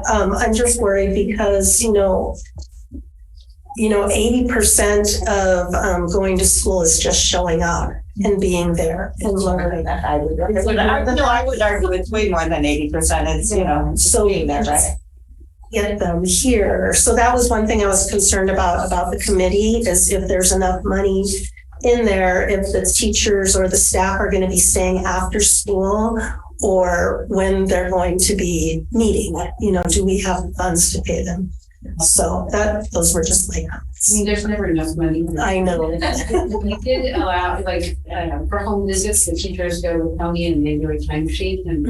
I'm just worried because, 80% of going to school is just showing up and being there and learning. I would argue it's way more than 80%. It's, so being there, right? Get them here. So that was one thing I was concerned about the committee, is if there's enough money in there, if the teachers or the staff are going to be staying after school, or when they're going to be meeting, do we have funds to pay them? So those were just my comments. There's never enough money. I know. We did allow, for home visits, the teachers go to county and they do a timesheet and.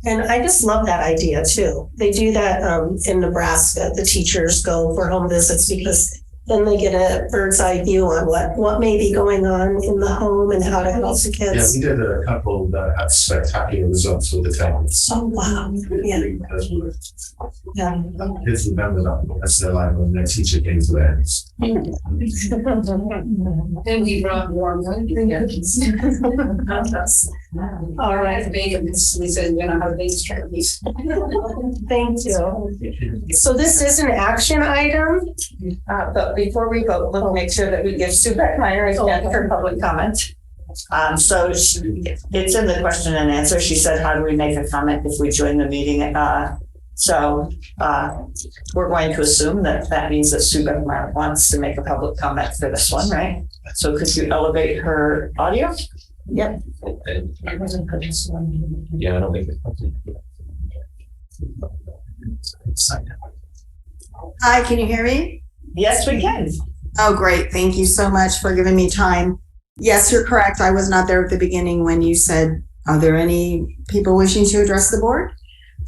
And I just love that idea too. They do that in Nebraska. The teachers go for home visits because then they get a bird's eye view on what may be going on in the home and how to help the Yeah, kids. we did a couple that had spectacular results with the tablets. Oh, wow. Yeah. Yeah. Kids remember that the rest of their life when their teacher came to their hands. And we brought warm All right. We said, we're gonna have these turkeys. Thank you. So this is an action item. But before we vote, let's make sure that we give Sue Beckmeyer a chance for public comment. It's in the question and answer. She said, how do we make a comment if we join the meeting? We're going to assume that means that Sue Beckmeyer wants to make a public comment for this one, right? So could you elevate her audio? Yep. Yeah, I don't think. Hi, can you hear me? Yes, we can. Oh, great. Thank you so much for giving me time. Yes, you're correct. I was not there at the beginning when you said, are there any people wishing to address the board?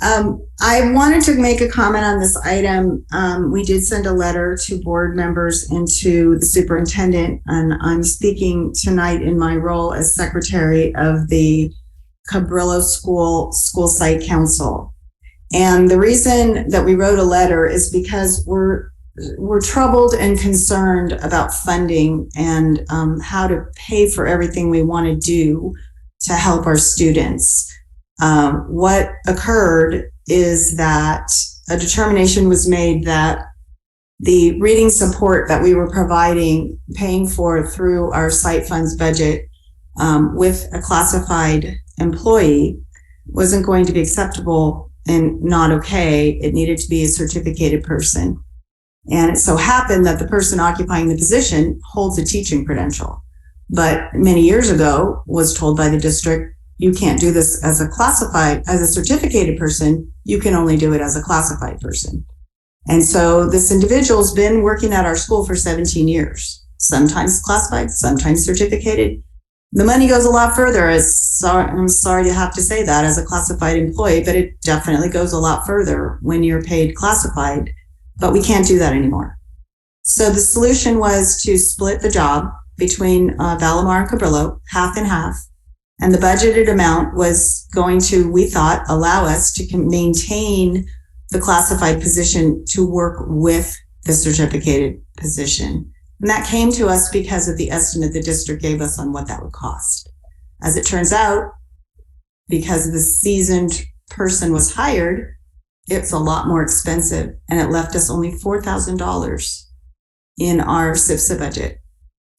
I wanted to make a comment on this item. We did send a letter to board members and to the superintendent, and I'm speaking tonight in my role as secretary of the Cabrillo School Site Council. And the reason that we wrote a letter is because we're troubled and concerned about funding and how to pay for everything we want to do to help our students. What occurred is that a determination was made that the reading support that we were paying for through our site funds budget with a classified employee wasn't going to be acceptable and not okay. It needed to be a certificated person. And it so happened that the person occupying the position holds a teaching credential, but many years ago was told by the district, you can't do this as a certificated person, you can only do it as a classified person. And so this individual's been working at our school for 17 years, sometimes classified, sometimes certificated. The money goes a lot further. I'm sorry to have to say that as a classified employee, but it definitely goes a lot further when you're paid classified, but we can't do that anymore. So the solution was to split the job between Valamar and Cabrillo, half and half. And the budgeted amount was going to, we thought, allow us to maintain the classified position to work with the certificated position. And that came to us because of the estimate the district gave us on what that would cost. As it turns out, because the seasoned person was hired, it's a lot more expensive, and it left us only $4,000 in our SIPSA budget.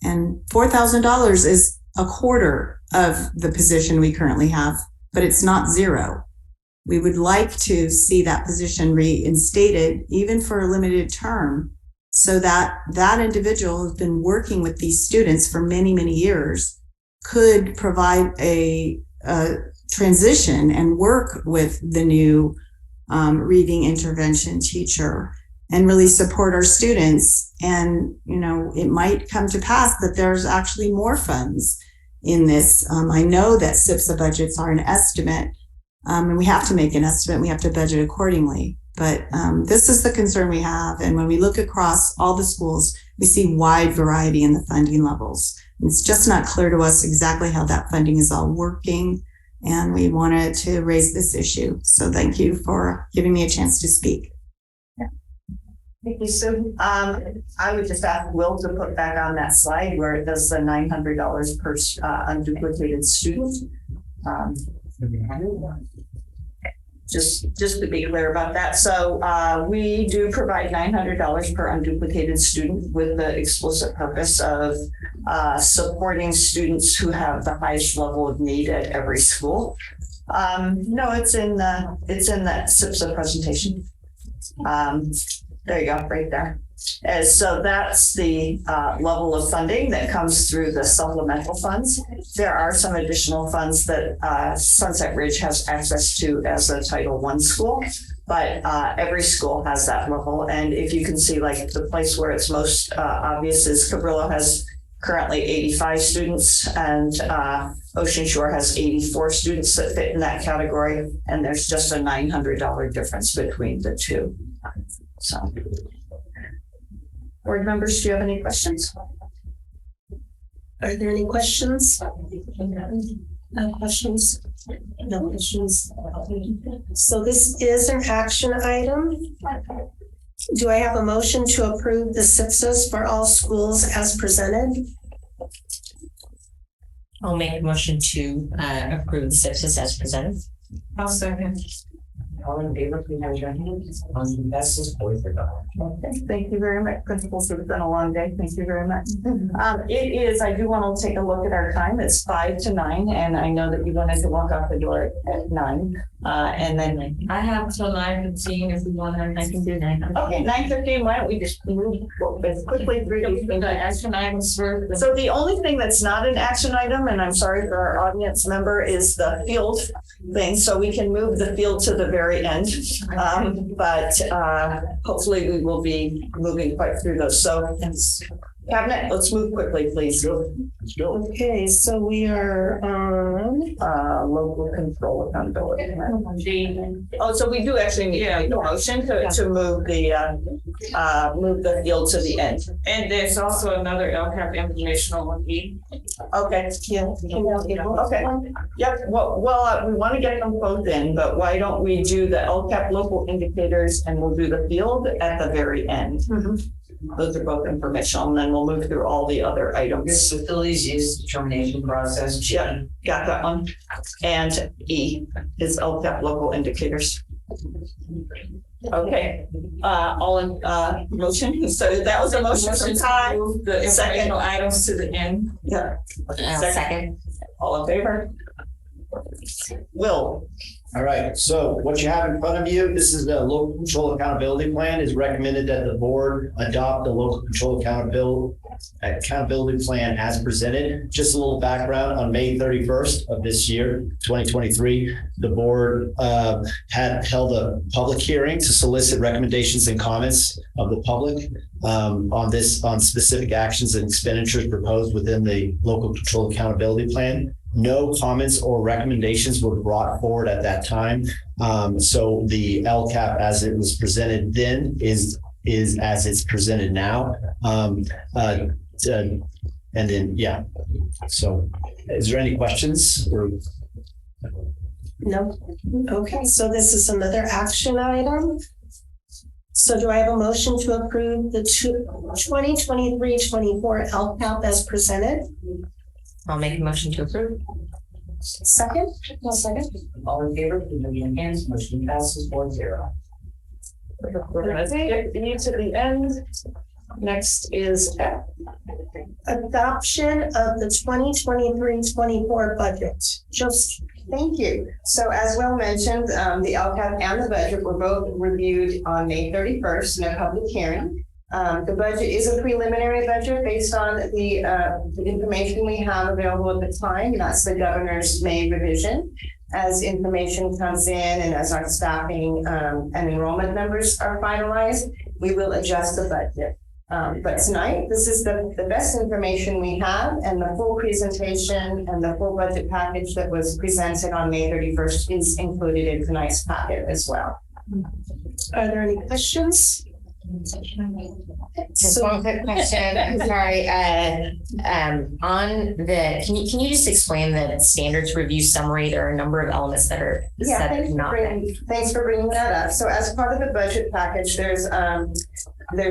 And $4,000 is a quarter of the position we currently have, but it's not zero. We would like to see that position reinstated, even for a limited term, so that that individual who's been working with these students for many, many years could provide a transition and work with the new reading intervention teacher and really support our students. And, it might come to pass that there's actually more funds in this. I know that SIPSA budgets are an estimate, and we have to make an estimate. We have to budget accordingly. But this is the concern we have. And when we look across all the schools, we see wide variety in the funding levels. It's just not clear to us exactly how that funding is all working. And we wanted to raise this issue. So thank you for giving me a chance to speak. Thank you, Sue. I would just ask Will to put back on that slide where it does the $900 per unduplicated student. Just to be clear about that. So we do provide $900 per unduplicated student with the explicit purpose of supporting students who have the highest level of need at every school. No, it's in the SIPSA presentation. There you go, right there. And so that's the level of funding that comes through the supplemental funds. There are some additional funds that Sunset Ridge has access to as a Title I school, but every school has that level. And if you can see, like, the place where it's most obvious is Cabrillo has currently 85 students, and Ocean Shore has 84 students that fit in that category. And there's just a $900 difference between the two. So. Board members, do you have any questions? Are there any questions? No questions? No questions. So this is an action item. Do I have a motion to approve the SIPSAs for all schools as presented? I'll make a motion to approve the SIPSAs as presented. I'll second. All in favor, please raise your hands. On that's just boys for God. Okay, thank you very much, principals. It's been a long day. Thank you very much. It is, I do want to take a look at our time. It's 5 to 9, and I know that you wanted to walk out the door at 9. And then I have till 9:15 if we want to. I can do 9. okay, 9:15. Why don't we just move as quickly through these things? Action items for. So the only thing that's not an action item, and I'm sorry for our audience member, is the field thing. So we can move the field to the very end. But hopefully we will be moving quite through those. So Cabinet, let's move quickly, please. Let's go. Okay, so we are on Local control accountability. Oh, so we do actually need a motion to move the field to the end. And there's also another LCAP informational lead. Okay. Yeah. Okay. Yep. Well, we want to get them both in, but why don't we do the LCAP local indicators and we'll do the field at the very end. Those are both informational, and then we'll move through all the other items. Facilities use determination process. Yeah, got that one. And E is LCAP local indicators. Okay, all in motion. So that was a motion from Ty. The informational items to the end. Yeah. Second. All in favor? Will. All right, so what you have in front of you, this is the local control accountability plan. Is recommended that the board adopt the local control accountability plan as presented. Just a little background: on May 31st of this year, 2023, the board had held a public hearing to solicit recommendations and comments of the public on specific actions and expenditures proposed within the local control accountability plan. No comments or recommendations were brought forward at that time. So the LCAP as it was presented then is as it's presented now. And then, yeah. So is there any questions? Or? no. Okay, so this is another action item. So do I have a motion to approve the 2023-24 LCAP as presented? I'll make a motion to approve. Second? No, second. All in favor, please raise your hands. Motion passes 4-0. We're gonna skip E to the end. Next is F. Adoption of the 2023-24 budget. Just Thank you. So as Will mentioned, the LCAP and the budget were both reviewed on May 31st in a public hearing. The budget is a preliminary budget based on the information we have available at the time. That's the governor's May revision. As information comes in and as our staffing and enrollment numbers are finalized, we will adjust the budget. But tonight, this is the best information we have, and the full presentation and the full budget package that was presented on May 31st is included in tonight's packet as well. Are there any questions? Just one quick question. I'm sorry. On the, can you just explain the standards review summary? There are a number of elements that are Thanks for bringing that up. So as part of the budget package, there's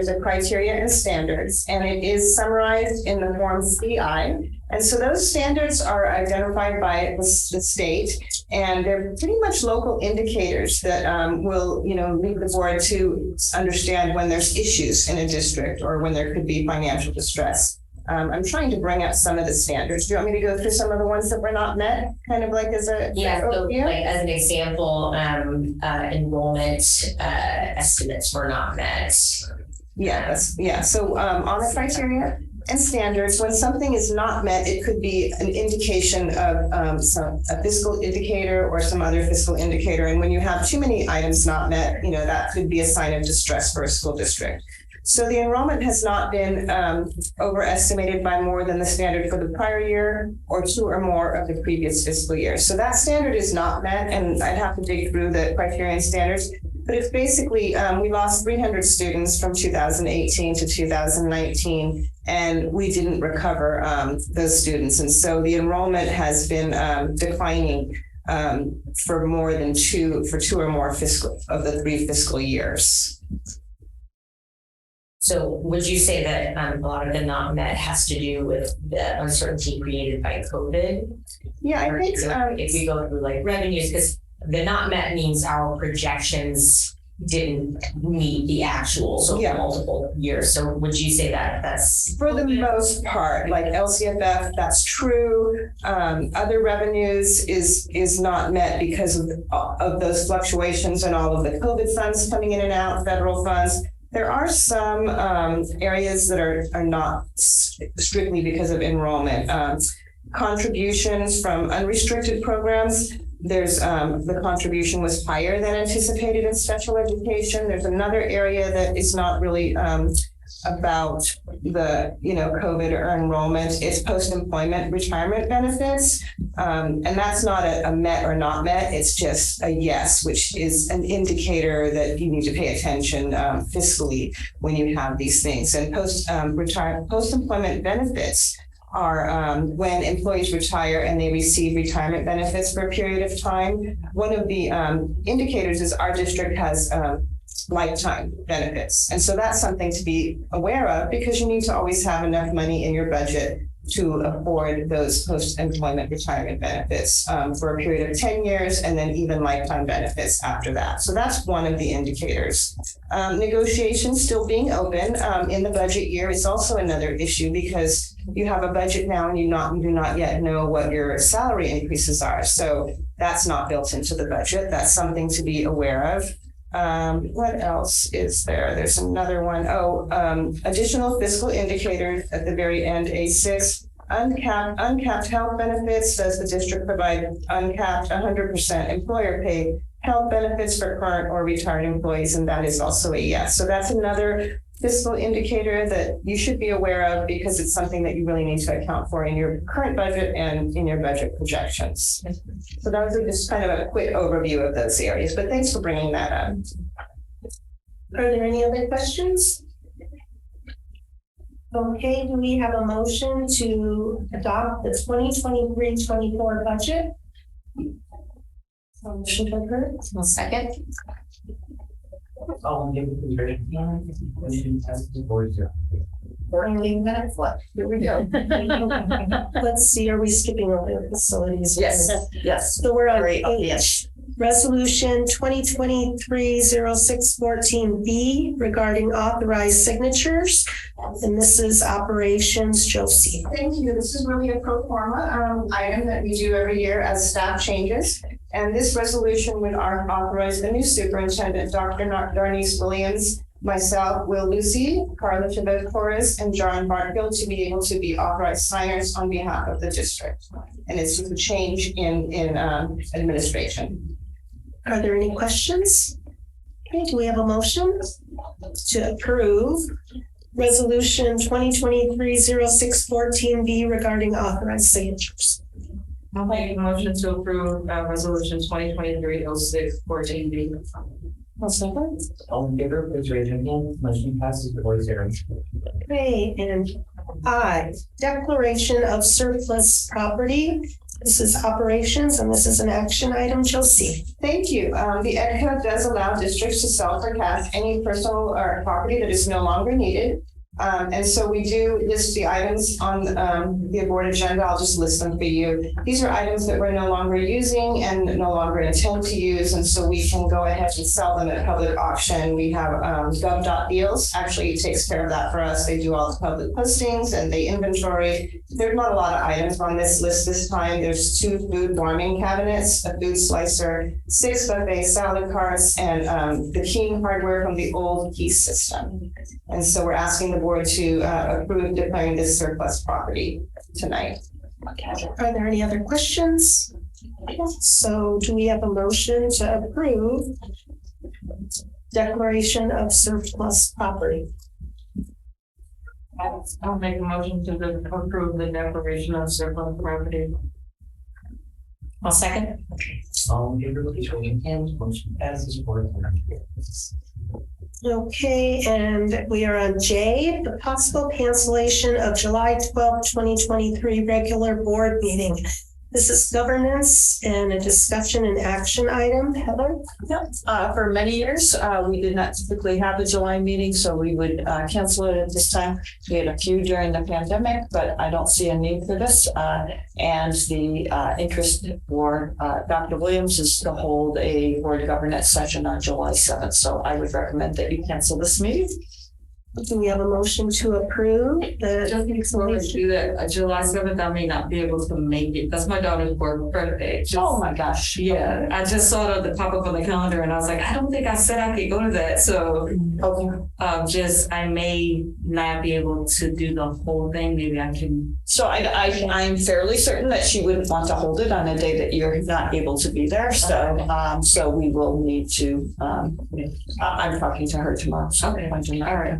a criteria and standards, and it is summarized in the form CI. And so those standards are identified by the state, and they're pretty much local indicators that will, lead the board to understand when there's issues in a district or when there could be financial distress. I'm trying to bring up some of the standards. Do you want me to go through some of the ones that were not met, kind of like as a so like as an example, enrollment estimates were not met. So on the criteria and standards, when something is not met, it could be an indication of a fiscal indicator or some other fiscal indicator. And when you have too many items not met, that could be a sign of distress for a school district. So the enrollment has not been overestimated by more than the standard for the prior year or 2 or more of the previous fiscal year. So that standard is not met, and I'd have to dig through the criteria and standards. But it's basically, we lost 300 students from 2018 to 2019, and we didn't recover those students. And so the enrollment has been declining for two or more of the 3 fiscal years. So would you say that a lot of the not met has to do with the uncertainty created by COVID? Yeah, I think if we go through like revenues, because the not met means our projections didn't meet the actual, so for multiple years. So would you say that that's for the most part, like LCFF, that's true. Other revenues is not met because of those fluctuations and all of the COVID funds coming in and out, federal funds. There are some areas that are not strictly because of enrollment. Contributions from unrestricted programs, there's the contribution was higher than anticipated in special education. There's another area that is not really about the COVID or enrollment. It's post-employment retirement benefits, and that's not a met or not met. It's just a yes, which is an indicator that you need to pay attention fiscally when you have these things. And post-employment benefits are when employees retire and they receive retirement benefits for a period of time. One of the indicators is our district has lifetime benefits. And so that's something to be aware of, because you need to always have enough money in your budget to afford those post-employment retirement benefits for a period of 10 years, and then even lifetime benefits after that. So that's one of the indicators. Negotiations still being open in the budget year is also another issue, because you have a budget now and you do not yet know what your salary increases are. So that's not built into the budget. That's something to be aware of. What else is there? There's another one. Additional fiscal indicators at the very end, A6. Uncapped health benefits. Does the district provide uncapped 100% employer paid health benefits for current or retired employees? And that is also a yes. So that's another fiscal indicator that you should be aware of, because it's something that you really need to account for in your current budget and in your budget projections. So that was just kind of a quick overview of those areas, but thanks for bringing that up. Are there any other questions? Okay, do we have a motion to adopt the 2023-24 budget? Motion to approve. One second. Here we go. Let's see, are we skipping over facilities? Yes. So we're on Great. H. Yes. Resolution 2023-0614B regarding authorized signatures. And this is operations. Josie. Thank you. This is really a pro forma item that we do every year as staff changes. And this resolution would authorize the new superintendent, Dr. Darnice Williams, myself, Will Lucy, Carla Chavez-Torres, and John Bartfield to be able to be authorized signers on behalf of the district. And it's just a change in administration. Are there any questions? Okay, do we have a motion to approve Resolution 2023-0614B regarding authorized signatures? I'll make a motion to approve resolution 2023-0614B. One second. All in favor, please raise your hand. Motion passes. The vote is carried. Okay, and I, declaration of surplus property. This is operations, and this is an action item. Josie. Thank you. The Ed Code does allow districts to sell for cash any personal or property that is no longer needed. And so we do list the items on the board agenda. I'll just list them for you. These are items that we're no longer using and no longer intend to use. And so we can go ahead and sell them at public auction. We have gov.deals actually takes care of that for us. They do all the public postings and they inventory. There's not a lot of items on this list this time. There's 2 food warming cabinets, a food slicer, 6 buffet salad carts, and the Keen hardware from the old Key system. And so we're asking the board to approve declaring this surplus property tonight. Are there any other questions? So do we have a motion to approve declaration of surplus property? I'll make a motion to approve the declaration of surplus property. I'll second. All in favor, please raise your hand. Motion passes 4-0. Okay, and we are on J, the possible cancellation of July 12th, 2023 regular board meeting. This is governance and a discussion and action item. Heather? Yep. For many years, we did not typically have a July meeting, so we would cancel it at this time. We had a few during the pandemic, but I don't see a need for this. And the interest for Dr. Williams is to hold a board governance session on July 7th. So I would recommend that you cancel this meeting. Do we have a motion to approve the? Just before we do that, July 7th, I may not be able to make it. That's my daughter's birthday. Oh my gosh. Yeah, I just saw the pop up on the calendar and I was like, I don't think I said I could go to that. So I may not be able to do the whole thing. Maybe I can. So I'm fairly certain that she wouldn't want to hold it on a day that you're not able to be there. So so we will need to. I'm talking to her tomorrow. So Okay. all right.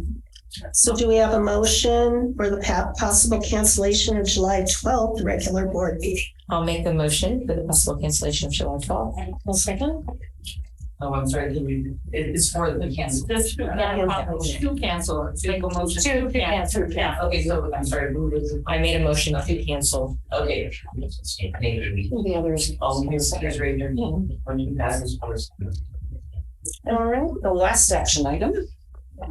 So do we have a motion for the possible cancellation of July 12th regular board meeting? I'll make the motion for the possible cancellation of July 12th. One second. Oh, I'm sorry. It's for the cancel. Just to cancel. Make a motion To cancel. Okay, so I'm sorry. I made a motion to cancel. Okay. The others. All in favor, please raise your hand. Motion passes 4-0. All right. The last action item.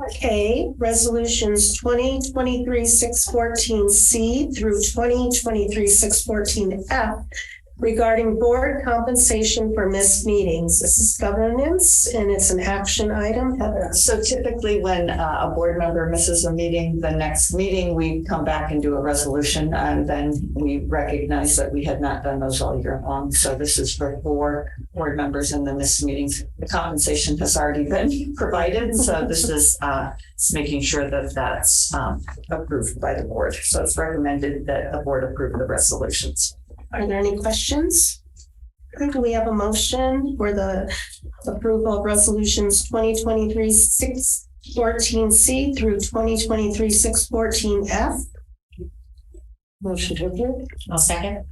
Okay, resolutions 2023-614C through 2023-614F regarding board compensation for missed meetings. This is governance and it's an action item. Heather. So typically when a board member misses a meeting, the next meeting we come back and do a resolution and then we recognize that we had not done those all year long. So this is for 4 board members in the missed meetings. The compensation has already been provided. So this is making sure that that's approved by the board. So it's recommended that the board approve the resolutions. Are there any questions? Do we have a motion for the approval of resolutions 2023-614C through 2023-614F? Motion to approve. I'll second.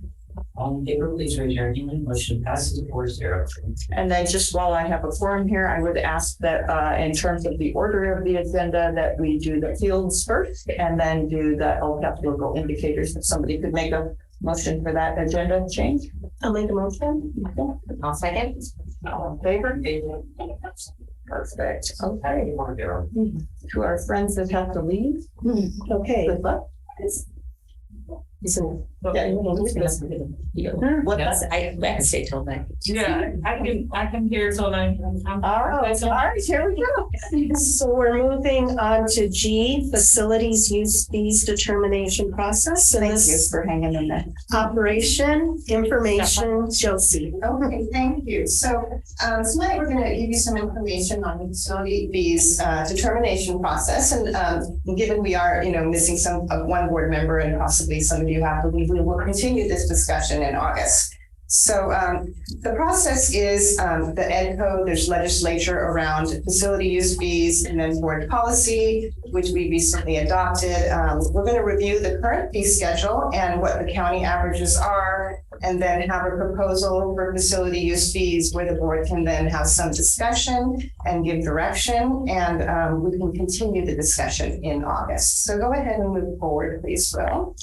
All in favor, please raise your hand. Motion passes 4-0. And then just while I have a forum here, I would ask that in terms of the order of the agenda, that we do the fields first and then do the LCAP local indicators. If somebody could make a motion for that agenda change. I'll make a motion. I'll second. All in favor? Perfect. Okay. To our friends that have to leave. Okay. Good luck. What? I can stay till then. Yeah, I can hear till then. All right, here we go. So we're moving on to G, facilities use fees determination process. And Thank you this for hanging in there. operation, information, Josie. Okay, thank you. So tonight we're going to give you some information on the facility fees determination process. And given we are, missing one board member and possibly some of you have to leave, we will continue this discussion in August. So the process is the Ed Code, there's legislature around facility use fees and then board policy, which we recently adopted. We're going to review the current fee schedule and what the county averages are, and then have a proposal for facility use fees where the board can then have some discussion and give direction, and we can continue the discussion in August. So go ahead and move forward, please, Will.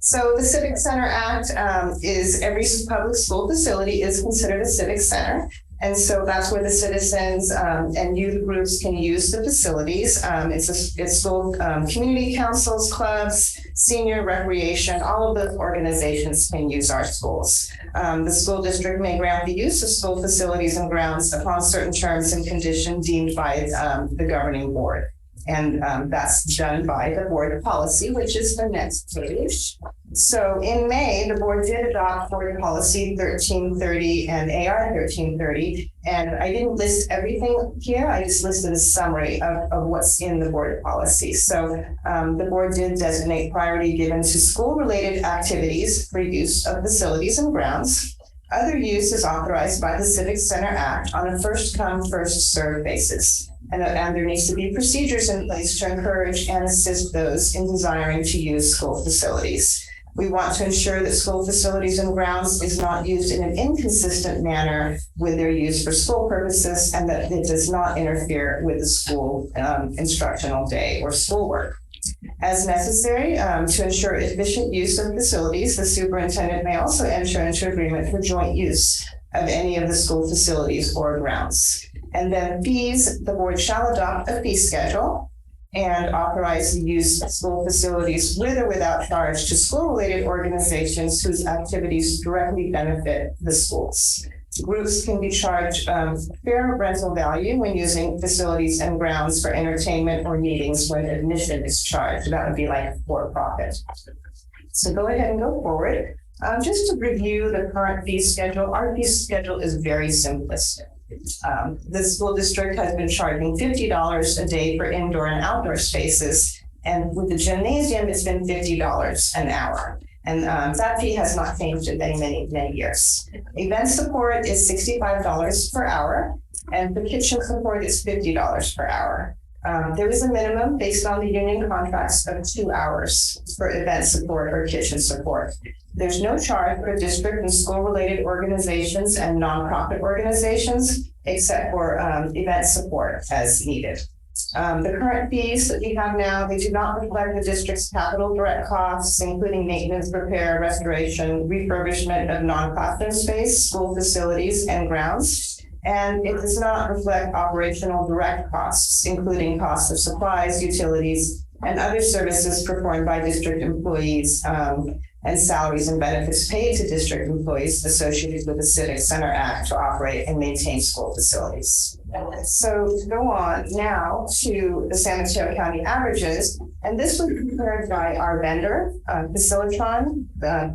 So the Civic Center Act is every public school facility is considered a civic center. And so that's where the citizens and youth groups can use the facilities. It's school community councils, clubs, senior recreation, all of those organizations can use our schools. The school district may grant the use of school facilities and grounds upon certain terms and conditions deemed by the governing board. And that's done by the board policy, which is the next page. So in May, the board did adopt board policy 1330 and AR 1330. And I didn't list everything here. I just listed a summary of what's in the board policy. So the board did designate priority given to school-related activities for use of facilities and grounds. Other use is authorized by the Civic Center Act on a first-come, first-served basis. And there needs to be procedures in place to encourage and assist those in desiring to use school facilities. We want to ensure that school facilities and grounds is not used in an inconsistent manner with their use for school purposes, and that it does not interfere with the school instructional day or schoolwork. As necessary, to ensure efficient use of facilities, the superintendent may also enter into agreement for joint use of any of the school facilities or grounds. And then fees, the board shall adopt a fee schedule and authorize the use of school facilities with or without charge to school-related organizations whose activities directly benefit the schools. Groups can be charged fair rental value when using facilities and grounds for entertainment or meetings when admission is charged. That would be like for-profit. So go ahead and go forward. Just to review the current fee schedule, our fee schedule is very simplistic. The school district has been charging $50 a day for indoor and outdoor spaces. And with the gymnasium, it's been $50 an hour. And that fee has not changed in many years. Event support is $65 per hour, and the kitchen support is $50 per hour. There is a minimum based on the union contracts of 2 hours for event support or kitchen support. There's no charge for district and school-related organizations and nonprofit organizations, except for event support as needed. The current fees that we have now, they do not reflect the district's capital direct costs, including maintenance, repair, restoration, refurbishment of non-classroom space, school facilities, and grounds. And it does not reflect operational direct costs, including costs of supplies, utilities, and other services performed by district employees, and salaries and benefits paid to district employees associated with the Civic Center Act to operate and maintain school facilities. So to go on now to the San Mateo County averages, and this was prepared by our vendor, Facilitron.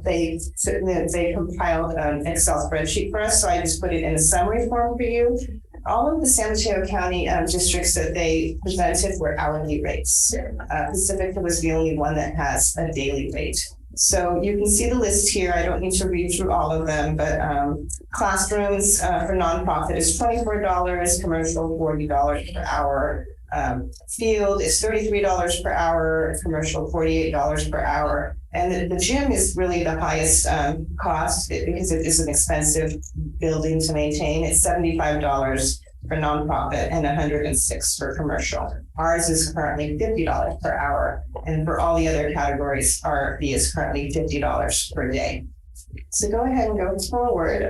They compiled an Excel spreadsheet for us, so I just put it in a summary form for you. All of the San Mateo County districts that they presented were hourly rates. Pacifica was the only one that has a daily rate. So you can see the list here. I don't need to read through all of them, but classrooms for nonprofit is $24, commercial $40 per hour. Field is $33 per hour, commercial $48 per hour. And the gym is really the highest cost because it is an expensive building to maintain. It's $75 for nonprofit and $106 for commercial. Ours is currently $50 per hour. And for all the other categories, our fee is currently $50 per day. So go ahead and go forward.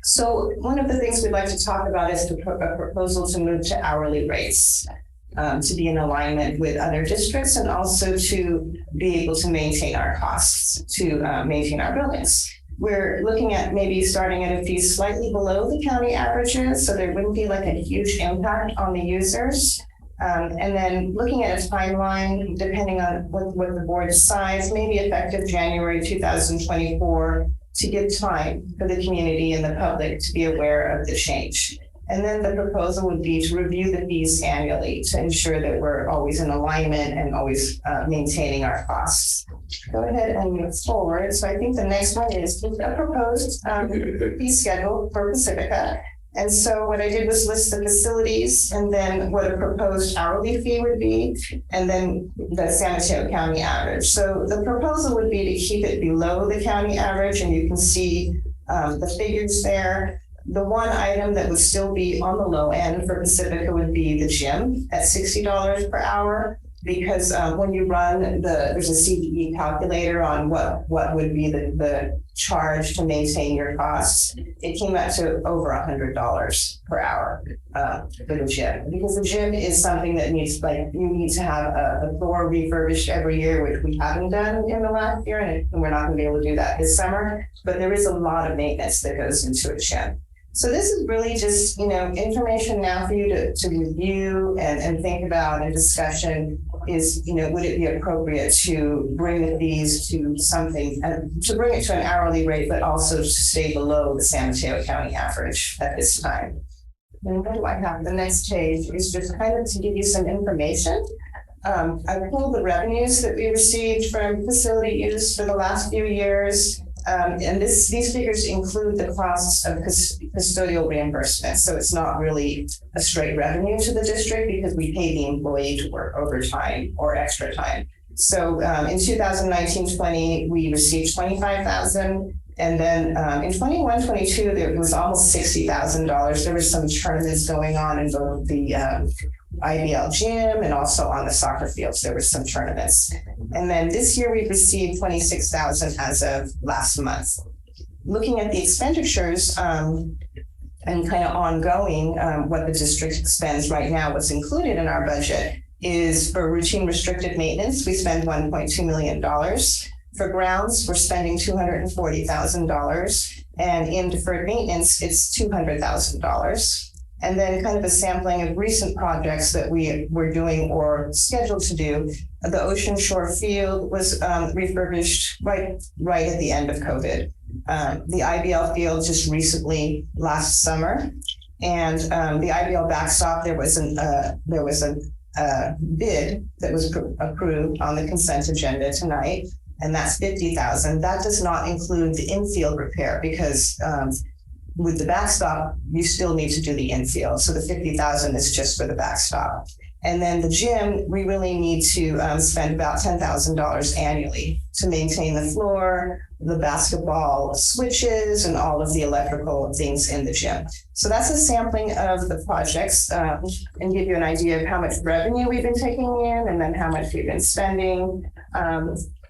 So one of the things we'd like to talk about is a proposal to move to hourly rates, to be in alignment with other districts and also to be able to maintain our costs, to maintain our buildings. We're looking at maybe starting at a fee slightly below the county averages, so there wouldn't be like a huge impact on the users. And then looking at a timeline, depending on what the board decides, maybe effective January 2024, to give time for the community and the public to be aware of the change. And then the proposal would be to review the fees annually to ensure that we're always in alignment and always maintaining our costs. Go ahead and move forward. So I think the next one is a proposed fee schedule for Pacifica. And so what I did was list the facilities and then what a proposed hourly fee would be, and then the San Mateo County average. So the proposal would be to keep it below the county average, and you can see the figures there. The one item that would still be on the low end for Pacifica would be the gym at $60 per hour, because when you run there's a CDE calculator on what would be the charge to maintain your costs. It came out to over $100 per hour for the gym, because the gym is something that needs, like, you need to have a floor refurbished every year, which we haven't done in the last year, and we're not going to be able to do that this summer. But there is a lot of maintenance that goes into a gym. So this is really just, information now for you to review and think about, and discussion is, would it be appropriate to bring the fees to something, to bring it to an hourly rate, but also to stay below the San Mateo County average at this time. And what do I have? The next page is just kind of to give you some information. I pulled the revenues that we received from facility use for the last few years. And these figures include the costs of custodial reimbursement. So it's not really a straight revenue to the district because we pay the employee to work overtime or extra time. So in 2019-20, we received 25,000. And then in 21-22, there was almost $60,000. There was some tournaments going on in both the IBL gym and also on the soccer fields. There were some tournaments. And then this year we've received 26,000 as of last month. Looking at the expenditures and kind of ongoing, what the district spends right now, what's included in our budget is for routine restricted maintenance, we spend $1.2 million. For grounds, we're spending $240,000. And in deferred maintenance, it's $200,000. And then kind of a sampling of recent projects that we were doing or scheduled to do. The Ocean Shore Field was refurbished right at the end of COVID. The IBL field just recently last summer. And the IBL backstop, there was a bid that was approved on the consent agenda tonight, and that's $50,000. That does not include the infield repair because with the backstop, you still need to do the infield. So the $50,000 is just for the backstop. And then the gym, we really need to spend about $10,000 annually to maintain the floor, the basketball switches, and all of the electrical things in the gym. So that's a sampling of the projects and give you an idea of how much revenue we've been taking in and then how much we've been spending.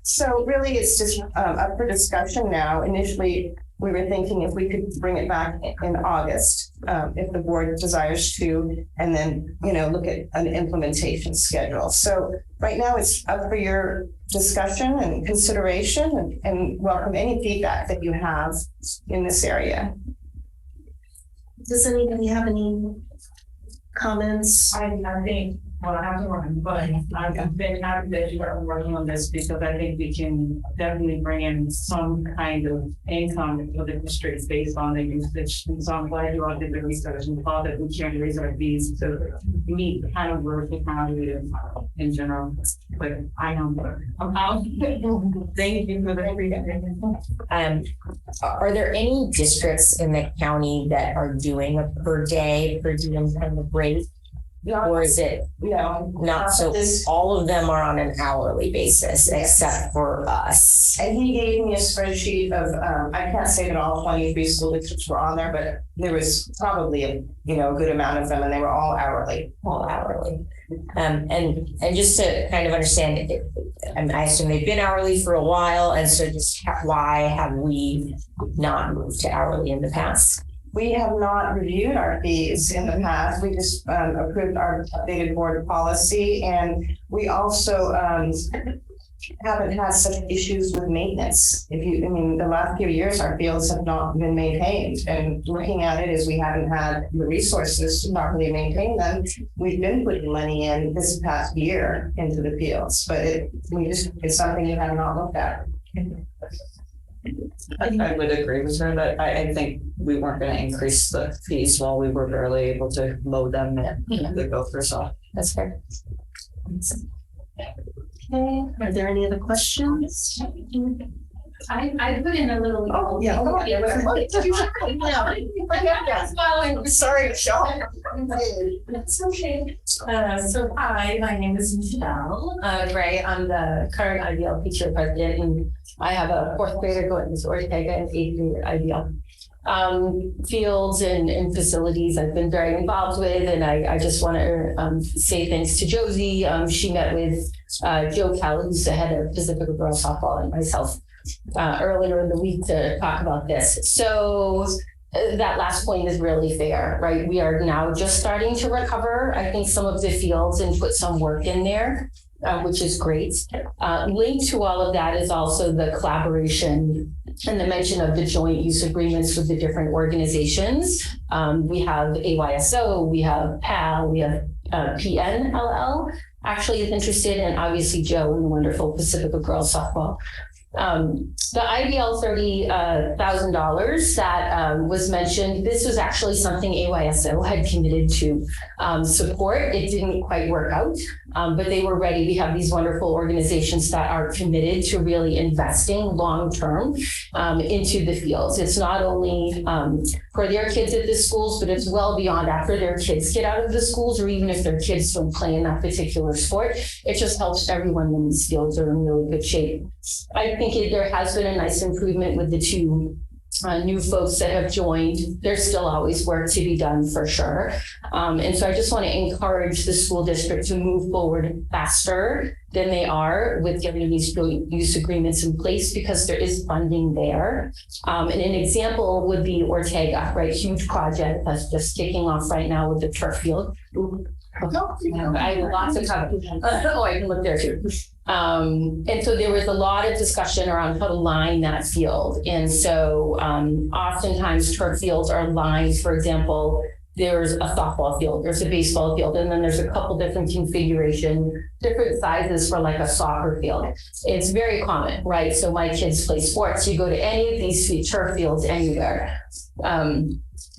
So really it's just up for discussion now. Initially, we were thinking if we could bring it back in August, if the board desires to, and then, look at an implementation schedule. So right now it's up for your discussion and consideration and welcome any feedback that you have in this area. Does anybody have any comments? I think, well, I have to run, but I've been happy that you are working on this because I think we can definitely bring in some kind of income for the district based on the usage. And so I'm glad you all did the research and thought that we can raise our fees to meet the kind of work the county in general. But I know I'm out. Thank you for the feedback. Are there any districts in the county that are doing a per diem kind of rate? Or is it not so? All of them are on an hourly basis, except for us. And he gave me a spreadsheet of I can't say that all 23 school districts were on there, but there was probably a good amount of them, and they were all hourly. And just to kind of understand, I assume they've been hourly for a while, and so just why have we not moved to hourly in the past? We have not reviewed our fees in the past. We just approved our updated board policy, and we also haven't had such issues with maintenance. The last few years, our fields have not been maintained, and looking at it as we haven't had the resources to properly maintain them, we've been putting money in this past year into the fields, but it's something we have not looked at. I would agree with her that I think we weren't going to increase the fees while we were barely able to mow them and the gophers off. That's fair. Okay, are there any other questions? I put in a little. Oh, yeah. Sorry, Michelle. That's okay. So hi, my name is Michelle Gray. I'm the current IBL teacher president, and I have a fourth grader going to Ortega and eighth grader IBL. Fields and facilities I've been very involved with, and I just want to say thanks to Josie. She met with Joe Kelly, who's the head of Pacifica Girls Softball, and myself earlier in the week to talk about this. So that last point is really fair, right? We are now just starting to recover, I think, some of the fields and put some work in there, which is great. Linked to all of that is also the collaboration and the mention of the joint use agreements with the different organizations. We have AYSO, we have PAL, we have PNLL actually is interested, and obviously Joe and the wonderful Pacifica Girls Softball. The IBL $30,000 that was mentioned, this was actually something AYSO had committed to support. It didn't quite work out. but they were ready. We have these wonderful organizations that are committed to really investing long-term into the fields. It's not only for their kids at the schools, but it's well beyond after their kids get out of the schools, or even if their kids don't play in that particular sport. It just helps everyone when these fields are in really good shape. I think there has been a nice improvement with the two new folks that have joined. There's still always work to be done for sure. And so I just want to encourage the school district to move forward faster than they are with getting these joint use agreements in place, because there is funding there. And an example would be Ortega, right? Huge project that's just kicking off right now with the turf field. I have lots of cover. Oh, I can look there too. And so there was a lot of discussion around how to line that field. And so oftentimes turf fields are lined, for example, there's a softball field, there's a baseball field, and then there's a couple different configuration, different sizes for like a soccer field. It's very common, right? So my kids play sports. You go to any of these turf fields anywhere.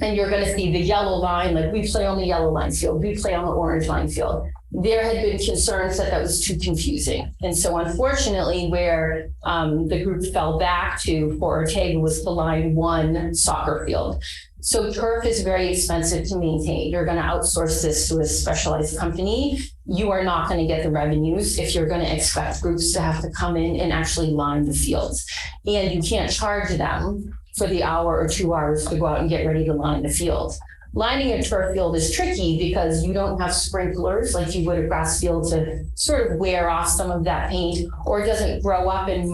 And you're going to see the yellow line, like we play on the yellow line field, we play on the orange line field. There had been concerns that was too confusing. And so unfortunately, where the group fell back to for Ortega was the line one soccer field. So turf is very expensive to maintain. You're going to outsource this to a specialized company. You are not going to get the revenues if you're going to expect groups to have to come in and actually line the fields. And you can't charge them for the hour or 2 hours to go out and get ready to line the field. Lining a turf field is tricky because you don't have sprinklers like you would a grass field to sort of wear off some of that paint, or it doesn't grow up and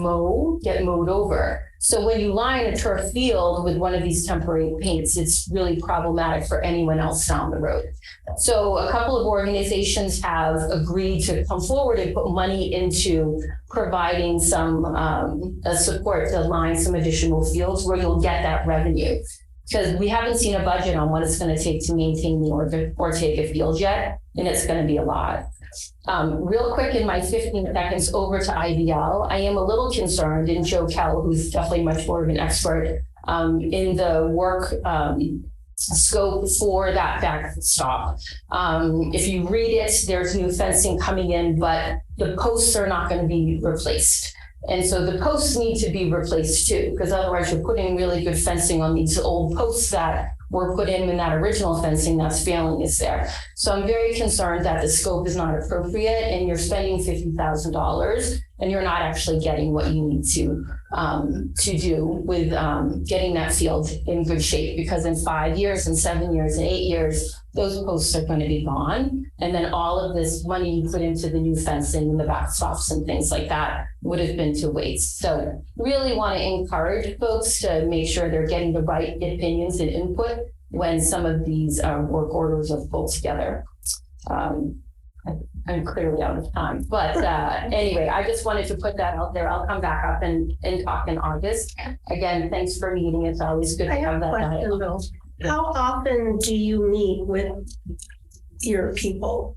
get mowed over. So when you line a turf field with one of these temporary paints, it's really problematic for anyone else down the road. So a couple of organizations have agreed to come forward and put money into providing some support to line some additional fields where you'll get that revenue. Because we haven't seen a budget on what it's going to take to maintain the Ortega field yet, and it's going to be a lot. Real quick, in my 15 seconds over to IVL, I am a little concerned, and Joe Kell, who's definitely much more of an expert in the work scope for that backstop. If you read it, there's new fencing coming in, but the posts are not going to be replaced. And so the posts need to be replaced too, because otherwise you're putting really good fencing on these old posts that were put in when that original fencing that's failing is there. So I'm very concerned that the scope is not appropriate and you're spending $50,000 and you're not actually getting what you need to do with getting that field in good shape, because in 5 years and 7 years and 8 years, those posts are going to be gone. And then all of this money you put into the new fencing and the backstops and things like that would have been to waste. So really want to encourage folks to make sure they're getting the right opinions and input when some of these work orders are pulled together. I'm clearly out of time, but anyway, I just wanted to put that out there. I'll come back up and talk in August. Again, thanks for meeting. It's always good to have that dialogue. How often do you meet with your people?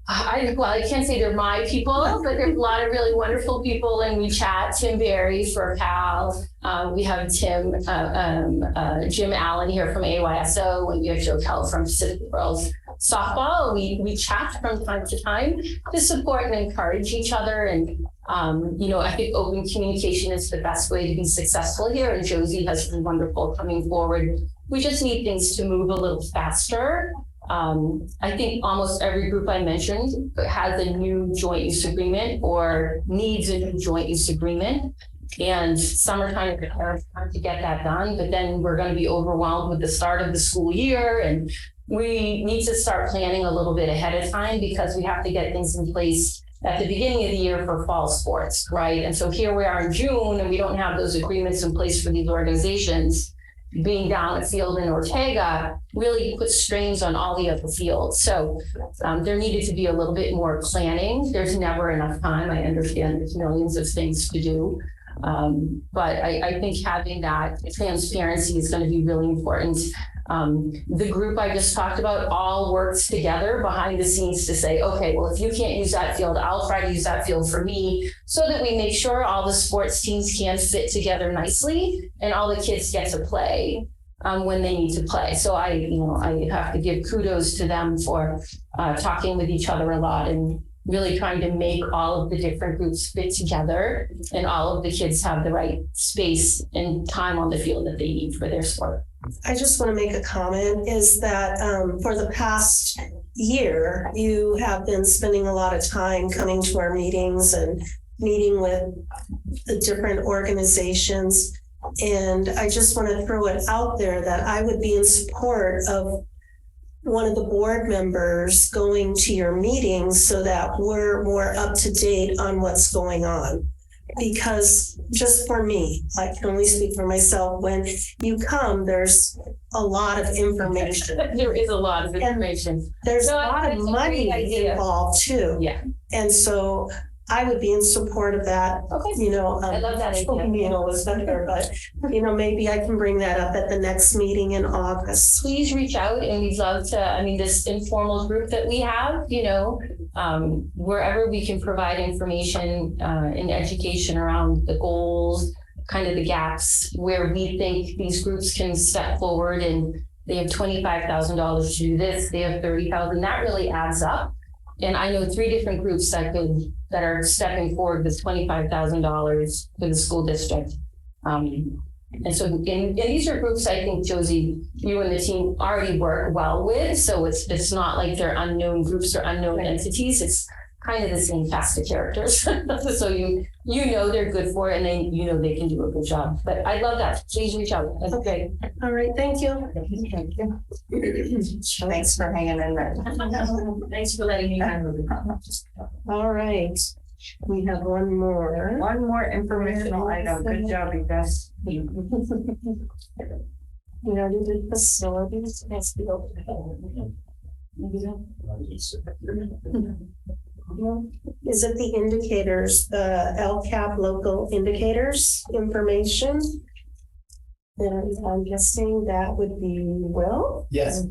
I can't say they're my people, but there's a lot of really wonderful people, and we chat. Tim Berry for PAL. We have Jim Allen here from AYSO, and we have Joe Kell from Pacific Girls Softball. We chat from time to time to support and encourage each other. And, I think open communication is the best way to be successful here. And Josie has been wonderful coming forward. We just need things to move a little faster. I think almost every group I mentioned has a new joint use agreement or needs a new joint use agreement. And some are trying to prepare to get that done, but then we're going to be overwhelmed with the start of the school year. And we need to start planning a little bit ahead of time, because we have to get things in place at the beginning of the year for fall sports, right? And so here we are in June and we don't have those agreements in place for these organizations. Being down a field in Ortega really puts strains on all the other fields. So there needed to be a little bit more planning. There's never enough time. I understand there's millions of things to do. But I think having that transparency is going to be really important. The group I just talked about all works together behind the scenes to say, okay, well, if you can't use that field, I'll try to use that field for me, so that we make sure all the sports teams can fit together nicely and all the kids get to play when they need to play. So I have to give kudos to them for talking with each other a lot and really trying to make all of the different groups fit together and all of the kids have the right space and time on the field that they need for their sport. I just want to make a comment is that for the past year, you have been spending a lot of time coming to our meetings and meeting with the different organizations. And I just want to throw it out there that I would be in support of one of the board members going to your meetings so that we're more up to date on what's going on. Because just for me, I can only speak for myself, when you come, there's a lot of information. There is a lot of information. And there's a lot of money involved too. Yeah. And so I would be in support of that. Okay. You know, I love that idea. Me and Elizabeth there, but you know, maybe I can bring that up at the next meeting in August. Please reach out, and we'd love to, I mean, this informal group that we have, you know, wherever we can provide information and education around the goals, kind of the gaps where we think these groups can step forward, and they have $25,000 to do this, they have $30,000, that really adds up. And I know 3 different groups that are stepping forward with $25,000 for the school district. And so, and these are groups I think, Josie, you and the team already work well with. So it's not like they're unknown groups or unknown entities. It's kind of the same cast of characters. So you know they're good for it, and then you know they can do a good job. But I love that. Please reach out. Okay. All right. Thank you. Thank you. Thanks for hanging in there. Thanks for letting me know. All right. We have one more. One more informational item. Good job, you guys. We already did facilities. Let's go. Is it the indicators, the LCAP local indicators information? And I'm guessing that would be Will? Yes,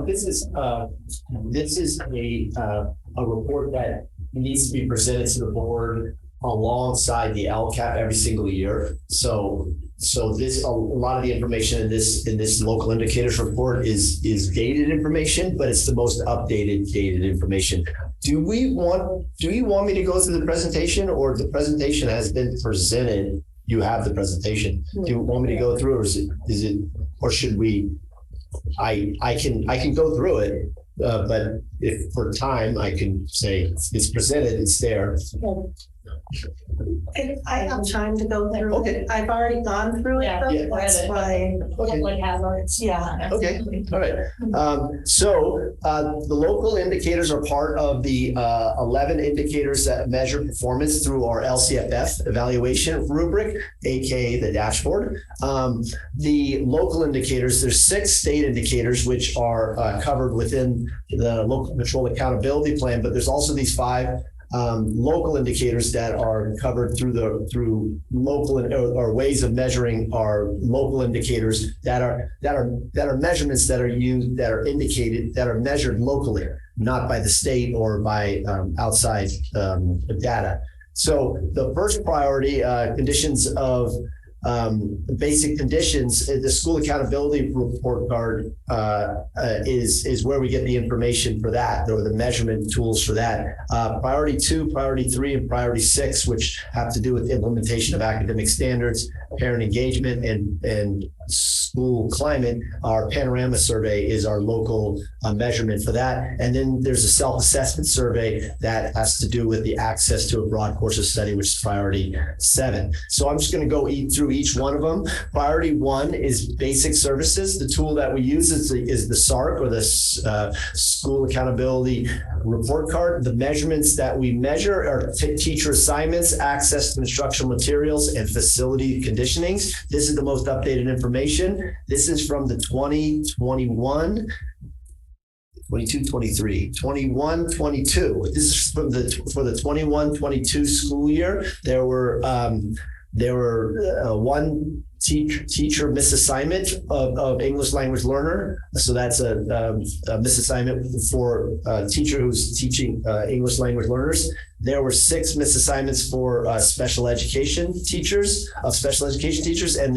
this is a report that needs to be presented to the board alongside the LCAP every single year. So this, a lot of the information in this local indicators report is dated information, but it's the most updated dated information. Do you want me to go through the presentation, or the presentation has been presented? You have the presentation. Do you want me to go through, or is it, or should we? I can go through it, but if for time, I can say it's presented, it's there. I have time to go through it. I've already gone through it. Yeah. That's why. Yeah. Okay. All right. So the local indicators are part of the 11 indicators that measure performance through our LCFF evaluation rubric, aka the dashboard. The local indicators, there's 6 state indicators which are covered within the local control accountability plan, but there's also these 5 local indicators that are covered through local or ways of measuring our local indicators that are measurements that are used, that are indicated, that are measured locally, not by the state or by outside data. So the first priority, conditions of basic conditions, the school accountability report card is where we get the information for that, or the measurement tools for that. Priority 2, priority 3, and priority 6, which have to do with implementation of academic standards, parent engagement, and school climate. Our panorama survey is our local measurement for that. And then there's a self-assessment survey that has to do with the access to a broad course of study, which is priority 7. So I'm just going to go through each one of them. Priority 1 is basic services. The tool that we use is the SARC, or the School Accountability Report Card. The measurements that we measure are teacher assignments, access to instructional materials, and facility conditionings. This is the most updated information. This is from the 2021, 22, 23, 21, 22. This is for the 21, 22 school year. There were one teacher misassignment of English language learner. So that's a misassignment for a teacher who's teaching English language learners. There were 6 misassignments for special education teachers, and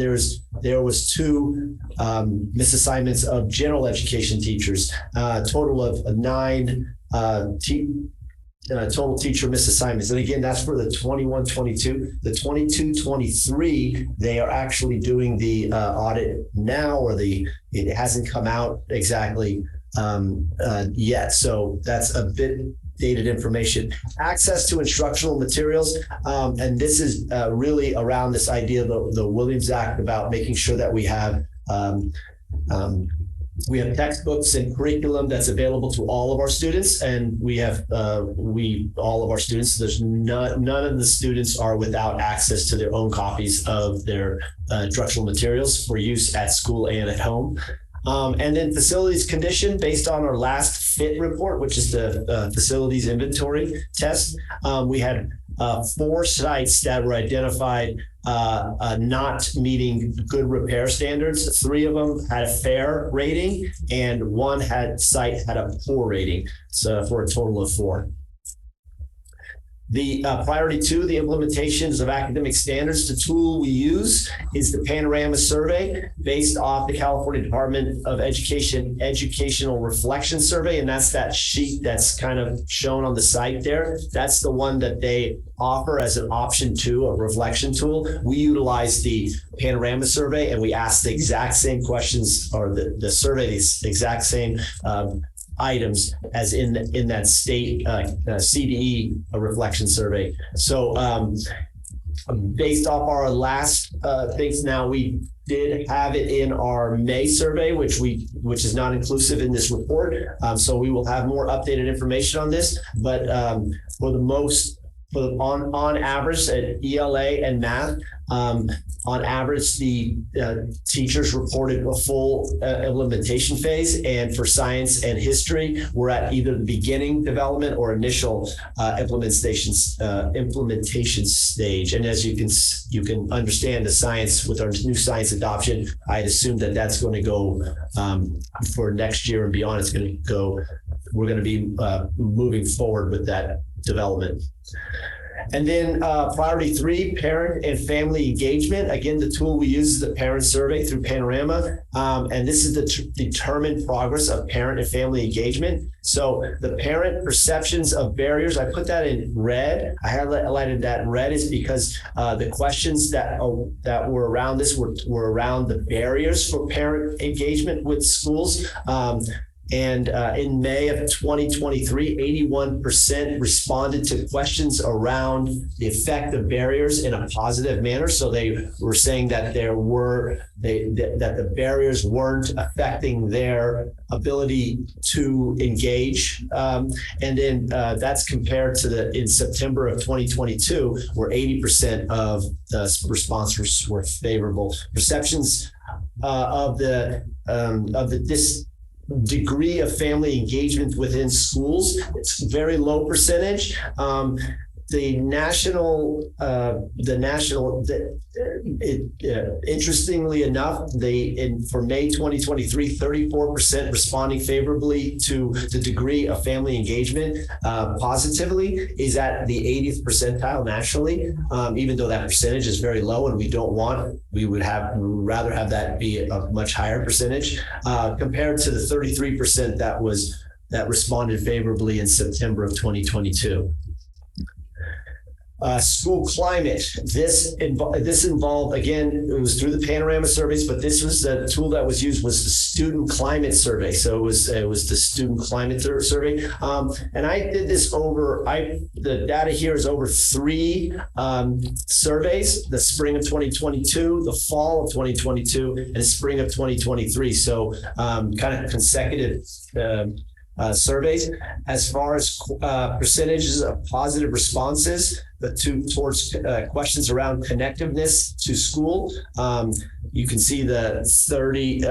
there was 2 misassignments of general education teachers. A total of 9 total teacher misassignments. And again, that's for the 21-22. The 22-23, they are actually doing the audit now, or it hasn't come out exactly yet. So that's a bit dated information. Access to instructional materials. And this is really around this idea of the Williams Act about making sure that we have textbooks and curriculum that's available to all of our students, and we have all of our students. There's none of the students are without access to their own copies of their instructional materials for use at school and at home. And then facilities condition based on our last FIT report, which is the facilities inventory test. We had 4 sites that were identified not meeting good repair standards. 3 of them had a fair rating, and 1 site had a poor rating. So for a total of 4. The priority 2, the implementations of academic standards. The tool we use is the Panorama Survey based off the California Department of Education Educational Reflection Survey. And that's that sheet that's kind of shown on the site there. That's the one that they offer as an option to a reflection tool. We utilize the Panorama Survey, and we ask the exact same questions, or the survey, the exact same items as in that state CDE reflection survey. So based off our last things, now we did have it in our May survey, which is not inclusive in this report. So we will have more updated information on this. But on average at ELA and math, on average, the teachers reported a full implementation phase, and for science and history, we're at either the beginning development or initial implementation stage. And as you can understand, the science with our new science adoption, I'd assume that that's going to go for next year and beyond. It's going to go. We're going to be moving forward with that development. And then priority 3, parent and family engagement. Again, the tool we use is the parent survey through Panorama. And this is the determined progress of parent and family engagement. So the parent perceptions of barriers, I put that in red. I highlighted that in red is because the questions that were around this were around the barriers for parent engagement with schools. And in May of 2023, 81% responded to questions around the effect of barriers in a positive manner. So they were saying that that the barriers weren't affecting their ability to engage. And then that's compared to in September of 2022, where 80% of the responses were favorable. Perceptions of this degree of family engagement within schools, it's a very low percentage. Interestingly enough, for May 2023, 34% responding favorably to the degree of family engagement positively is at the 80th percentile nationally, even though that percentage is very low, and we would rather have that be a much higher percentage compared to the 33% that responded favorably in September of 2022. School climate. This involved, again, it was through the Panorama surveys, but this was the tool that was used was the student climate survey. So it was the student climate survey. And I did this the data here is over 3 surveys, the spring of 2022, the fall of 2022, and the spring of 2023. So kind of consecutive surveys. As far as percentages of positive responses towards questions around connectiveness to school, you can see the 3rd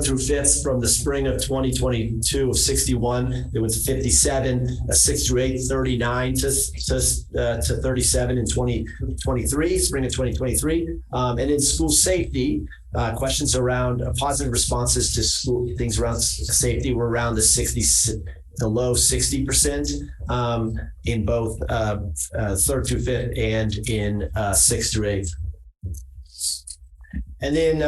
through 5th from the spring of 2022 of 61. It was 57, 6th through 8th, 39 to 37 in 2023, spring of 2023. And in school safety, questions around positive responses to school things around safety were around the low 60% in both 3rd through 5th and in 6th through 8th. And then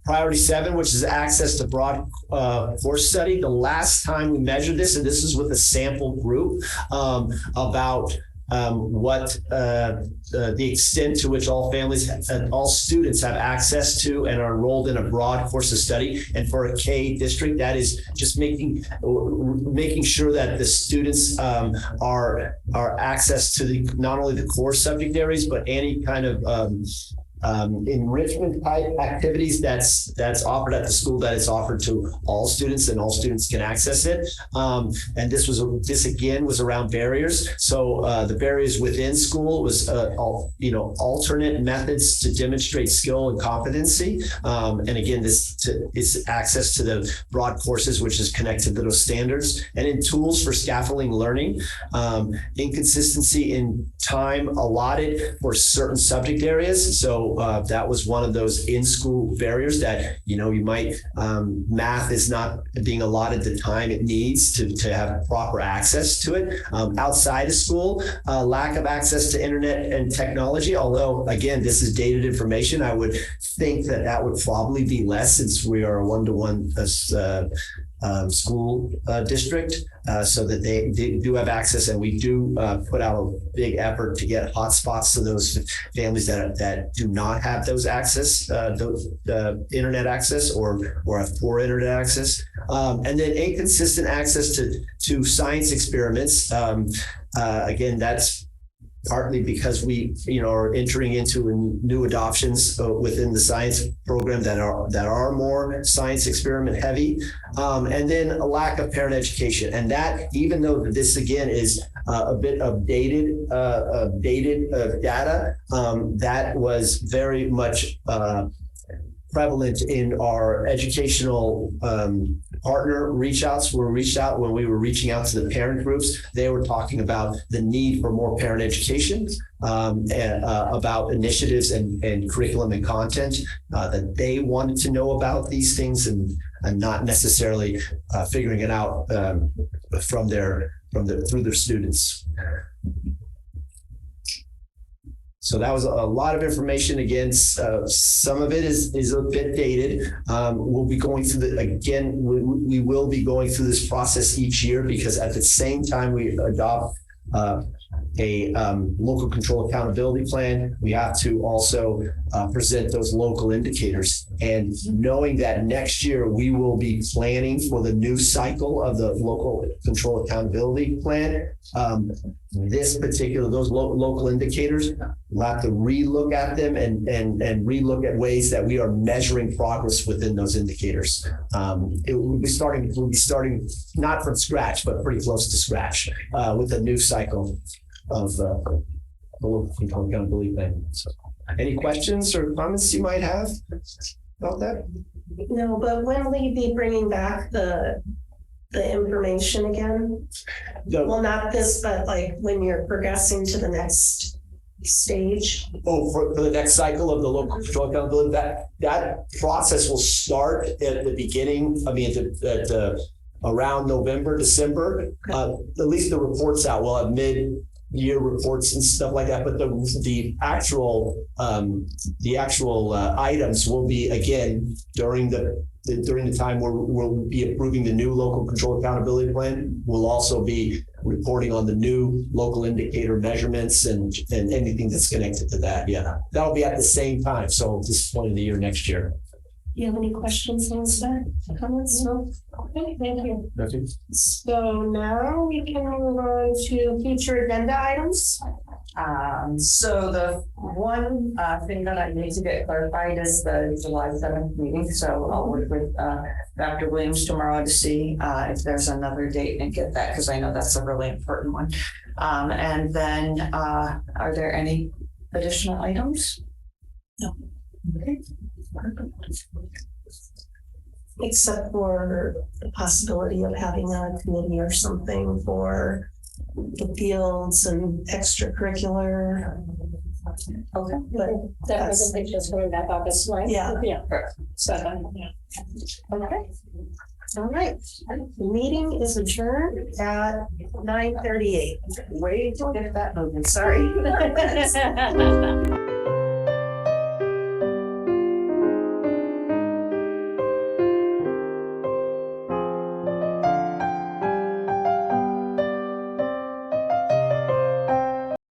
Priority 7, which is access to broad course study. The last time we measured this, and this is with a sample group, about what the extent to which all families and all students have access to and are enrolled in a broad course of study. And for a K district, that is just making sure that the students are access to not only the core subject areas, but any kind of enrichment type activities that's offered at the school, that is offered to all students and all students can access it. And this again was around barriers. So the barriers within school was alternate methods to demonstrate skill and competency. And again, this is access to the broad courses, which is connected to those standards, and in tools for scaffolding learning, inconsistency in time allotted for certain subject areas. So that was one of those in-school barriers that, you might, math is not being allotted the time it needs to have proper access to it. Outside of school, lack of access to internet and technology, although, again, this is dated information. I would think that would probably be less, since we are a one-to-one school district, so that they do have access, and we do put out a big effort to get hotspots to those families that do not have those access, internet access, or have poor internet access, and then inconsistent access to science experiments. Again, that's partly because we, are entering into new adoptions within the science program that are more science experiment heavy, and then a lack of parent education. And that, even though this again is a bit of dated data, that was very much prevalent in our educational partner reach outs. When we were reaching out to the parent groups, they were talking about the need for more parent education, and about initiatives and curriculum and content, that they wanted to know about these things, and not necessarily figuring it out through their students. So that was a lot of information. Again, some of it is a bit dated. We'll be going through we will be going through this process each year, because at the same time we adopt a local control accountability plan, we have to also present those local indicators. And knowing that next year we will be planning for the new cycle of the local control accountability plan, those local indicators, we'll have to relook at them and relook at ways that we are measuring progress within those indicators. We'll be starting not from scratch, but pretty close to scratch with a new cycle of the local control accountability plan. So, any questions or comments you might have about that? No, but when will you be bringing back the information again? Well, not this, but like when you're progressing to the next stage. Oh, for the next cycle of the local control accountability, that process will start at the beginning. I mean, at around November, December. At least the reports out. We'll have mid-year reports and stuff like that. But the actual items will be, again, during the time where we'll be approving the new local control accountability plan. We'll also be reporting on the new local indicator measurements and anything that's connected to that. Yeah, that'll be at the same time. So this point of the year next year. Do you have any questions on that? Comments? No? Okay, thank you. Okay. So now we can move on to future agenda items. So the one thing that I need to get clarified is the July 7th meeting. So I'll work with Dr. Williams tomorrow to see if there's another date and get that, because I know that's a really important one. And then are there any additional items? No. Okay. Except for the possibility of having a committee or something for the fields and extracurricular. Okay, but that presentation is coming back August 9th. Yeah. Yeah. So, yeah. Okay. All right. The meeting is adjourned at 9:38. Wait till I get that moving. Sorry.